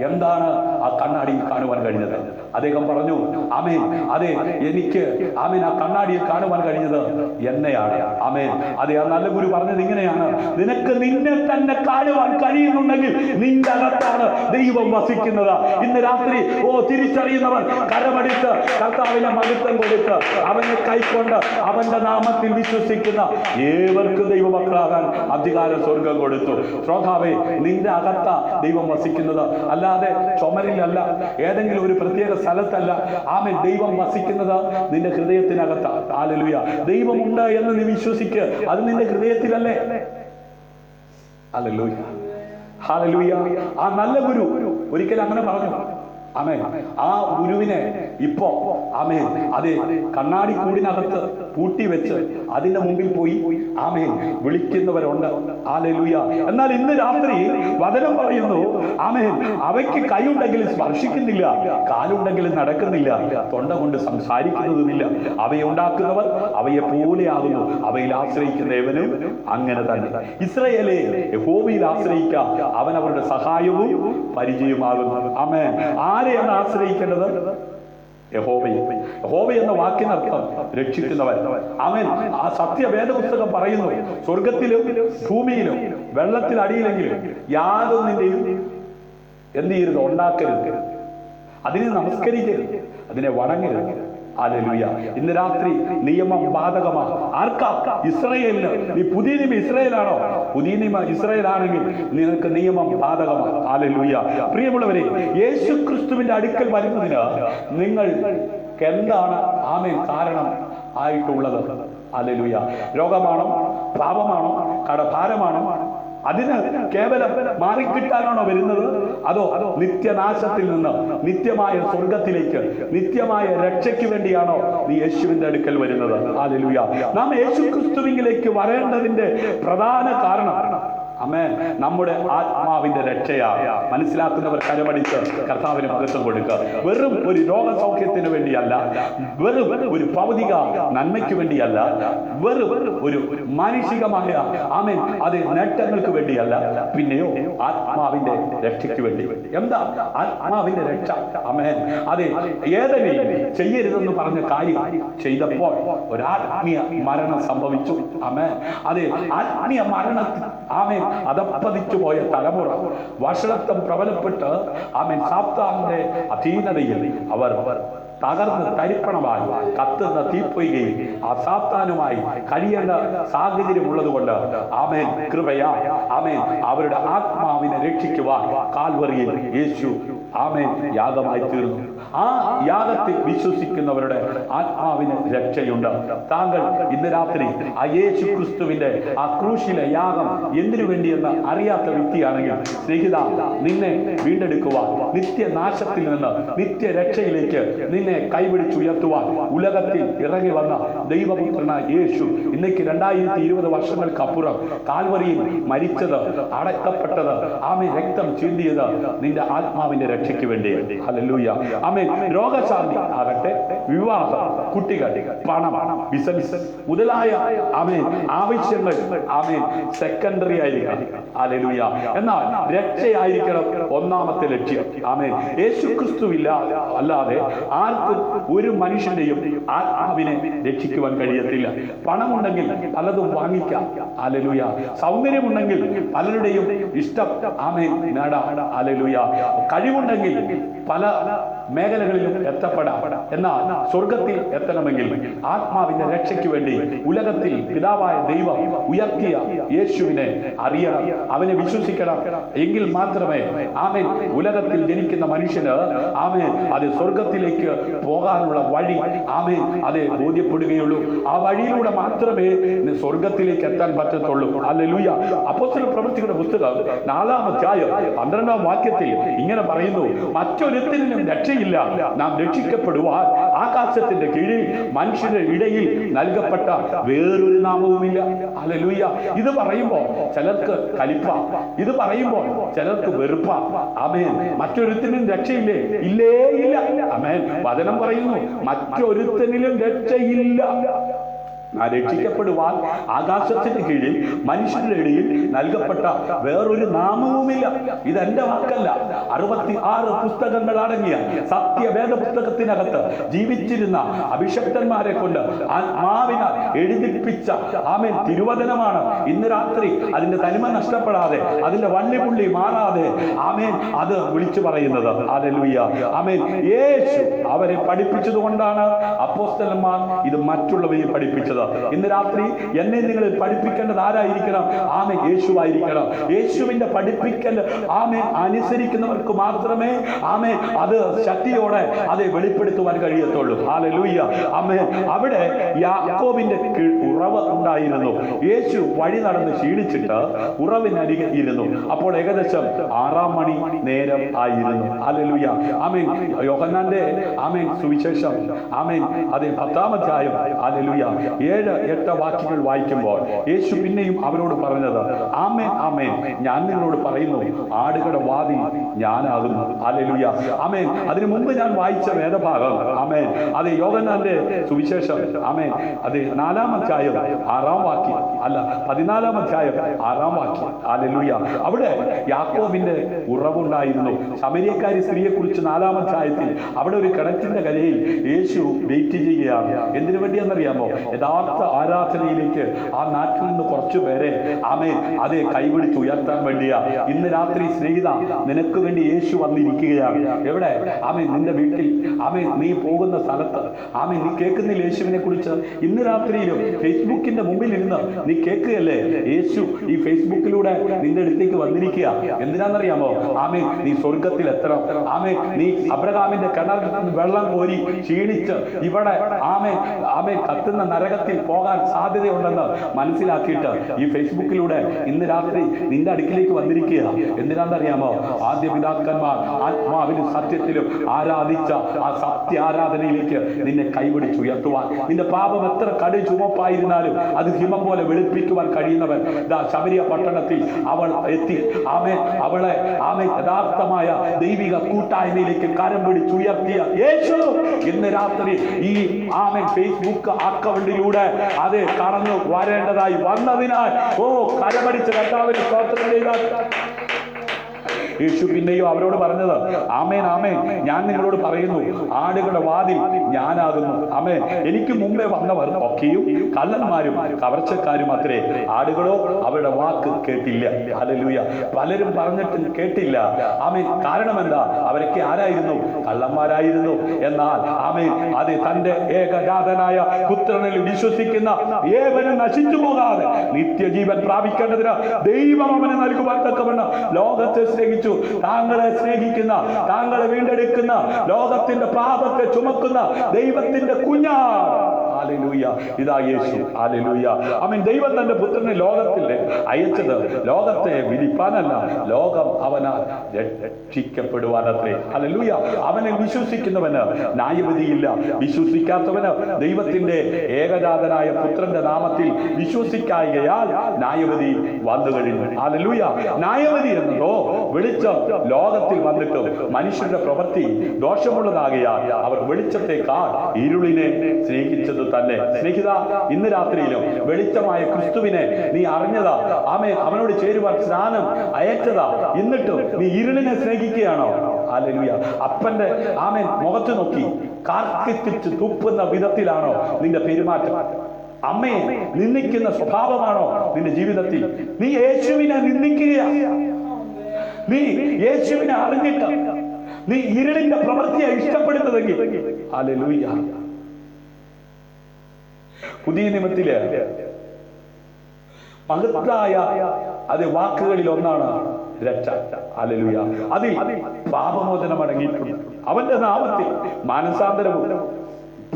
എന്താണ് ആ കണ്ണാടിയിൽ കാണുവാൻ കഴിഞ്ഞത്? അദ്ദേഹം പറഞ്ഞു, ആമേൻ അതെ എനിക്ക് ആമേൻ ആ കണ്ണാടിയിൽ കാണുവാൻ കഴിഞ്ഞത് എന്നെയാണ്. ആമേൻ അതെ. ആ നല്ല ഗുരു പറഞ്ഞത് ഇങ്ങനെയാണ്, നിനക്ക് നിന്നെ തന്നെ കാണുവാൻ കഴിയുന്നുണ്ടെങ്കിൽ നിന്റെ അകത്താണ് ദൈവം വസിക്കുന്നത്. ഇന്ന് രാത്രി തിരിച്ചറിയുന്നവർ കരമടിച്ച് കർത്താവിനെ മഹത്വം കൊടുത്ത് അവനെ കൈക്കൊണ്ട് അവന്റെ നാമത്തിൽ വിശ്വസിക്കുന്ന ഏവർക്കും ദൈവമക്കളാകാൻ അധികാരം സ്വർഗം കൊടുത്തു. ശ്രോതാവേ, നിന്റെ അകത്ത ദൈവം വസിക്കുന്നത്, അല്ലാതെ ചുമരിലല്ല, ഏതെങ്കിലും ഒരു പ്രത്യേക സ്ഥലത്തല്ല. ആമേൻ ദൈവം വസിക്കുന്നത് നിന്റെ ഹൃദയത്തിനകത്ത. ഹല്ലേലൂയ. ദൈവമുണ്ട് എന്ന് നീ വിശ്വസിക്ക്, അത് നിന്റെ ഹൃദയത്തിലല്ലേ? ഹല്ലേലൂയ. ഹല്ലേലൂയ. ആ നല്ല ഗുരു ഒരിക്കൽ അങ്ങനെ പറഞ്ഞു. ആമേൻ. ആ ഗുരുവിനെ ഇപ്പോ ആമേൻ അതെ കണ്ണാടി കൂടിനകത്ത് പൂട്ടി വെച്ച് അതിന്റെ മുമ്പിൽ പോയി ആമേൻ വിളിക്കുന്നവരുണ്ട്. ഹല്ലേലൂയ. എന്നാൽ ഇന്ന് രാത്രി വചനം പറയുന്നു, ആമേൻ അവയ്ക്ക് കൈയുണ്ടെങ്കിലും സ്പർശിക്കുന്നില്ല, കാലുണ്ടെങ്കിലും നടക്കുന്നില്ല, തൊണ്ട കൊണ്ട് സംസാരിക്കുന്നതുമില്ല. അവയെ ഉണ്ടാക്കുന്നവർ അവയെ പോലെയാകുന്നു, അവയിൽ ആശ്രയിക്കുന്നവനും അങ്ങനെ തന്നെ. ഇസ്രായേലേ, യഹോവയിൽ ആശ്രയിക്കുക, അവൻ അവരുടെ സഹായവും പരിചയമാകുന്നു. ആമേൻ. ആരെയാണ് ആശ്രയിക്കേണ്ടത്? യഹോവയെ. യഹോവ എന്ന വാക്കിനർത്ഥം രക്ഷിക്കുന്നവൻ. അവൻ ആ സത്യവേദ പുസ്തകം പറയുന്നു, സ്വർഗത്തിലും ഭൂമിയിലും വെള്ളത്തിലടിയിലെങ്കിലും യാതൊന്നിന്റെയും എന്ത് ചെയ്യരുത്? ഉണ്ടാക്കരുത്. അതിനെ നമസ്കരിക്കരുത്, അതിനെ വണങ്ങരുത്. ഹല്ലേലൂയ. ഇന്ന് രാത്രി നിയമം ബാധകമാണ്. ആർക്കാ? ഇസ്രായേലിന്. നീ പുതിയ നിയമ ഇസ്രായേലാണോ? പുതിയ നിയമ ഇസ്രായേലാണെങ്കിൽ നിനക്ക് നിയമം ബാധകമാണ്. ഹല്ലേലൂയ. പ്രിയമുള്ളവരെ, യേശു ക്രിസ്തുവിന്റെ അടുക്കൽ വരുന്നതിന് നിങ്ങൾക്ക് എന്താണ് ആമേൻ കാരണം ആയിട്ടുള്ളത്? ഹല്ലേലൂയ. രോഗമാണോ? പാപമാണോ? കടഭാരമാണോ? അതിന് കേവലം മാറിക്കിട്ടാനാണോ വരുന്നത്? അതോ നിത്യനാശത്തിൽ നിന്ന് നിത്യമായ സ്വർഗത്തിലേക്ക് നിത്യമായ രക്ഷയ്ക്ക് വേണ്ടിയാണോ നീ യേശുവിന്റെ അടുക്കൽ വരുന്നത്? ഹല്ലേലൂയ. നാം യേശു ക്രിസ്തുവിലേക്ക് വരേണ്ടതിന്റെ പ്രധാന കാരണം ആമേൻ നമ്മുടെ ആത്മാവിന്റെ രക്ഷയാണ്. മനസ്സിലാക്കുന്നവർ കരമടിച്ച് കർത്താവിന് മഹത്വം കൊടുക്കുക. വെറും ഒരു രോഗസൗഖ്യത്തിന് വേണ്ടിയല്ല, വെറും ഒരു ഭൗതിക നന്മയ്ക്ക് വേണ്ടിയല്ല, വെറും ഒരു മാനുഷികമായ ആമേൻ അതേ നേട്ടങ്ങൾക്ക് വേണ്ടിയല്ല, പിന്നെയോ ആത്മാവിന്റെ രക്ഷയ്ക്ക് വേണ്ടി. എന്താ ആത്മാവിന്റെ രക്ഷ? ആമേൻ അതെ ഏതെങ്കിലും ചെയ്യരുതെന്ന് പറഞ്ഞ കാര്യം ചെയ്തപ്പോൾ ഒരാത്മീയ മരണം സംഭവിച്ചു. ആമേൻ അതെ ആത്മീയ മരണത്തിൽ ആമേൻ അതപ്പതിച്ചു പോയ തലമുറ വഷളത്വം പ്രബലപ്പെട്ട് ആമേൻ സാത്താന്റെ അധീനതയിൽ അവർ തകർന്ന് തരിപ്പണമായി കത്തുന്ന തീപ്പൊയ്കയിൽ ആ സാത്താനുമായി കഴിയേണ്ട സാഹചര്യം ഉള്ളതുകൊണ്ട് ആമേൻ കൃപയാ ആമേൻ അവരുടെ ആത്മാവിനെ രക്ഷിക്കുവാൻ കാൽവറിയിൽ യേശു ആമേൻ യാഗമായി തീർന്നു. ആ യാഗത്തിൽ വിശ്വസിക്കുന്നവരുടെ ആത്മാവിന് രക്ഷയുണ്ട്. താങ്കൾ ഇന്ന് രാത്രി ആ യേശു ക്രിസ്തുവിന്റെ ആ ക്രൂശിലെ യാഗം എന്തിനു വേണ്ടിയെന്ന് അറിയാത്ത വ്യക്തിയാണെങ്കിൽ സ്നേഹിത, നിന്നെ വീണ്ടെടുക്കുവാൻ, നിത്യനാശത്തിൽ നിന്ന് നിത്യരക്ഷയിലേക്ക് നിന്നെ കൈപിടിച്ചുയർത്തുവാൻ ഉലകത്തിൽ ഇറങ്ങി വന്ന ദൈവപുത്രനായ യേശു ഇന്നേക്ക് 2020 വർഷങ്ങൾക്കപ്പുറം കാൽവറിയിൽ മരിച്ചത്, അടക്കപ്പെട്ടത്, ആമേൻ രക്തം ചിന്തിയത് നിന്റെ ആത്മാവിന്റെ രക്ഷയ്ക്ക് വേണ്ടി. ഹല്ലേലൂയ. ആമേൻ. രോഗശാന്തി ആകട്ടെ, വിവാഹം, കുട്ടികൾ, പണം, ബിസിനസ് മുതലായ ആമേൻ ആവശ്യങ്ങൾ ആമേൻ സെക്കൻഡറി ആയിരിക്കണം. ഹല്ലേലൂയ. എന്നാൽ രക്ഷയായിരിക്കണം ഒന്നാമത്തെ ലക്ഷ്യം. ആമേൻ. യേശു ക്രിസ്തുവില്ല അല്ലാതെ ആർക്കും ഒരു മനുഷ്യന്റെയും ആത്മാവിനെ രക്ഷിക്കുവാൻ കഴിയത്തില്ല. പണമുണ്ടെങ്കിൽ പലതും വാങ്ങിക്കാം. ഹല്ലേലൂയ. സൗന്ദര്യമുണ്ടെങ്കിൽ പലരുടെയും ഇഷ്ടം ആമേൻ നേടാം. ഹല്ലേലൂയ. കഴിവുണ്ടെങ്കിൽ പല മേഖലകളിലും എത്തപ്പെടാം. എന്നാൽ സ്വർഗത്തിൽ എത്തണമെങ്കിൽ ആത്മാവിന്റെ രക്ഷയ്ക്ക് വേണ്ടി ഉലകത്തിൽ പിതാവായ ദൈവം ഉയർത്തിയ യേശുവിനെ അറിയണം, അവനെ വിശ്വസിക്കണം. എങ്കിൽ മാത്രമേ ആമേൻ ഉലകത്തിൽ ജനിക്കുന്ന മനുഷ്യന് ആമേൻ അത് സ്വർഗത്തിലേക്ക് പോകാനുള്ള വഴി ആമേൻ അത് ബോധ്യപ്പെടുകയുള്ളൂ. ആ വഴിയിലൂടെ മാത്രമേ സ്വർഗത്തിലേക്ക് എത്താൻ പറ്റത്തുള്ളൂ. ഹല്ലേലൂയ. അപ്പോസ്തല പ്രവൃത്തികളുടെ പുസ്തകം 4-ാം അധ്യായം 12-ാം വാക്യത്തിൽ ഇങ്ങനെ പറയുന്നു, മറ്റൊരുത്തരിലും രക്ഷയില്ല, നാം രക്ഷിക്കപ്പെടുവാൻ ആകാശത്തിന്റെ കീഴിൽ മനുഷ്യരുടെ ഇടയിൽ നൽകപ്പെട്ട വേറൊരു നാമവുമില്ല. ഹല്ലേലൂയ. ഇത് പറയുമ്പോൾ ചിലർക്ക് കലിപ്പ, ഇത് പറയുമ്പോൾ ചിലർക്ക് വെറുപ്പ. ആമേൻ. മറ്റൊരുത്തനും രക്ഷയില്ലേ? ഇല്ലേ ഇല്ല. ആമേൻ. വചനം പറയുന്നു മറ്റൊരുത്തനിലും രക്ഷയില്ല. രക്ഷിക്കപ്പെടുവാൻ ആകാശത്തിന് കീഴിൽ മനുഷ്യരുടെ ഇടയിൽ നൽകപ്പെട്ട വേറൊരു നാമവുമില്ല. ഇതെന്റെ വാക്കല്ല. 66 പുസ്തകങ്ങൾ അടങ്ങിയ സത്യവേദ പുസ്തകത്തിനകത്ത് ജീവിച്ചിരുന്ന അഭിഷക്തന്മാരെ കൊണ്ട് ആത്മാവിനെ എഴുതിപ്പിച്ച ആമേൻ തിരുവചനമാണ് ഇന്ന് രാത്രി അതിന്റെ തനിമ നഷ്ടപ്പെടാതെ, അതിന്റെ വള്ളിപുള്ളി മാറാതെ ആമേൻ അത് വിളിച്ചു പറയുന്നത്. ഹല്ലേലൂയ. ആമേൻ. യേശു അവരെ പഠിപ്പിച്ചത് കൊണ്ടാണ് അപ്പോസ്തലന്മാർ ഇത് മറ്റുള്ളവരെ പഠിപ്പിച്ചത്. ഇന്ന് രാത്രി എന്നെ നിങ്ങളെ പഠിപ്പിക്കേണ്ടത് ആരായിരിക്കണം? ആമേൻ യേശുവായിരിക്കണം. യേശുവിന്റെ പഠിപ്പിക്കൽ ആമേൻ അനുസരിക്കുന്നവർക്ക് മാത്രമേ ആമേൻ അത് ശക്തിയോടെ അത് വെളിപ്പെടുത്തുവാൻ കഴിയത്തുള്ളൂ. ഹല്ലേലൂയ. ആമേൻ. അവിടെ യാക്കോബിന്റെ ഉറവ് ഉണ്ടായിരുന്നു. യേശു വഴി നടന്ന് ക്ഷീണിച്ചിട്ട് ഉറവിനരികെ ഇരുന്നു. അപ്പോൾ ഏകദേശം 6-ാം മണി നേരം ആയിരുന്നു. ഹല്ലേലൂയ. ആമേൻ. യോഹന്നാന്റെ ആമേൻ സുവിശേഷം ആമേൻ അത് 10-ാം അധ്യായം ഹല്ലേലൂയ 7-8 വാക്യങ്ങൾ വായിക്കുമ്പോൾ യേശു പിന്നെയും അവരോട് പറഞ്ഞത്, ആമേൻ ആമേൻ ഞാൻ നിങ്ങളോട് പറയുന്നു, ആടുകളുടെ വാതിൽ ഞാനാകുന്നു. ഹല്ലേലൂയ. ആമേൻ. അതിനു മുമ്പ് ഞാൻ വായിച്ച വേദഭാഗം ആമേൻ അത് യോഹന്നാന്റെ സുവിശേഷം ആമേൻ അത് 4-ാം അധ്യായം 6-ാം വാക്യം അല്ല 14-ാം അധ്യായം 6-ാം വാക്യം. ഹല്ലേലൂയ. അവിടെ യാക്കോബിന്റെ ഉറവുണ്ടായിരുന്നു. ശമര്യക്കാരി സ്ത്രീയെ കുറിച്ച് 4-ാം അധ്യായത്തിൽ അവിടെ ഒരു കിണറ്റിന്റെ കരയിൽ യേശു വെയിറ്റ് ചെയ്യുകയാണ്. എന്തിനു വേണ്ടിയെന്നറിയാമോ? യഥാർത്ഥ ആരാധനയിലേക്ക് ആ നാട്ടിൽ നിന്ന് കുറച്ചുപേരെ ആമേൻ അതേ കൈപിടിച്ച് ഉയർത്താൻ വേണ്ടിയാ. ഇന്ന് രാത്രി സ്നേഹിത, നിനക്ക് വേണ്ടി യേശു വന്നിരിക്കുകയാണ്. എവിടെ? ആമേൻ നിന്റെ വീട്ടിൽ, ആമേൻ നീ പോകുന്ന സ്ഥലത്ത്, ആമേൻ നീ കേൾക്കുന്നില്ല യേശുവിനെ കുറിച്ച്. ഇന്ന് രാത്രിയിലും ഫേസ്ബുക്കിന്റെ മുമ്പിൽ ഇരുന്ന് നീ കേൾക്കുകയല്ലേ? യേശു ഈ ഫേസ്ബുക്കിലൂടെ നിന്റെ അടുത്തേക്ക് വന്നിരിക്കുക. എന്തിനാണെന്നറിയാമോ? ആമേൻ നീ സ്വർഗത്തിൽ എത്തണം. ആമേൻ നീ അബ്രഹാമിന്റെ കിണറിൽ നിന്ന് വെള്ളം കോരി ക്ഷീണിച്ച് ഇവിടെ ആമേൻ ആമേൻ കത്തുന്ന നരകത്തിൽ പോകാൻ സാധ്യതയുണ്ടെന്ന് മനസ്സിലാക്കിയിട്ട് ഈ ഫേസ്ബുക്കിലൂടെ ഇന്ന് രാത്രി നിന്റെ അടുക്കിലേക്ക് വന്നിരിക്കുക. എന്തിനാണെന്നറിയാമോ? ആദ്യ പിതാക്കന്മാർ ആത്മാവിലും സത്യത്തിലും ആരാധിച്ച ആ സത്യ ആരാധനയിലേക്ക് നിന്നെ കൈപിടിച്ചുയർത്തുവാൻ, നിന്റെ പാപം എത്ര കടു ചുമപ്പായിരുന്നാലും അത് ഹിമം പോലെ വെളുപ്പിക്കുവാൻ കഴിയുന്നവൻ ശമരിയ പട്ടണത്തിൽ അവൾ എത്തി. ആമേൻ അവളെ ആമേൻ യഥാർത്ഥമായ ദൈവിക കൂട്ടായ്മയിലേക്ക് കരം പിടിച്ചുയർത്തിയ യേശു ഇന്ന് രാത്രി ഈ ആമേൻ ഫേസ്ബുക്ക് അക്കൗണ്ടിലൂടെ അത് കടന്നു വരേണ്ടതായി വന്നതിനാൽ കരമടിച്ച് കർത്താവിന് സ്തോത്രം ചെയ്താൽ യേശു പിന്നെയോ അവരോട് പറഞ്ഞത്, ആമേൻ ആമേൻ, ഞാൻ നിങ്ങളോട് പറയുന്നു, ആടുകളുടെ വാതിൽ ഞാനാകുന്നു. ആമേൻ. എനിക്ക് മുമ്പേ വന്നവർ ഒക്കെയും കള്ളന്മാരും കവർച്ചക്കാരും അത്രേ, ആടുകളോ അവരുടെ വാക്ക് കേട്ടില്ല. ഹല്ലേലൂയ. പലരും പറഞ്ഞിട്ടും കേട്ടില്ല. ആമേൻ. കാരണം എന്താ? അവരൊക്കെ ആരായിരുന്നു? കള്ളന്മാരായിരുന്നു. എന്നാൽ ആമേൻ, അത് തന്റെ ഏകജാതനായ പുത്രനിൽ വിശ്വസിക്കുന്ന ഏവനും നശിച്ചു പോകാതെ നിത്യജീവൻ പ്രാപിക്കേണ്ടതിന് ദൈവം അവനെ നൽകുവാൻ തക്കവണ്ണം ലോകത്തെ സ്നേഹിച്ചു. താങ്കളെ സ്നേഹിക്കുന്ന, താങ്കളെ വീണ്ടെടുക്കുന്ന, ലോകത്തിന്റെ പാപത്തെ ചുമക്കുന്ന ദൈവത്തിന്റെ കുഞ്ഞാണ്. ഹല്ലേലൂയ. ഇതാ യേശു. ഹല്ലേലൂയ. ആമേൻ. ദൈവം തന്റെ പുത്രനെ ലോകത്തിൽ അയച്ചത് ലോകത്തെ വിധിപ്പാനല്ല, ലോകം അവനാൽ രക്ഷിക്കപ്പെടുവാനത്രേ. ഹല്ലേലൂയ. അവനെ വിശ്വസിക്കുന്നവന് ന്യായവിധിയില്ല. വിശ്വസിക്കാത്തവന് ദൈവത്തിന്റെ ഏകജാതനായ പുത്രന്റെ നാമത്തിൽ വിശ്വസിക്കായകയാൽ ന്യായവിധി വന്നു കഴിഞ്ഞു. ഹല്ലേലൂയ. ന്യായവിധി എന്നതോ വെളിച്ചം ലോകത്തിൽ വന്നിട്ടും മനുഷ്യരുടെ പ്രവൃത്തി ദോഷമുള്ളതാകയാൽ അവർ വെളിച്ചത്തെക്കാൾ ഇരുളിനെ സ്നേഹിച്ചത് തന്നെ. സ്നേഹിത, ഇന്ന് രാത്രിയിലും വെളിച്ചമായ ക്രിസ്തുവിനെ നീ അറിഞ്ഞതാ. ആമേൻ. അവനോട് ചേരുവാൻ സ്നാനം അയച്ചതാ. എന്നിട്ടും നീ ഇരുളിനെ സ്നേഹിക്കുകയാണോ? ഹല്ലേലൂയ. അപ്പന്റെ ആമേൻ മുഖത്ത് നോക്കി കാർക്കിച്ച് തുപ്പുന്ന വിധത്തിലാണോ നിന്റെ പെരുമാറ്റം? അമ്മയെ നിന്ദിക്കുന്ന സ്വഭാവമാണോ നിന്റെ ജീവിതത്തിൽ? നീ യേശുവിനെ നിന്ദിക്കുകയാണ്. നീ യേശുവിനെ അറിഞ്ഞിട്ട് നീ ഇരുളിന്റെ പ്രവൃത്തിയെ ഇഷ്ടപ്പെടുന്നതെങ്കിൽ ഹല്ലേലൂയ. പുതിയ നിയമത്തില് മഹത്തായ അത് വാക്കുകളിൽ ഒന്നാണ് രക്ഷ. ഹല്ലേലൂയ. അതിൽ പാപമോചനം അടങ്ങിയിട്ടുണ്ട്. അവന്റെ നാമത്തിൽ മാനസാന്തരവും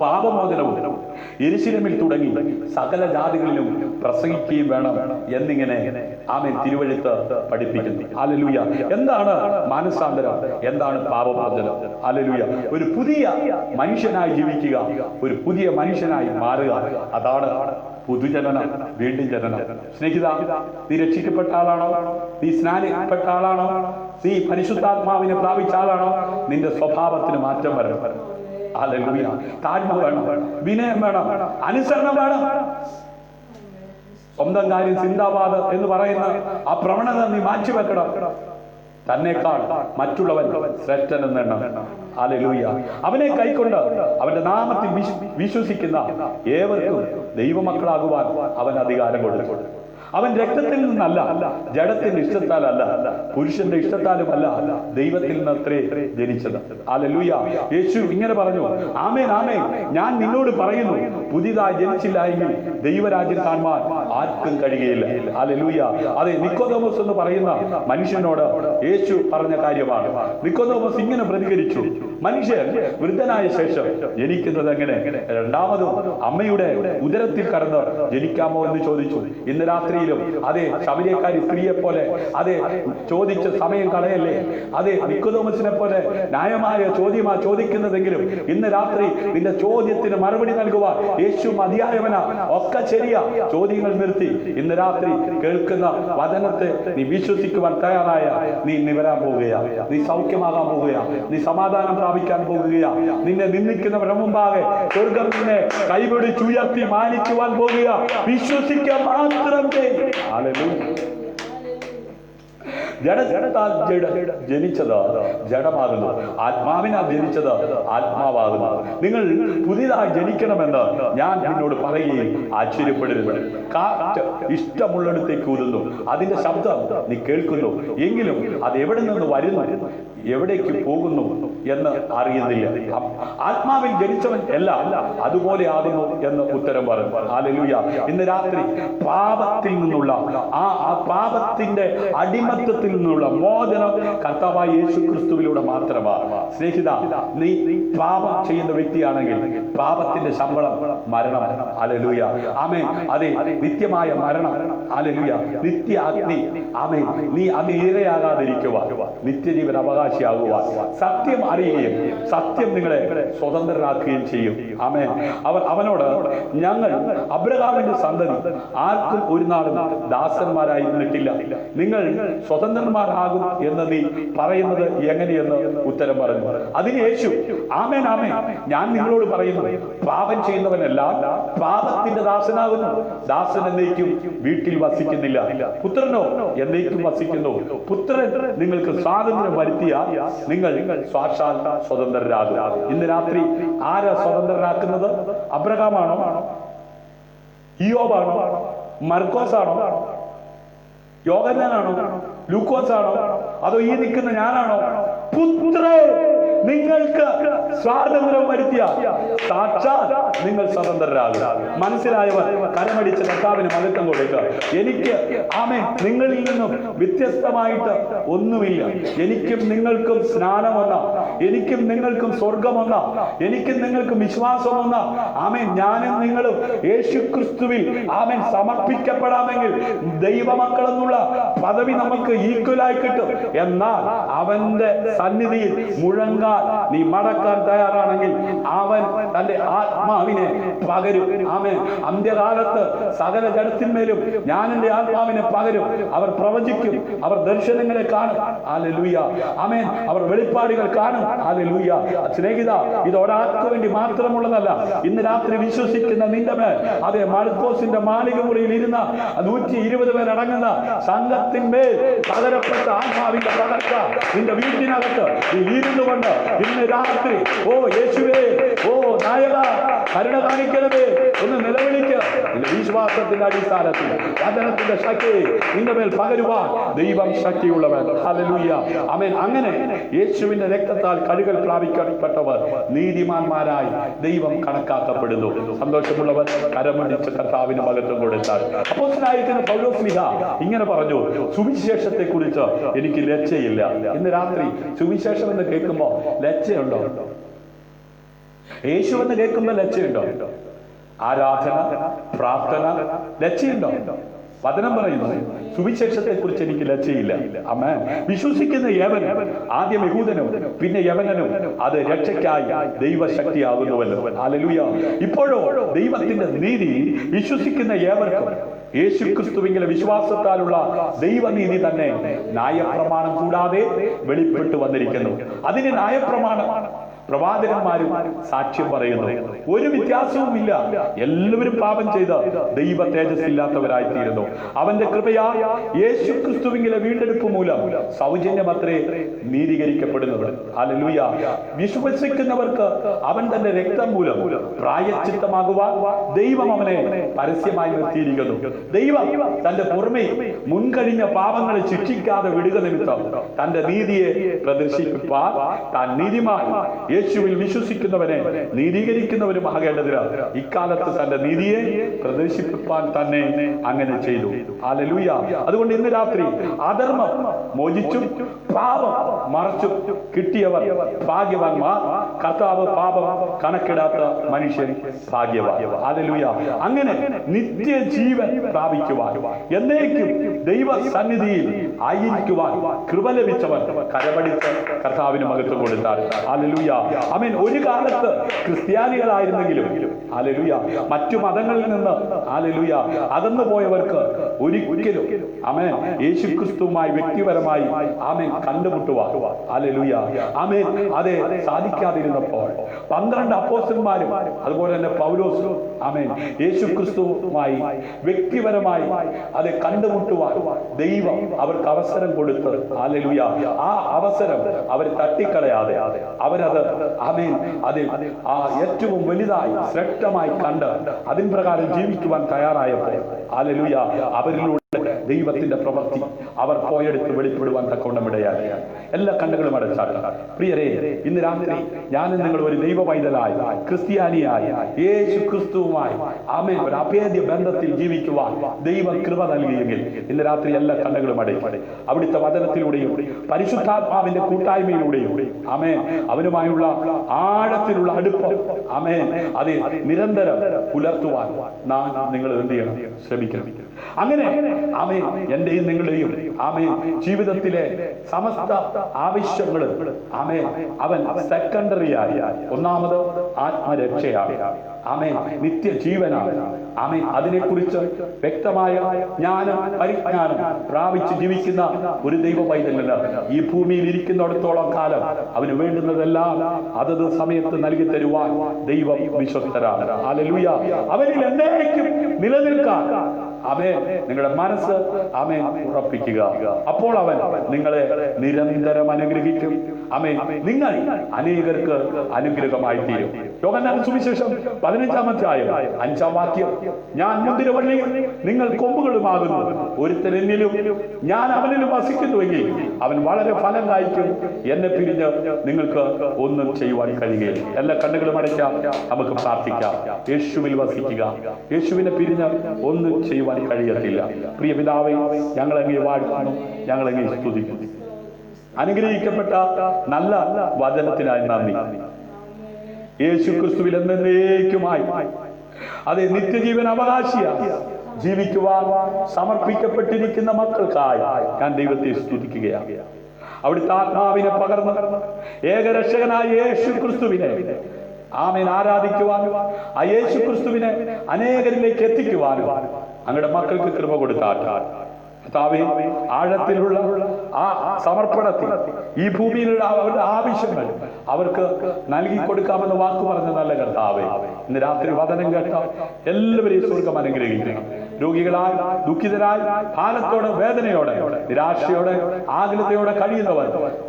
പാപമോചനവും യെരൂശലേമിൽ തുടങ്ങി സകല ജാതികളിലും പ്രസംഗിക്കുകയും വേണം എന്നിങ്ങനെ ആമേൻ തിരുവെഴുത്ത് പഠിപ്പിക്കുന്നു. ഹല്ലേലൂയ. എന്താണ് മാനസാന്തരം? എന്താണ് പാപമോചനം? ഹല്ലേലൂയ. ഒരു പുതിയ മനുഷ്യനായി ജീവിക്കുക, ഒരു പുതിയ മനുഷ്യനായി മാറുക, അതാണ് പുതുജനനം, വീണ്ടും ജനനം. സ്നേഹിത, നീ രക്ഷിക്കപ്പെട്ട ആളാണോ? നീ സ്നാനപ്പെട്ട ആളാണോ? നീ പരിശുദ്ധാത്മാവിനെ പ്രാപിച്ച ആളാണോ? നിന്റെ സ്വഭാവത്തിന് മാറ്റം വരണം. ഹല്ലേലൂയ. താഴ്മ വേണം, വിനയം വേണം, അനുസരണം വേണം. സ്വന്തം കാര്യം ചിന്താവാദം എന്ന് പറയുന്ന ആ പ്രവണത നീ മാറ്റിവെക്കണം. തന്നെക്കാൾ മറ്റുള്ളവൻ ശ്രേഷ്ഠനെന്നെണ്ണം. ഹല്ലേലൂയ. അവനെ കൈക്കൊണ്ട് അവന്റെ നാമത്തിൽ വിശ്വസിക്കുന്ന ഏവർക്കും ദൈവമക്കളാകുവാൻ അവൻ അധികാരം കൊടുത്തു. അവൻ രക്തത്തിൽ നിന്നല്ല, ജഡത്തിന്റെ ഇഷ്ടത്താലല്ല, പുരുഷന്റെ ഇഷ്ടത്താലുമല്ല, ദൈവത്തിൽ നിന്നത്രേ ജനിച്ചത്. ഹല്ലേലൂയ. യേശു ഇങ്ങനെ പറഞ്ഞു, ആമേൻ ആമേൻ, ഞാൻ നിന്നോട് പറയുന്നു, പുതിയതായി ജനിച്ചില്ല എങ്കിൽ ദൈവരാജ്യം കാണുവാൻ ആർക്കും കഴിയുകയില്ല. ഹല്ലേലൂയ. അതെ, നിക്കോദോമോസ് എന്ന് പറയുന്ന മനുഷ്യനോട് യേശു പറഞ്ഞ കാര്യമാണ്. നിക്കോദോമോസ് ഇങ്ങനെ പ്രതികരിച്ചു, മനുഷ്യൻ വൃദ്ധനായ ശേഷം ജനിക്കുന്നത് എങ്ങനെ? രണ്ടാമതും അമ്മയുടെ ഉദരത്തിൽ കടന്ന് ജനിക്കാമോ എന്ന് ചോദിച്ചു. ഇന്ന് രാത്രിയിലും അതെ, ശമരിയക്കാരി സ്ത്രീയെ പോലെ അതെ ചോദിച്ച് സമയം കളയല്ലേ. അതെ, നിക്കോദോമസിനെ പോലെ ന്യായമായ ചോദ്യമാ ചോദിക്കുന്നതെങ്കിലും ഇന്ന് രാത്രി നിന്റെ ചോദ്യത്തിന് മറുപടി നൽകുവാൻ യേശു മതിയായവനാ. ഒക്കെ ശരിയാ. ചോദ്യങ്ങൾ നിർത്തി ഇന്ന് രാത്രി കേൾക്കുന്ന വചനത്തെ നീ വിശ്വസിക്കുവാൻ തയ്യാറായ നീ നിവരാൻ പോവുകയാ. നീ സൗഖ്യമാകാൻ പോവുകയാ. നീ സമാധാനം പ്രാപിക്കാൻ പോകുകയാ. നിന്നെ നിന്ദിക്കുന്നവരുടെ മുമ്പാകെ സ്വർഗം നിന്നെ കൈപിടിച്ചുയർത്തി മാനിക്കുവാൻ പോകുക. വിശ്വസിക്കാൻ മാത്രം. ഹല്ലേലൂയ. ജഡത്താൽ ജനിച്ചത് ജഡമാകുന്നു, ആത്മാവിനാൽ ജനിച്ചത് ആത്മാവാകുന്നു. നിങ്ങൾ പുതിയതായി ജനിക്കണമെന്ന് ഞാൻ നിന്നോട് പറയുകയും ആശ്ചര്യപ്പെടരുത്. കാറ്റ് ഇഷ്ടമുള്ളിടത്തേക്ക് ഊതുന്നു, അതിന്റെ ശബ്ദം നീ കേൾക്കുന്നു, എങ്കിലും അത് എവിടെ നിന്ന് വരുന്നു, എവിടേക്ക് പോകുന്നു എന്ന് അറിയുന്നില്ല. ആത്മാവിൽ ജനിച്ചവൻ എല്ലാം അതുപോലെ ആകുന്നു എന്ന് ഉത്തരം പറഞ്ഞു. ഹല്ലേലൂയ. ഇന്ന് രാത്രി പാപത്തിൽ നിന്നുള്ള ആ പാപത്തിന്റെ അടിമത്തത്തിൽ നിന്നുള്ള മോചനം കർത്താവായ യേശു ക്രിസ്തുവിലൂടെ മാത്രമാണ്. സ്നേഹിത, നീ പാപം ചെയ്യുന്ന വ്യക്തിയാണെങ്കിൽ പാപത്തിന്റെ ശമ്പളം മരണം. ഹല്ലേലൂയ. ആമേൻ. അതെ, നിത്യമായ മരണം. ഹല്ലേലൂയ. നിത്യ അഗ്നി. ആമേൻ. നീ അത് ഇരയാകാതിരിക്കുവാൻ, നിത്യജീവൻ അവകാശിയാകുവാൻ സത്യം അറിയുകയും സത്യം നിങ്ങളെ സ്വതന്ത്രരാക്കുകയും ചെയ്യും. ആമേൻ. അവനോട് ഞങ്ങൾ അബ്രഹാമിന്റെ സന്തതി ആർക്കും ഒരു നാളും ദാസന്മാരായിരുന്നിട്ടില്ല, നിങ്ങൾ സ്വതന്ത്ര സ്വതന്ത്രന്മാരാകും എന്ന് നീ പറയുന്നത് എങ്ങനെയെന്ന് ഉത്തരം പറഞ്ഞു. അതിന് യേശു, ആമേൻ ആമേൻ, ഞാൻ നിങ്ങളോട് പറയുന്നു, പാപം ചെയ്യുന്നവനെല്ലാം പാപത്തിന്റെ ദാസനാകുന്നു. ദാസൻ എന്നേക്കും വീട്ടിൽ വസിക്കുന്നില്ല, പുത്രനോ എന്നേക്കും വസിക്കുന്നു. പുത്രൻ നിങ്ങൾക്ക് സ്വാതന്ത്ര്യം വരുത്തിയാൽ നിങ്ങൾ സാക്ഷാൽ സ്വതന്ത്രരാകും. ഇന്ന് രാത്രി ആരാ സ്വതന്ത്രരാക്കുന്നത്? അബ്രഹാമാണോ? ഇയ്യോബാണോ? മർക്കോസാണോ? യോഹന്നാനാണോ? ലൂക്കോസാണോ? അതോ ഈ നിൽക്കുന്ന ഞാനാണോ? പുത്രൻ നിങ്ങൾക്ക് സ്വാതന്ത്ര്യം വരുത്തിയ സാക്ഷാൽ നിങ്ങൾ സ്വതന്ത്രരാകുക. മനസ്സിലായവർ കരമടിച്ച് കർത്താവിന് മഹത്വം കൊടുക്കുക. എനിക്ക് ആമേൻ നിങ്ങളിൽ നിന്നും വ്യത്യസ്തമായിട്ട് ഒന്നുമില്ല. എനിക്കും നിങ്ങൾക്കും സ്നാനമെന്ന, എനിക്കും നിങ്ങൾക്കും സ്വർഗമെന്ന, എനിക്കും നിങ്ങൾക്കും വിശ്വാസമെന്ന, ആമേൻ ഞാനും നിങ്ങളും യേശു ക്രിസ്തുവിൽ ആമേൻ സമർപ്പിക്കപ്പെടാമെങ്കിൽ ദൈവമക്കളെന്നുള്ള പദവി നമുക്ക് ഈക്വലായി കിട്ടും. എന്നാൽ അവന്റെ സന്നിധിയിൽ മുഴങ്ങാൻ നീ മടക്കാൻ തയ്യാറാണെങ്കിൽ അവൻ തന്റെ ആത്മാവിനെ പകരും. ആമേൻ. അന്ത്യകാലത്ത് സകല ജഡത്തിന്മേലും ഞാൻ എന്റെ ആത്മാവിനെ പകരും. അവർ പ്രവചിക്കും, അവർ ദർശനങ്ങളെ കാണും. ഹല്ലേലൂയ. ആമേൻ. അവർ വെളിപ്പാടുകൾ കാണും. ഹല്ലേലൂയ. സ്നേഹിത, ഇത് ഒരാൾക്ക് വേണ്ടി മാത്രമുള്ളതല്ല. ഇന്ന് രാത്രി വിശ്വസിക്കുന്ന നിന്റെ മേൽ, അതെ, മർക്കോസിന്റെ മാളിക മുറിയിൽ ഇരുന്ന 120 പേരടങ്ങുന്ന സംഘത്തിന്മേൽ പകരപ്പെട്ട ആത്മാവിന്റെ പകർച്ച നിന്റെ വീട്ടിനകത്ത് നീ ഇരുന്നുകൊണ്ട് ഇന്ന് രാത്രി, ഓ യേശുവേ, ഓ നായക, കരുണ കാണിക്കണമേ ഒന്ന് നിലവിളിക്ക്. നിന്റെ വിശ്വാസത്തിന്റെ അടിസ്ഥാനത്തിൽ വചനത്തിന്റെ ശക്തി നിന്റെ മേൽ പകരുവാൻ ദൈവം ശക്തിയുള്ളവൻ. ഹല്ലേലൂയ. ആമേൻ. അങ്ങനെ യേശുവിന്റെ രക്തത്താൽ കഴുകൽ പ്രാപിക്കപ്പെട്ടവർ നീതിമാന്മാരായി ദൈവം കണക്കാക്കപ്പെടുന്നു. സന്തോഷമുള്ളവർ കരമടിച്ച് കർത്താവിന് മഹത്വം കൊടുത്താൽ. അപ്പോസ്തലനായിരിക്കുന്ന പൗലോസ്ലീഹ ഇങ്ങനെ പറഞ്ഞു, സുവിശേഷത്തെ കുറിച്ച് എനിക്ക് ലജ്ജയില്ല. ഇന്ന് രാത്രി സുവിശേഷം എന്ന് കേൾക്കുമ്പോ ലജ്ജയുണ്ടോ? യേശു എന്ന് കേൾക്കുമ്പോ ലജ്ജയുണ്ടോ? ആരാധന, പ്രാർത്ഥന, ലജ്ജയുണ്ടോ? വചനം പറയുന്നു, സുവിശേഷത്തെ കുറിച്ച് എനിക്ക് ലജ്ജയില്ല. ആമേൻ. വിശ്വസിക്കുന്ന യവനും, ആദ്യം യഹൂദനും പിന്നെ യവനനും, അത് രക്ഷയ്ക്കായി ദൈവശക്തിയാകുന്നുവല്ലോ. ഹല്ലേലൂയ. ഇപ്പോഴോ ദൈവത്തിന്റെ നീതി വിശ്വസിക്കുന്ന ഏവർക്കും യേശു ക്രിസ്തുവിന്റെ വിശ്വാസത്താലുള്ള ദൈവനീതി തന്നെ ന്യായപ്രമാണം കൂടാതെ വെളിപ്പെട്ടു വന്നിരിക്കുന്നു. അതിന് ന്യായപ്രമാണം പ്രവാചകന്മാരും സാക്ഷ്യം പറയുന്നു. ഒരു വ്യത്യാസവുമില്ല. എല്ലാവരും പാപം ചെയ്ത് ദൈവ തേജസ്സില്ലാത്തവരായിത്തീരുന്നു. അവന്റെ കൃപയാ യേശു ക്രിസ്തുവിന്റെ വീണ്ടെടുപ്പ് മൂലം സൗജന്യമത്രേ നീതീകരിക്കപ്പെടുന്നത്. ഹല്ലേലൂയ. വിശ്വസിക്കുന്നവർക്ക് അവൻ തന്റെ രക്തം മൂലം പ്രായശ്ചിത്തമാകുവാൻ ദൈവം അവനെ പരസ്യമായി നിർത്തിയിരിക്കുന്നു. ദൈവം തന്റെ പുറമെ മുൻകഴിഞ്ഞ പാപങ്ങളെ ശിക്ഷിക്കാതെ വിടുക നിമിത്തം തന്റെ നീതിയെ പ്രദർശിപ്പിപ്പാൻ താൻ നീതിമാൻ യേശുവിൽ വിശ്വസിക്കുന്നവനെ നീതീകരിക്കുന്നവരുമാകേണ്ടതിന് ഇക്കാലത്ത് തന്റെ നീതിയെ പ്രദർശിപ്പിപ്പാൻ തന്നെ അങ്ങനെ ചെയ്തു. ഹല്ലേലൂയ. അതുകൊണ്ട് ഇന്ന് രാത്രി അധർമ്മം മോചിച്ചും പാപം മറച്ചും കിട്ടിയവർ ഭാഗ്യവാന്മാർ. കർത്താവ് പാപം കണക്കിടാത്ത മനുഷ്യൻ ഭാഗ്യവാൻ. ഹല്ലേലൂയ. അങ്ങനെ നിത്യജീവൻ പ്രാപിക്കുവാൻ, എന്നേക്കും ദൈവ സന്നിധിയിൽ ആയിരിക്കുവാൻ കൃപ ലഭിച്ചവർ കരമടിച്ച് കർത്താവിന് മഹത്വം കൊടുത്താൽ. ഹല്ലേലൂയ. ആമേൻ. ഒരു കാലത്ത് ക്രിസ്ത്യാനികളായിരുന്നെങ്കിലും, ഹല്ലേലൂയ, മറ്റു മതങ്ങളിൽ നിന്ന്, ഹല്ലേലൂയ, അകന്നു പോയവർക്ക് ഒരിക്കലും ആമേൻ യേശു ക്രിസ്തുവുമായി വ്യക്തിപരമായി ആമേൻ കണ്ടുമുട്ടുവാൻ, ഹല്ലേലൂയ, ആമേൻ, അതെ, സാധിക്കാതിരുന്നപ്പോൾ 12 അപ്പോസ്തലന്മാരും അതുപോലെ തന്നെ പൗലോസും ആമേൻ യേശു ക്രിസ്തുവുമായി വ്യക്തിപരമായി അത് കണ്ടുമുട്ടുവാൻ ദൈവം അവർക്ക് അവസരം കൊടുത്ത്, ഹല്ലേലൂയ, ആ അവസരം അവർ തട്ടിക്കളയാതെ അവരത് ആമേൻ അതിൽ ആ ഏറ്റവും വലുതായി ശ്രേഷ്ഠമായി കണ്ട് അതിൻ പ്രകാരം ജീവിക്കുവാൻ തയ്യാറായപ്പോൾ, ഹല്ലേലൂയ, അവരിലൂടെ ദൈവത്തിന്റെ പ്രവൃത്തി അവർ പോയെടുത്ത് വെളിപ്പെടുവാൻ തക്കവണ്ണമിടയായി. എല്ലാ കണ്ണുകളും അടച്ചാൽ പ്രിയരേ, ഇന്ന് രാത്രി ഞാനും നിങ്ങൾ ഒരു ദൈവ പൈതലായി ക്രിസ്ത്യാനിയായി യേശു ക്രിസ്തുവുമായി ആമേൻ ഒരു അഭേദ്യ ബന്ധത്തിൽ ജീവിക്കുവാൻ ദൈവം കൃപ നൽകിയെങ്കിൽ ഇന്ന് രാത്രി എല്ലാ കണ്ണുകളും അടയ്ക്കും. അവിടുത്തെ വചനത്തിലൂടെയും പരിശുദ്ധാത്മാവിന്റെ കൂട്ടായ്മയിലൂടെയും ആമേൻ അവനുമായുള്ള ആഴത്തിലുള്ള അടുപ്പം ആമേൻ അത് നിരന്തരം പുലർത്തുവാൻ നാം നിങ്ങൾ എന്ത് ചെയ്യണം? ശ്രമിക്കണം. അങ്ങനെ ആമേൻ ആമേൻ എന്റെയും നിങ്ങളുടെയും ആമേൻ ജീവിതത്തിലെ സമസ്ത ആവശ്യങ്ങളും ആമേൻ അവൻ സെക്കൻഡറിയായി, ഒന്നാമത് ആത്മരക്ഷയാണ്, ആമേൻ നിത്യജീവനാണ്, ആമേൻ അതിനെക്കുറിച്ച് വ്യക്തമായ ജ്ഞാനം പരിജ്ഞാനം പ്രാപിച്ച് ജീവിക്കുന്ന ഒരു ദൈവ പൈതലിന് ഈ ഭൂമിയിൽ ഇരിക്കുന്നിടത്തോളം കാലം അവന് വേണ്ടുന്നതെല്ലാം അതത് സമയത്ത് നൽകി തരുവാൻ ദൈവം വിശ്വസ്തരാണ്. ഹല്ലേലൂയ. അവനിൽ എന്നേക്കും നിലനിൽക്കാൻ ആമേൻ നിങ്ങളുടെ മനസ്സ് ആമേൻ ഉറപ്പിക്കുക. അപ്പോൾ അവൻ നിങ്ങളെ നിരന്തരം അനുഗ്രഹിക്കും. ആമേൻ നിങ്ങൾ അനേകർക്ക് അനുഗ്രഹമായി തീരും. യോഹന്നാൻ സുവിശേഷം 15-ാം അധ്യായം 5-ാം വാക്യം, ഞാൻ മുന്തിരിവള്ളിയും നിങ്ങൾ കൊമ്പുകളുമാകുന്നു, ഒരുത്തൻ എന്നിലും ഞാൻ അവനിലും വസിക്കുന്നുവെങ്കിൽ അവൻ വളരെ ഫലം കായ്ക്കും, എന്നെ പിരിഞ്ഞ് നിങ്ങൾക്ക് ഒന്നും ചെയ്യുവാൻ കഴിയുകയില്ല. എല്ലാ കണ്ണുകളും അടയ്ക്കാം, നമുക്ക് പ്രാർത്ഥിക്കാം. യേശുവിൽ വസിക്കുക. യേശുവിനെ പിരിഞ്ഞ് ഒന്നും ചെയ്യുവാൻ കഴിയത്തില്ല. പ്രിയ പിതാവേ, ഞങ്ങളങ്ങേ വാഴ്ത്തുന്നു, ഞങ്ങളങ്ങേ സ്തുതിക്കുന്നു. അനുഗ്രഹിക്കപ്പെട്ട നല്ല വചനത്തിനായി നന്ദി. യേശു ക്രിസ്തുവിൽ എന്നേക്കുമായി അതെ നിത്യജീവൻ അവകാശിയായി ജീവിക്കുവാൻ സമർപ്പിക്കപ്പെട്ടിരിക്കുന്ന മക്കൾക്കായി ഞാൻ ദൈവത്തെ സ്തുതിക്കുകയാണ്. അവിടുത്തെ ആത്മാവിനെ പകർന്ന് ഏകരക്ഷകനായ യേശു ക്രിസ്തുവിനെ ആമേൻ ആരാധിക്കുവാനും ആ യേശു ക്രിസ്തുവിനെ അനേകരിലേക്ക് എത്തിക്കുവാനും അങ്ങയുടെ മക്കൾക്ക് കൃപ കൊടുത്താൽ കർത്താവേ, ആഴത്തിലുള്ള ആ സമർപ്പണത്തിൽ ഈ ഭൂമിയിലുള്ള അവരുടെ ആവശ്യങ്ങൾ അവർക്ക് നൽകി കൊടുക്കാമെന്ന് വാക്ക് പറഞ്ഞ നല്ല കർത്താവേ, ഇന്ന് രാത്രി വചനം കേട്ട എല്ലാവരെയും സ്വർഗ്ഗം അനുഗ്രഹിക്കണം. രോഗികളായി ദുഃഖിതരായി ഭാരത്തോടെ വേദനയോടെ നിരാശയോടെ ആകുലതയോടെ കഴിയുന്നവർ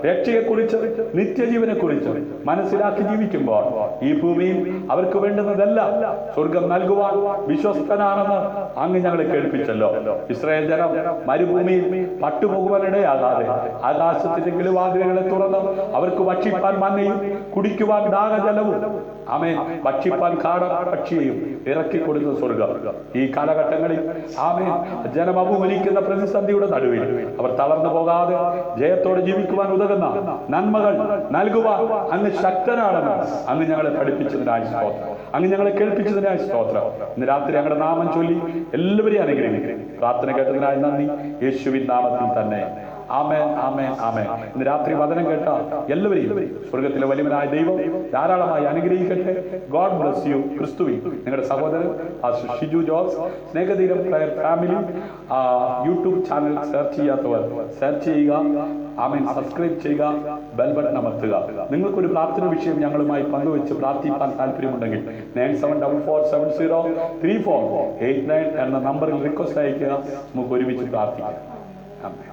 രക്ഷയെക്കുറിച്ച് നിത്യജീവനെ കുറിച്ച് മനസ്സിലാക്കി ജീവിക്കുമ്പോൾ ഈ ഭൂമിയിൽ അവർക്ക് വേണ്ടുന്നതെല്ലാം സ്വർഗം നൽകുവാൻ വിശ്വസ്തനാണെന്ന് അങ്ങ് ഞങ്ങളെ കേൾപ്പിച്ചല്ലോ. ഇസ്രായേൽ ജനം മരുഭൂമിയിൽ പട്ടുപോകുവാനിടയാകാതെ ആകാശത്തിന്റെ കിളിവാതിലുകളെ തുറന്ന് അവർക്ക് ഭക്ഷിപ്പാൻ മന്നയും കുടിക്കുവാൻ ദാഹജലവും ആമേൻ ഭക്ഷിപ്പാൻ കാട പക്ഷിയെയും ഇറക്കി കൊടുക്കുന്ന സ്വർഗം ഈ കാലഘട്ടങ്ങളിൽ ആമേൻ ജനം അഭിമുഖീകരിക്കുന്ന പ്രതിസന്ധിയുടെ നടുവിൽ അവർ തളർന്നു പോകാതെ ജയത്തോടെ ജീവിക്കുവാൻ ഉതകുന്ന നന്മകൾ നൽകുവാൻ അങ്ങ് ശക്തനാണെന്ന് അങ്ങ് ഞങ്ങളെ പഠിപ്പിച്ചതിനായി സ്തോത്രം, അങ്ങ് ഞങ്ങളെ കേൾപ്പിച്ചതിനായി സ്തോത്രം. ഇന്ന് രാത്രി ഞങ്ങളുടെ നാമം ചൊല്ലി എല്ലാവരെയും അനുഗ്രഹിക്കും. പ്രാർത്ഥന കേട്ടതിനായി നന്ദി, യേശുവിൻ നാമത്തിൽ തന്നെ. ആമേൻ, ആമേൻ, ആമേൻ. ഇന്ന് രാത്രി വചനം കേട്ട എല്ലാവരെയും സ്വർഗത്തിലെ വലിയവനായ ദൈവം ധാരാളമായി അനുഗ്രഹിക്കട്ടെ. God bless you. ക്രിസ്തുവിൽ നിങ്ങളുടെ സഹോദരൻ Shiju Jose, Snehatheeram prayer family YouTube channel search ചെയ്യാത്തവർ സെർച്ച് ചെയ്യുക. ആമേൻ, സബ്സ്ക്രൈബ് ചെയ്യുക, ബെൽ ബട്ടൺ അമർത്തുക. നിങ്ങൾക്കൊരു പ്രാർത്ഥന വിഷയം ഞങ്ങളുമായി പങ്കുവെച്ച് പ്രാർത്ഥിക്കാൻ താല്പര്യമുണ്ടെങ്കിൽ 9744703489 എന്ന നമ്പറിൽ റിക്വസ്റ്റ് അയക്കുക. നമുക്ക് ഒരുമിച്ച് പ്രാർത്ഥിക്കാം. ആമേൻ.